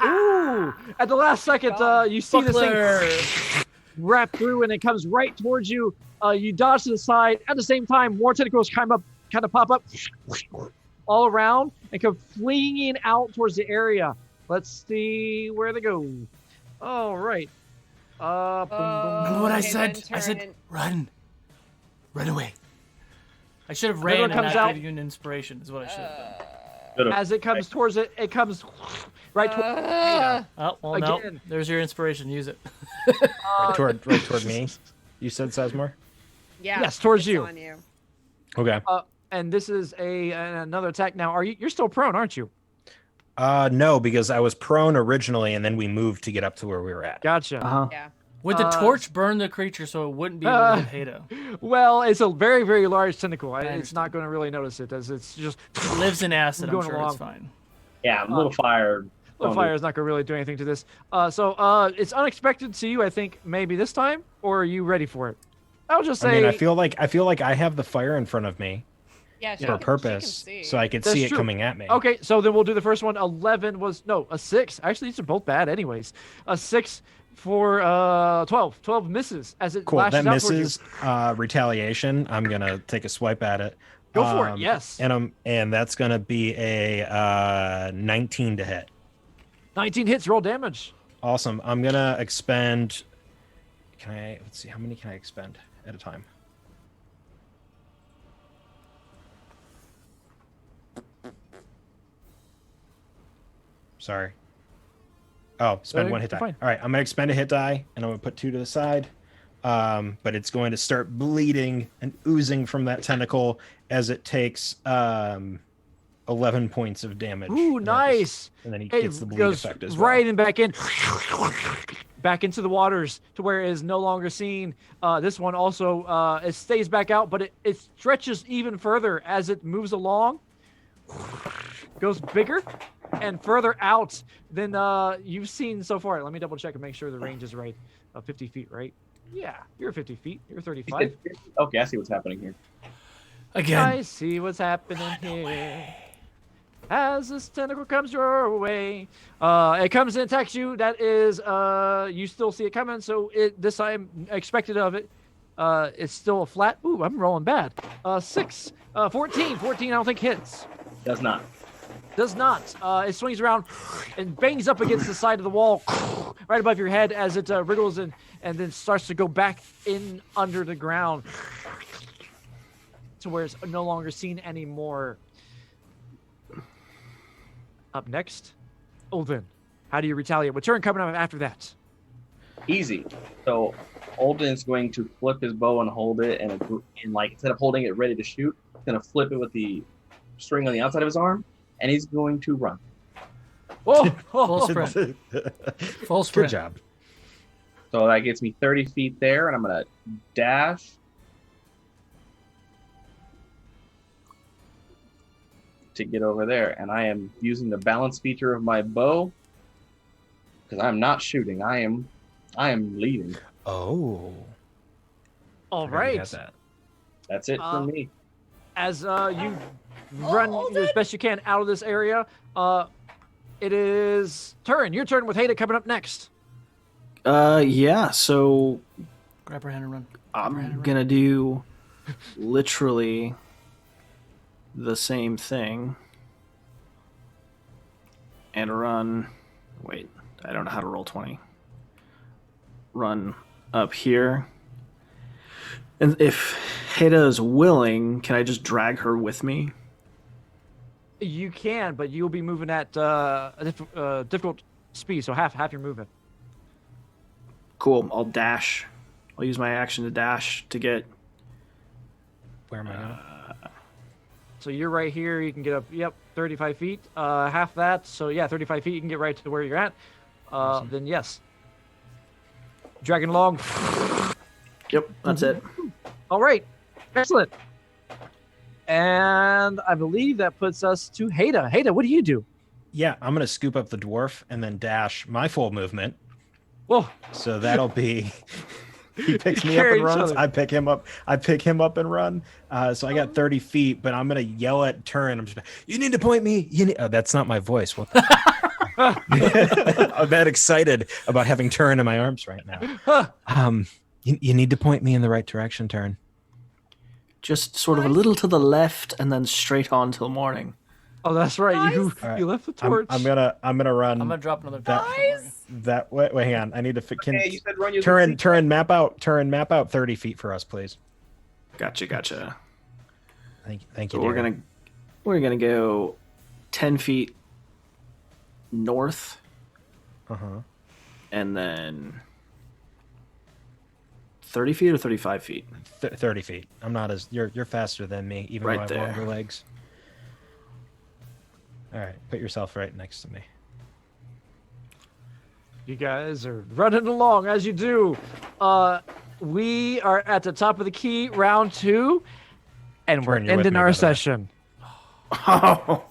Ooh! At the last second, you see Buckler. this thing wrap through, and it comes right towards you. You dodge to the side. At the same time, more tentacles kind of pop up all around and come flinging out towards the area. Let's see where they go. All right. Boom, boom, Remember what I Okay, said? then I said, turn. run. Run away. I should have Another ran and comes not out. give you an inspiration, is what I should have done. Could've- As it comes towards it, it comes right towards Ada. Oh, well, no. Again. There's your inspiration. Use it. right toward me. You said Sizemore? Yeah. Yes, towards it's you. on you. Okay. And this is another attack. Now, you're still prone, aren't you? No, because I was prone originally, and then we moved to get up to where we were at. Gotcha. Uh-huh. Yeah. Would the torch burn the creature so it wouldn't be able to hit Hada? Well, it's a very, very large tentacle. It's understand. not going to really notice it as it's just It lives in acid. I'm Going sure along. it's fine. Yeah, a little fire. little fire is not going to really do anything to this. So it's unexpected to you, I think, maybe this time, or are you ready for it? I'll just say. I mean, I feel like I have the fire in front of me Yeah. for a purpose, so I could That's see it true. coming at me. Okay, so then we'll do the first one. 11 was a 6. Actually, these are both bad, anyways. A 6 for 12. 12 misses as it Cool. lashes That out towards you. misses. Retaliation. I'm gonna take a swipe at it. Go for it. Yes. And that's gonna be a 19 to hit. 19 hits. Roll damage. Awesome. I'm gonna expend. Let's see. How many can I expend at a time? Sorry. Oh, spend one hit die. fine. All right, I'm gonna expend a hit die, and I'm gonna put 2 to the side. But it's going to start bleeding and oozing from that tentacle as it takes 11 points of damage. Ooh, And then nice. And then he It gets the bleed goes effect as well. right and back in, back into the waters to where it is no longer seen. This one also it stays back out, but it stretches even further as it moves along. Goes bigger and further out than you've seen so far. Let me double check and make sure the range is right. 50 feet, right? Yeah, you're 50 feet. You're 35. Okay, I see what's happening here. Again. I see what's happening here. As this tentacle comes your way, it comes and attacks you. That is, you still see it coming. So this time expected of it. It's still a flat. Ooh, I'm rolling bad. 6, 14. 14. I don't think hits. Does not. Does not. It swings around and bangs up against the side of the wall, right above your head as it wriggles and then starts to go back in under the ground to where it's no longer seen anymore. Up next, Olden. How do you retaliate? What turn coming up after that? Easy. So Olden's going to flip his bow and hold it, and like instead of holding it ready to shoot, he's gonna flip it with the string on the outside of his arm, and he's going to run. Whoa! Full sprint. Full sprint. Good job. So that gets me 30 feet there, and I'm gonna dash. To get over there, and I am using the balance feature of my bow because I'm not shooting. I am leading. Oh. All I forgot you right. had that. That's it for me. As you run as best you can out of this area, it is turn. Your turn with Hada coming up next. Yeah, so Grab her hand and run. I'm gonna do literally the same thing and run. Wait, I don't know how to roll 20. Run up here. And if Heda is willing, can I just drag her with me? You can, but you'll be moving at difficult speed, so half your movement. Cool. I'll dash I'll use my action to dash to get. Where am I now? So you're right here. You can get up. Yep, 35 feet. Half that. So yeah, 35 feet. You can get right to where you're at. Awesome. Then yes. Dragging along. Yep, that's it. All right. Excellent. And I believe that puts us to Haida. Haida, what do you do? Yeah, I'm gonna scoop up the dwarf and then dash my full movement. Whoa. So that'll be. He picks me up Carry and each runs. other. I pick him up. I pick him up and run. So I got 30 feet, but I'm gonna yell at Turin. I'm just. You need to point me. You need. Oh, that's not my voice. What? I'm that excited about having Turin in my arms right now. You need to point me in the right direction, Turin. Just sort of a little to the left and then straight on till morning. Oh, that's right. You All right. you left the torch. I'm gonna run. I'm gonna drop another that way. Wait, hang on. I need to. Can Okay, you said run your Turin map out 30 feet for us, please. Gotcha. Thank you. So we're gonna go 10 feet north, and then 30 feet or 35 feet. 30 feet. I'm not as you're faster than me, even Right though I have there. longer legs. All right, put yourself right next to me. You guys are running along as you do. We are at the top of the key, round 2, and we're Turn, you're with ending me, our by the way. session. Oh,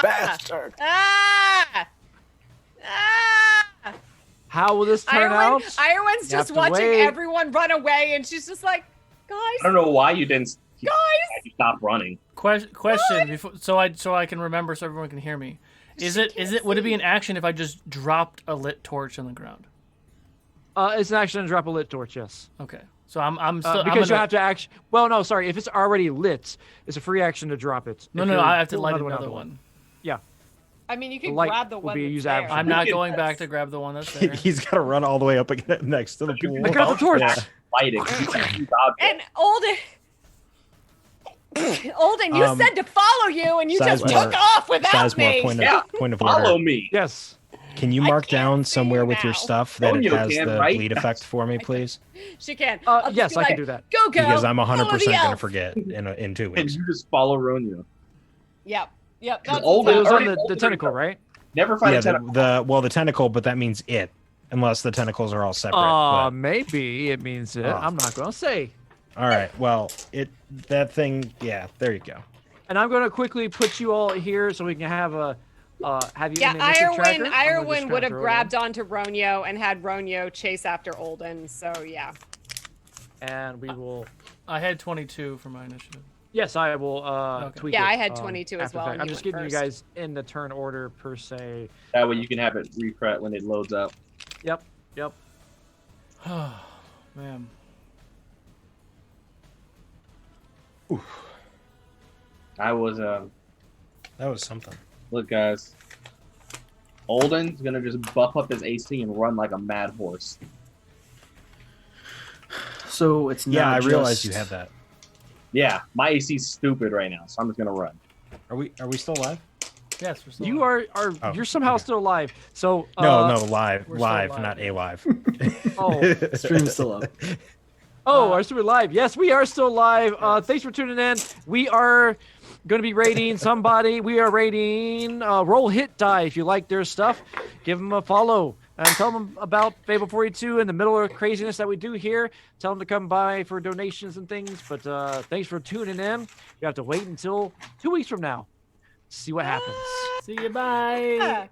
you bastard! Ah! Ah! How will this turn out? Iorwyn's You have just to watching wait. everyone run away, and she's just like, I guys, don't know why you didn't. guys. You stopped running. Question before, so I can remember, so everyone can hear me. Would it be an action if I just dropped a lit torch on the ground? It's an action to drop a lit torch, yes. Okay, so I'm still Because you I'm have to act. Well, no, sorry. If it's already lit, it's a free action to drop it. No, If no, you're I have to pulling light another another one. one. Yeah. I mean, you The can light grab the will one be that's used there. after. I'm not going back to grab the one that's there. He's got to run all the way up again next to the pool. I got the torch. Yeah. Lighting. You can't use objects. And Olden, you said to follow you, and you just Sizemore- took off without Sizemore, me. point of Follow order. me. Yes. Can you I mark can't down see somewhere you with your now. stuff that it you has can, the right? bleed effect for me, please? She can. I'll just Yes, be I can like, do that. Go, Because I'm follow 100% the going to elf. forget in 2 And weeks. you just follow Ronya. Yep. That's Because It Olden- was on already the Olden tentacle, already- right? Never find Yeah, a tentacle. the tentacle, but that means it, unless the tentacles are all separate. but- Maybe it means it. Oh. I'm not going to say. all right, well, that thing, yeah, there you go. And I'm going to quickly put you all here so we can have a have you Yeah, in the initiative tracker. I'm gonna just Iorwyn kinda would have throw it grabbed in. onto Ronyo and had Ronyo chase after Olden. So yeah. And we will. I had 22 for my initiative. Yes, I will Okay. tweak Yeah, it, I had 22 as after well, the fact. and I'm you just went getting you first. guys in the turn order per se. That way you can have it refret when it loads up. Yep. Man. I was That was something. look guys. Olden's gonna just buff up his AC and run like a mad horse. So it's not Yeah, I realized just- you had that. Yeah, my AC's stupid right now, so I'm just gonna run. Are we still live? Yes, we're still You on. are Oh, you're somehow okay. still alive. So No, live, we're still live, live. not a live. Oh, Stream's still up. are still live? Yes, we are still live. Thanks for tuning in. We are going to be rating somebody. We are rating Roll Hit Die. If you like their stuff, give them a follow and tell them about Fable 42 in the middle of craziness that we do here. Tell them to come by for donations and things. But thanks for tuning in. You have to wait until 2 weeks from now to see what happens. See you, bye.